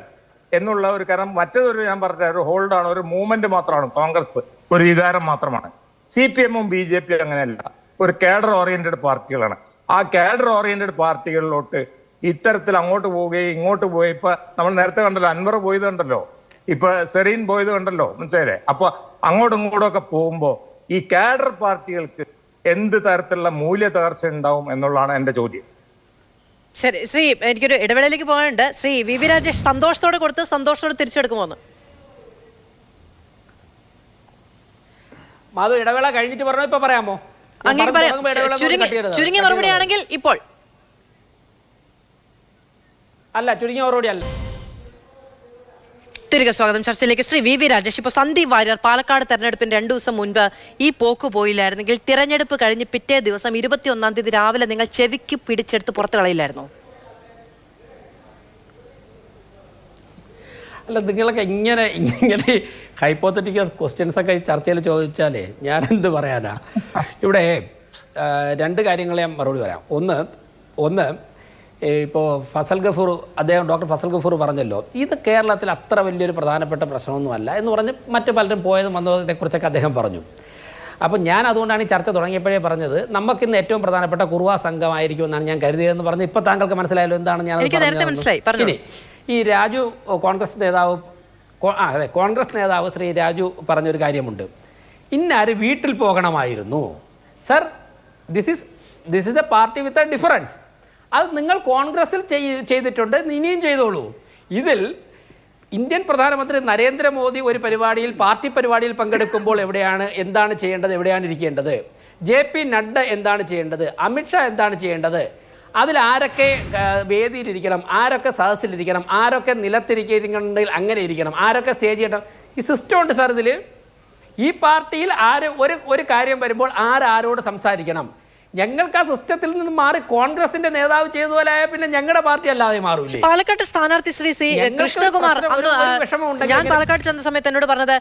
എന്നുള്ള ഒരു കാരണം. മറ്റേതൊരു ഞാൻ പറഞ്ഞ ഒരു ഹോൾഡാണ്, ഒരു മൂവ്മെന്റ് മാത്രമാണ് കോൺഗ്രസ്, ഒരു വികാരം മാത്രമാണ്. CPM-ഉം BJP അങ്ങനെയല്ല, ഒരു കേഡർ ഓറിയന്റഡ് പാർട്ടികളാണ്. ആ കേഡർ ഓറിയന്റഡ് പാർട്ടികളിലോട്ട് ഇത്തരത്തിൽ അങ്ങോട്ട് പോവുകയും ഇങ്ങോട്ട് പോയി ഇപ്പൊ നമ്മൾ നേരത്തെ കണ്ടല്ലോ, അൻവർ പോയത് കണ്ടല്ലോ, ഇപ്പൊ സെറീൻ പോയത് കണ്ടല്ലോ, മനസ്സിലായില്ലേ? അപ്പൊ അങ്ങോട്ടും ഇങ്ങോട്ടും ഒക്കെ പോകുമ്പോ ഈ കാഡർ പാർട്ടികൾക്ക് എന്ത് തരത്തിലുള്ള മൂല്യ തകർച്ച ഉണ്ടാവും എന്നുള്ളതാണ് എന്റെ ചോദ്യം. ശരി ശ്രീ, എനിക്കൊരു ഇടവേളയിലേക്ക് പോകാനുണ്ട്. ശ്രീ വി വി രാജേഷ് സന്തോഷത്തോടെ കൊടുത്ത് സന്തോഷത്തോടെ തിരിച്ചെടുക്കുമോന്ന്? മാധു, ഇടവേള കഴിഞ്ഞിട്ട് പറഞ്ഞോ, ഇപ്പൊ പറയാമോ? അങ്ങനെ പറയാം. ചുരുങ്ങിയ മറുപടി ആണെങ്കിൽ ഇപ്പോൾ അല്ല, ചുരുങ്ങിയ മറുപടി അല്ല. തിരികെ സ്വാഗതം ചർച്ചയിലേക്ക്. ശ്രീ വി വി രാജേഷ്, ഇപ്പോൾ സന്ദീപ് വാര്യർ പാലക്കാട് തെരഞ്ഞെടുപ്പിന് 2 ദിവസം മുൻപ് ഈ പോക്ക് പോയില്ലായിരുന്നെങ്കിൽ തിരഞ്ഞെടുപ്പ് കഴിഞ്ഞ് പിറ്റേ ദിവസം 21-ാം തീയതി രാവിലെ നിങ്ങൾ ചെവിക്ക് പിടിച്ചെടുത്ത് പുറത്ത് കളയില്ലായിരുന്നോ? അല്ല, നിങ്ങളൊക്കെ ഇങ്ങനെ ഹൈപ്പോത്തറ്റിക്കൽ ക്വസ്റ്റ്യൻസ് ഒക്കെ ചർച്ചയിൽ ചോദിച്ചാലേ ഞാൻ എന്ത് പറയാനാ? ഇവിടെ 2 കാര്യങ്ങൾ ഞാൻ മറുപടി പറയാം. ഒന്ന് ഇപ്പോൾ ഫസൽ ഗഫൂർ, ഡോക്ടർ ഫസൽ ഗഫൂർ പറഞ്ഞല്ലോ, ഇത് കേരളത്തിൽ അത്ര വലിയൊരു പ്രധാനപ്പെട്ട പ്രശ്നമൊന്നുമല്ല എന്ന് പറഞ്ഞ് മറ്റു പലരും പോയതും വന്നതിനെക്കുറിച്ചൊക്കെ അദ്ദേഹം പറഞ്ഞു. അപ്പോൾ ഞാൻ അതുകൊണ്ടാണ് ഈ ചർച്ച തുടങ്ങിയപ്പോഴേ പറഞ്ഞത് നമുക്കിന്ന് ഏറ്റവും പ്രധാനപ്പെട്ട കുറുവാ സംഘമായിരിക്കും എന്നാണ് ഞാൻ കരുതിയതെന്ന് പറഞ്ഞ് ഇപ്പോൾ താങ്കൾക്ക് മനസ്സിലായല്ലോ എന്താണ് ഞാൻ പറഞ്ഞത്. ഇനി ഈ രാജു കോൺഗ്രസ് നേതാവ് ശ്രീ രാജു പറഞ്ഞൊരു കാര്യമുണ്ട്, ഇന്നാര് വീട്ടിൽ പോകണമായിരുന്നു. Sir, this is A party with a difference. അത് നിങ്ങൾ കോൺഗ്രസിൽ ചെയ്തിട്ടുണ്ട്, ഇനിയും ചെയ്തോളൂ. ഇതിൽ ഇന്ത്യൻ പ്രധാനമന്ത്രി നരേന്ദ്രമോദി ഒരു പാർട്ടി പരിപാടിയിൽ പങ്കെടുക്കുമ്പോൾ എന്താണ് ചെയ്യേണ്ടത്, എവിടെയാണ് ഇരിക്കേണ്ടത്, JP നഡ്ഡ എന്താണ് ചെയ്യേണ്ടത്, അമിത്ഷാ എന്താണ് ചെയ്യേണ്ടത്, അതിൽ ആരൊക്കെ വേദിയിലിരിക്കണം, ആരൊക്കെ സദസ്സിലിരിക്കണം, ആരൊക്കെ നിലത്തിരിക്കുന്നുണ്ടെങ്കിൽ അങ്ങനെ ഇരിക്കണം, ആരൊക്കെ സ്റ്റേജ് ചെയ്യണം, ഈ സിസ്റ്റം ഉണ്ട് സാർ. ഇതിൽ ഈ പാർട്ടിയിൽ ഒരു കാര്യം വരുമ്പോൾ ആരോട് സംസാരിക്കണം. ഞങ്ങൾക്ക് ആ സിസ്റ്റത്തിൽ നിന്ന് മാറി കോൺഗ്രസിന്റെ നേതാവ് ചെയ്തതുപോലെ പിന്നെ ഞങ്ങളുടെ പാർട്ടി അല്ലാതെ മാറൂലേ? പാലക്കാട്ട് സ്ഥാനാർത്ഥി ശ്രീ കൃഷ്ണകുമാർ, ഞാൻ പാലക്കാട് ചെന്ന സമയത്ത് എന്നോട് പറഞ്ഞത്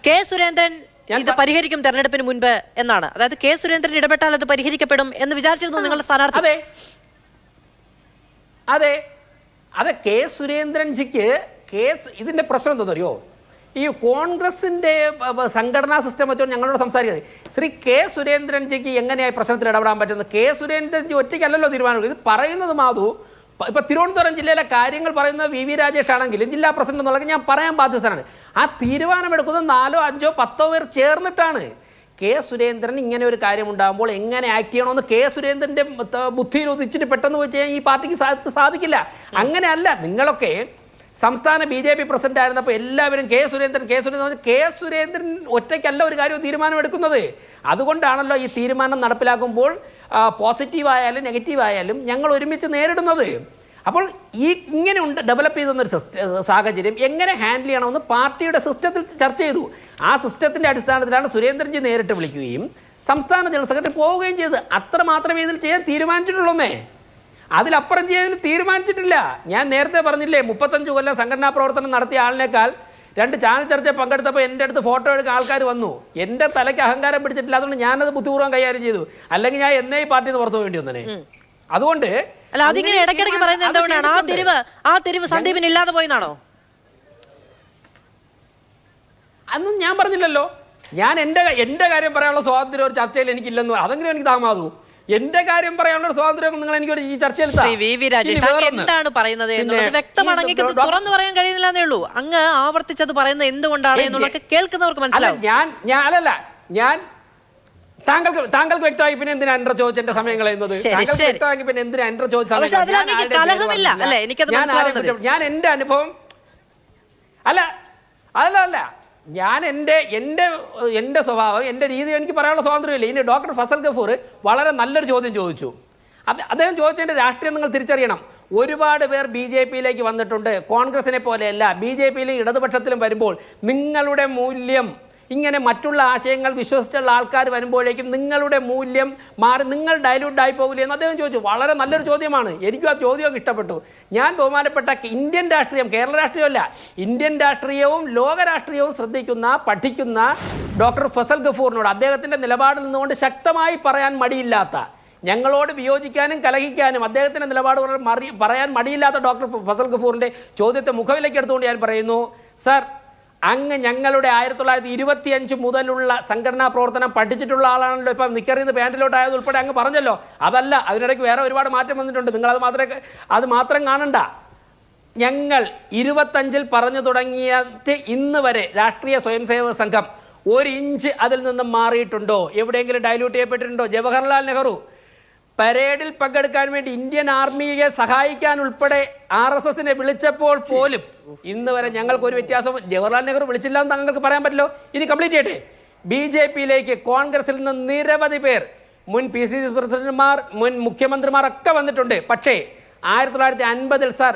കെ സുരേന്ദ്രൻ ഇത് പരിഹരിക്കും തെരഞ്ഞെടുപ്പിന് മുൻപ് എന്നാണ്. അതായത് കെ സുരേന്ദ്രൻ ഇടപെട്ടാൽ അത് പരിഹരിക്കപ്പെടും എന്ന് വിചാരിച്ചിരുന്നു നിങ്ങളുടെ സ്ഥാനാർത്ഥി? അതെ കെ സുരേന്ദ്രൻജിക്ക് ഇതിന്റെ പ്രശ്നം എന്താണെന്നറിയോ? ഈ കോൺഗ്രസിന്റെ സംഘടനാ സിസ്റ്റം വെച്ചുകൊണ്ട് ഞങ്ങളോട് സംസാരിക്കുന്നത്. ശ്രീ കെ സുരേന്ദ്രൻജിക്ക് എങ്ങനെയായി പ്രശ്നത്തിൽ ഇടപെടാൻ പറ്റുന്നത്? കെ സുരേന്ദ്രൻജി ഒറ്റയ്ക്കല്ലല്ലോ തീരുമാനം. ഇത് പറയുന്നത് മാധു, ഇപ്പൊ തിരുവനന്തപുരം ജില്ലയിലെ കാര്യങ്ങൾ പറയുന്നത് വി വി രാജേഷ് ആണെങ്കിലും ജില്ലാ പ്രസിഡന്റ് എന്നുള്ളത് ഞാൻ പറയാൻ ബാധ്യസ്ഥനാണ്. ആ തീരുമാനമെടുക്കുന്നത് 4, 5, 10 പേർ ചേർന്നിട്ടാണ്. കെ സുരേന്ദ്രൻ ഇങ്ങനെ ഒരു കാര്യം ഉണ്ടാകുമ്പോൾ എങ്ങനെ ആക്ട് ചെയ്യണമെന്ന് കെ സുരേന്ദ്രന്റെ ബുദ്ധിയിൽ ഉദിച്ചിട്ട് പെട്ടെന്ന് വെച്ച് കഴിഞ്ഞാൽ ഈ പാർട്ടിക്ക് സാധിക്കില്ല. അങ്ങനെയല്ല. നിങ്ങളൊക്കെ സംസ്ഥാന BJP പ്രസിഡന്റ് ആയിരുന്നപ്പോൾ എല്ലാവരും കെ സുരേന്ദ്രൻ ഒറ്റയ്ക്കല്ല ഒരു കാര്യം തീരുമാനമെടുക്കുന്നത്. അതുകൊണ്ടാണല്ലോ ഈ തീരുമാനം നടപ്പിലാക്കുമ്പോൾ പോസിറ്റീവായാലും നെഗറ്റീവായാലും ഞങ്ങൾ ഒരുമിച്ച് നേരിടുന്നത്. അപ്പോൾ ഇങ്ങനെ ഡെവലപ്പ് ചെയ്തെന്നൊരു സാഹചര്യം എങ്ങനെ ഹാൻഡിൽ ചെയ്യണമെന്ന് പാർട്ടിയുടെ സിസ്റ്റത്തിൽ ചർച്ച ചെയ്തു. ആ സിസ്റ്റത്തിൻ്റെ അടിസ്ഥാനത്തിലാണ് സുരേന്ദ്രൻജി നേരിട്ട് വിളിക്കുകയും സംസ്ഥാന ജനറൽ സെക്രട്ടറി പോവുകയും ചെയ്തത്. അത്ര മാത്രമേ ഇതിൽ ചെയ്യാൻ തീരുമാനിച്ചിട്ടുള്ളൂന്നേ. അതിലപ്പുറം ചെയ്യാൻ തീരുമാനിച്ചിട്ടില്ല. ഞാൻ നേരത്തെ പറഞ്ഞില്ലേ, 35 കൊല്ലം സംഘടനാ പ്രവർത്തനം നടത്തിയ ആളിനേക്കാൾ 2 ചാനൽ ചർച്ചയിൽ പങ്കെടുത്തപ്പോൾ എൻ്റെ അടുത്ത് ഫോട്ടോ എടുക്കാൻ ആൾക്കാർ വന്നു. എൻ്റെ തലയ്ക്ക് അഹങ്കാരം പിടിച്ചിട്ടില്ല. അതുകൊണ്ട് ഞാനത് ബുദ്ധിപൂർവ്വം കൈകാര്യം ചെയ്തു. അല്ലെങ്കിൽ ഞാൻ എന്നേ ഈ പാർട്ടിയിൽ നിന്ന് പുറത്തു വേണ്ടി വന്നേ. അതുകൊണ്ട് അതിങ്ങനെ ഇടയ്ക്കിടയ്ക്ക് പറയുന്നത് എന്തുകൊണ്ടാണ്? ആ തിരിവ് സന്ദീപിന് ഇല്ലാതെ പോയെന്നാണോ? അന്നും ഞാൻ പറഞ്ഞില്ലല്ലോ. ഞാൻ എൻ്റെ കാര്യം പറയാനുള്ള സ്വാതന്ത്ര്യം ഒരു ചർച്ചയിൽ എനിക്കില്ലെന്ന്. അതെങ്കിലും എനിക്ക് താമാതു. എന്റെ കാര്യം പറയാനുള്ള സ്വാതന്ത്ര്യം നിങ്ങൾ എനിക്ക് ഈ ചർച്ചയിൽ എന്താണ് പറയുന്നത് എന്നുള്ളത് വ്യക്തമാണെങ്കിൽ തുറന്നു പറയാൻ കഴിയുന്നില്ലെന്നേ ഉള്ളൂ. അങ്ങ് ആവർത്തിച്ചത് പറയുന്നത് എന്തുകൊണ്ടാണ് എന്നുള്ളത് കേൾക്കുന്നവർക്ക് മനസ്സിലാവും. ഞാൻ താങ്കൾക്ക് വ്യക്തമായി പിന്നെ എന്തിനാ എൻട്ര ചോദിച്ച എന്റെ സമയം കളയുന്നത്? താങ്കൾക്ക് വ്യക്തമാക്കി പിന്നെ എന്തിനാ എൻട്ര ചോദിച്ച സമയം? ഞാൻ എന്റെ അനുഭവം അല്ല ഞാൻ എൻ്റെ സ്വഭാവം, എൻ്റെ രീതി എനിക്ക് പറയാനുള്ള സ്വാതന്ത്ര്യമില്ല. ഇനി ഡോക്ടർ ഫസൽ ഗഫൂർ വളരെ നല്ലൊരു ചോദ്യം ചോദിച്ചു. അദ്ദേഹം ചോദിച്ചതിൻ്റെ രാഷ്ട്രീയം നിങ്ങൾ തിരിച്ചറിയണം. ഒരുപാട് പേർ BJPയിലേക്ക് വന്നിട്ടുണ്ട്. കോൺഗ്രസിനെ പോലെയല്ല, BJPയിലും ഇടതുപക്ഷത്തിലും വരുമ്പോൾ നിങ്ങളുടെ മൂല്യം ഇങ്ങനെ മറ്റുള്ള ആശയങ്ങൾ വിശ്വസിച്ചുള്ള ആൾക്കാർ വരുമ്പോഴേക്കും നിങ്ങളുടെ മൂല്യം മാറി, നിങ്ങൾ ഡൈല്യൂട്ട് ആയി പോകില്ലേ എന്ന് അദ്ദേഹം ചോദിച്ചു. വളരെ നല്ലൊരു ചോദ്യമാണ്. എനിക്കും ആ ചോദ്യമൊക്കെ ഇഷ്ടപ്പെട്ടു. ഞാൻ ബഹുമാനപ്പെട്ട ഇന്ത്യൻ രാഷ്ട്രീയം, കേരള രാഷ്ട്രീയമല്ല, ഇന്ത്യൻ രാഷ്ട്രീയവും ലോക രാഷ്ട്രീയവും ശ്രദ്ധിക്കുന്ന പഠിക്കുന്ന ഡോക്ടർ ഫസൽ ഗഫൂറിനോട് അദ്ദേഹത്തിൻ്റെ നിലപാടിൽ നിന്നുകൊണ്ട് ശക്തമായി പറയാൻ മടിയില്ലാത്ത, ഞങ്ങളോട് വിയോജിക്കാനും കലഹിക്കാനും അദ്ദേഹത്തിൻ്റെ നിലപാട് പറയാൻ മടിയില്ലാത്ത ഡോക്ടർ ഫസൽ ഗഫൂറിൻ്റെ ചോദ്യത്തെ മുഖവിലേക്ക് എടുത്തുകൊണ്ട് ഞാൻ പറയുന്നു, സർ, അങ്ങ് ഞങ്ങളുടെ 1925 മുതലുള്ള സംഘടനാ പ്രവർത്തനം പഠിച്ചിട്ടുള്ള ആളാണല്ലോ. ഇപ്പം നിക്കറിന്ന് പാൻറ്റിലോട്ടായത് ഉൾപ്പെടെ അങ്ങ് പറഞ്ഞല്ലോ. അതല്ല, അതിനിടയ്ക്ക് വേറെ ഒരുപാട് മാറ്റം വന്നിട്ടുണ്ട്. നിങ്ങളത് മാത്രം കാണണ്ട. ഞങ്ങൾ 25 പറഞ്ഞു തുടങ്ങിയിട്ട് ഇന്ന് വരെ രാഷ്ട്രീയ സ്വയംസേവക സംഘം 1 ഇഞ്ച് അതിൽ നിന്നും മാറിയിട്ടുണ്ടോ? എവിടെയെങ്കിലും ഡൈല്യൂട്ട് ചെയ്യപ്പെട്ടിട്ടുണ്ടോ? ജവഹർലാൽ നെഹ്റു പരേഡിൽ പങ്കെടുക്കാൻ വേണ്ടി ഇന്ത്യൻ ആർമിയെ സഹായിക്കാൻ ഉൾപ്പെടെ RSSനെ വിളിച്ചപ്പോൾ പോലും ഇന്ന് വരെ ഞങ്ങൾക്കൊരു വ്യത്യാസം. ജവഹർലാൽ നെഹ്റു വിളിച്ചില്ല എന്ന് താങ്കൾക്ക് പറയാൻ പറ്റില്ലോ. ഇനി കംപ്ലീറ്റ് ചെയ്യട്ടെ. BJPയിലേക്ക് കോൺഗ്രസിൽ നിന്ന് നിരവധി പേർ, മുൻ PCC പ്രസിഡന്റുമാർ, മുൻ മുഖ്യമന്ത്രിമാരൊക്കെ വന്നിട്ടുണ്ട്. പക്ഷേ 1950 സാർ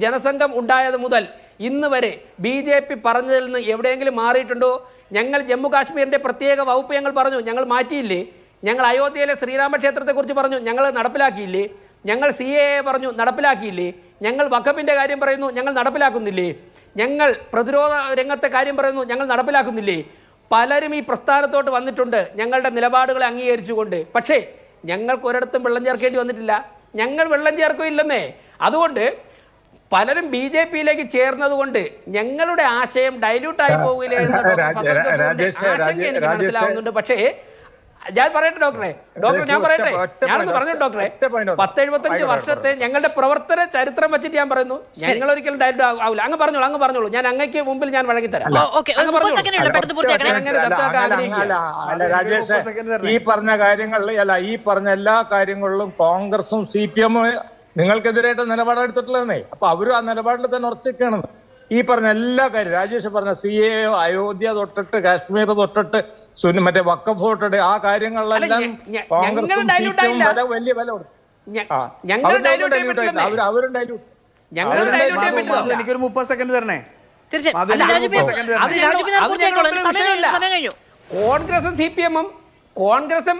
ജനസംഘം ഉണ്ടായത് മുതൽ ഇന്ന് വരെ BJP പറഞ്ഞതിൽ നിന്ന് എവിടെയെങ്കിലും മാറിയിട്ടുണ്ടോ? ഞങ്ങൾ ജമ്മു കാശ്മീരിൻ്റെ പ്രത്യേക വകുപ്പ് ഞങ്ങൾ പറഞ്ഞു, ഞങ്ങൾ മാറ്റിയില്ലേ? ഞങ്ങൾ അയോധ്യയിലെ ശ്രീരാമക്ഷേത്രത്തെക്കുറിച്ച് പറഞ്ഞു, ഞങ്ങൾ നടപ്പിലാക്കിയില്ലേ? ഞങ്ങൾ CAA പറഞ്ഞു, നടപ്പിലാക്കിയില്ലേ? ഞങ്ങൾ വഖഫിൻ്റെ കാര്യം പറയുന്നു, ഞങ്ങൾ നടപ്പിലാക്കുന്നില്ലേ? ഞങ്ങൾ പ്രതിരോധ രംഗത്തെ കാര്യം പറയുന്നു, ഞങ്ങൾ നടപ്പിലാക്കുന്നില്ലേ? പലരും ഈ പ്രസ്ഥാനത്തോട്ട് വന്നിട്ടുണ്ട് ഞങ്ങളുടെ നിലപാടുകളെ അംഗീകരിച്ചുകൊണ്ട്. പക്ഷേ ഞങ്ങൾക്ക് ഒരിടത്തും വെള്ളം ചേർക്കേണ്ടി വന്നിട്ടില്ല. ഞങ്ങൾ വെള്ളം ചേർക്കുകയില്ലെന്നേ. അതുകൊണ്ട് പലരും BJPയിലേക്ക് ചേർന്നതുകൊണ്ട് ഞങ്ങളുടെ ആശയം ഡൈല്യൂട്ടായി പോകില്ലേ എന്ന ആശങ്ക എനിക്ക് മനസ്സിലാവുന്നുണ്ട്. പക്ഷേ ഞാൻ പറയട്ടെ ഡോക്ടറെ, ഞാൻ പറയട്ടെ, ഞാനൊന്ന് പറഞ്ഞു ഡോക്ടറെ, 10-75 വർഷത്തെ ഞങ്ങളുടെ പ്രവർത്തന ചരിത്രം വെച്ചിട്ട് ഞാൻ പറയുന്നു, ഞങ്ങൾ ഒരിക്കലും ഡയറക്റ്റ് ആവില്ല. അങ്ങ് പറഞ്ഞോളൂ. ഞാൻ അങ്ങയ്ക്ക് മുമ്പിൽ ഞാൻ വഴങ്ങിത്തരാം. ഈ പറഞ്ഞ കാര്യങ്ങളിൽ ഈ പറഞ്ഞ എല്ലാ കാര്യങ്ങളിലും കോൺഗ്രസും CPM നിങ്ങൾക്കെതിരായിട്ട് നിലപാടെടുത്തിട്ടുള്ളതെന്നേ. അപ്പൊ അവരും ആ നിലപാടിൽ തന്നെ ഉറച്ചിരിക്കുകയാണ്. ഈ പറഞ്ഞ എല്ലാ കാര്യം രാജേഷ് പറഞ്ഞ CAA, അയോധ്യ തൊട്ടിട്ട് കാശ്മീർ തൊട്ടിട്ട് മറ്റേ വഖഫ് തൊട്ടിട്ട് ആ കാര്യങ്ങളിലെല്ലാം കോൺഗ്രസും വലിയ വില കൊടുത്തു. എനിക്കൊരു 30 സെക്കൻഡ് തരണേ. കോൺഗ്രസും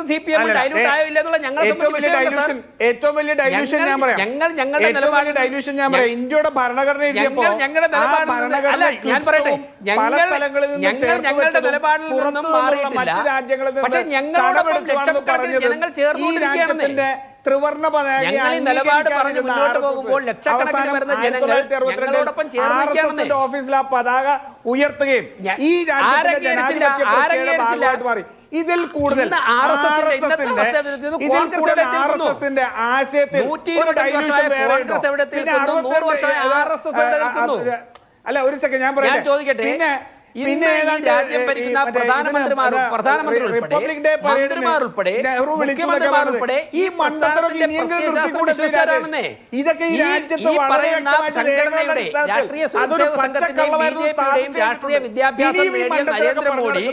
CPM ഡൈല്യൂട്ട് ആയില്ല എന്നുള്ള ഏറ്റവും വലിയ ഡൈല്യൂഷൻ ഞാൻ പറയാം. ഇന്ത്യയുടെ ഭരണഘടന ഞങ്ങളുടെ നിലപാടിൽ നിന്നും മാറിയിട്ടില്ല. പക്ഷേ ഞങ്ങളോടൊപ്പം ലക്ഷക്കണക്കിന് ജനങ്ങൾ ചേർന്നുകൊണ്ടിരിക്കുകയാണെന്ന്. ത്രിവർണ്ണ നിലപാട് പറഞ്ഞ് മുന്നോട്ട് പോകുമ്പോൾ ലക്ഷക്കണക്കിന് വരുന്ന ജനങ്ങൾ ഞങ്ങളോടൊപ്പം ചേർന്നിരിക്കുകയാണെന്ന്. ഓഫീസിൽ ആ പതാക ഉയർത്തുകയും ഈ മാറി. ഇതിൽ കൂടുതൽ RSSന്റെ ആശയത്തിൽ അല്ല, ഒരു സെക്കൻഡ് ഞാൻ പറയാം. ചോദിക്കട്ടെ, പിന്നെ രാജ്യം ഭരിക്കുന്ന പ്രധാനമന്ത്രി ഉൾപ്പെടെ ഈ ഇതൊക്കെ ഈ രാജ്യത്ത് സംഘടനയുടെ രാഷ്ട്രീയ സ്വയംസേവക സംഘത്തിന്റെയും BJPയുടെയും രാഷ്ട്രീയ വിദ്യാഭ്യാസം നേടിയ നരേന്ദ്രമോദി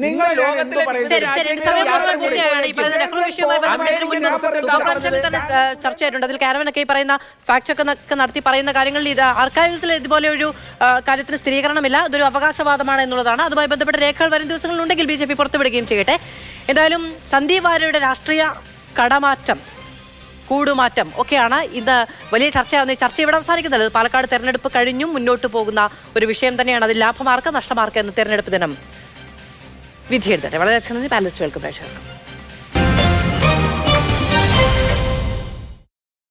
നിങ്ങൾ ചർച്ചയായിട്ടുണ്ട്. അതിൽ കാരവനൊക്കെ പറയുന്ന ഫാക്ട് ചെക്ക് നടത്തി പറയുന്ന കാര്യങ്ങളിൽ ഇത് ആർക്കൈവ്സിൽ ഇതുപോലെ ഒരു കാര്യത്തിന് സ്ഥിരീകരണമില്ല, ഇതൊരു അവകാശവാദം എന്നുള്ളതാണ്. അതുമായി ബന്ധപ്പെട്ട രേഖകൾ വരും ദിവസങ്ങളിലുണ്ടെങ്കിൽ BJP പുറത്തുവിടുകയും ചെയ്യട്ടെ. എന്തായാലും സന്ദീപ് വാര്യരുടെ രാഷ്ട്രീയ കടമാറ്റം, കൂടുമാറ്റം ഒക്കെയാണ് ഇന്ന് വലിയ ചർച്ചയാവുന്ന. ഈ ചർച്ച ഇവിടെ അവസാനിക്കുന്നത്. പാലക്കാട് തെരഞ്ഞെടുപ്പ് കഴിഞ്ഞും മുന്നോട്ട് പോകുന്ന ഒരു വിഷയം തന്നെയാണ്. അതിൽ ലാഭമാർക്ക് നഷ്ടമാർക്ക് എന്ന് തെരഞ്ഞെടുപ്പ് ദിനം വിധിയെഴുതട്ടെ. വളരെ പാലസ് വെൽക്കം പ്രേക്ഷകർക്ക്.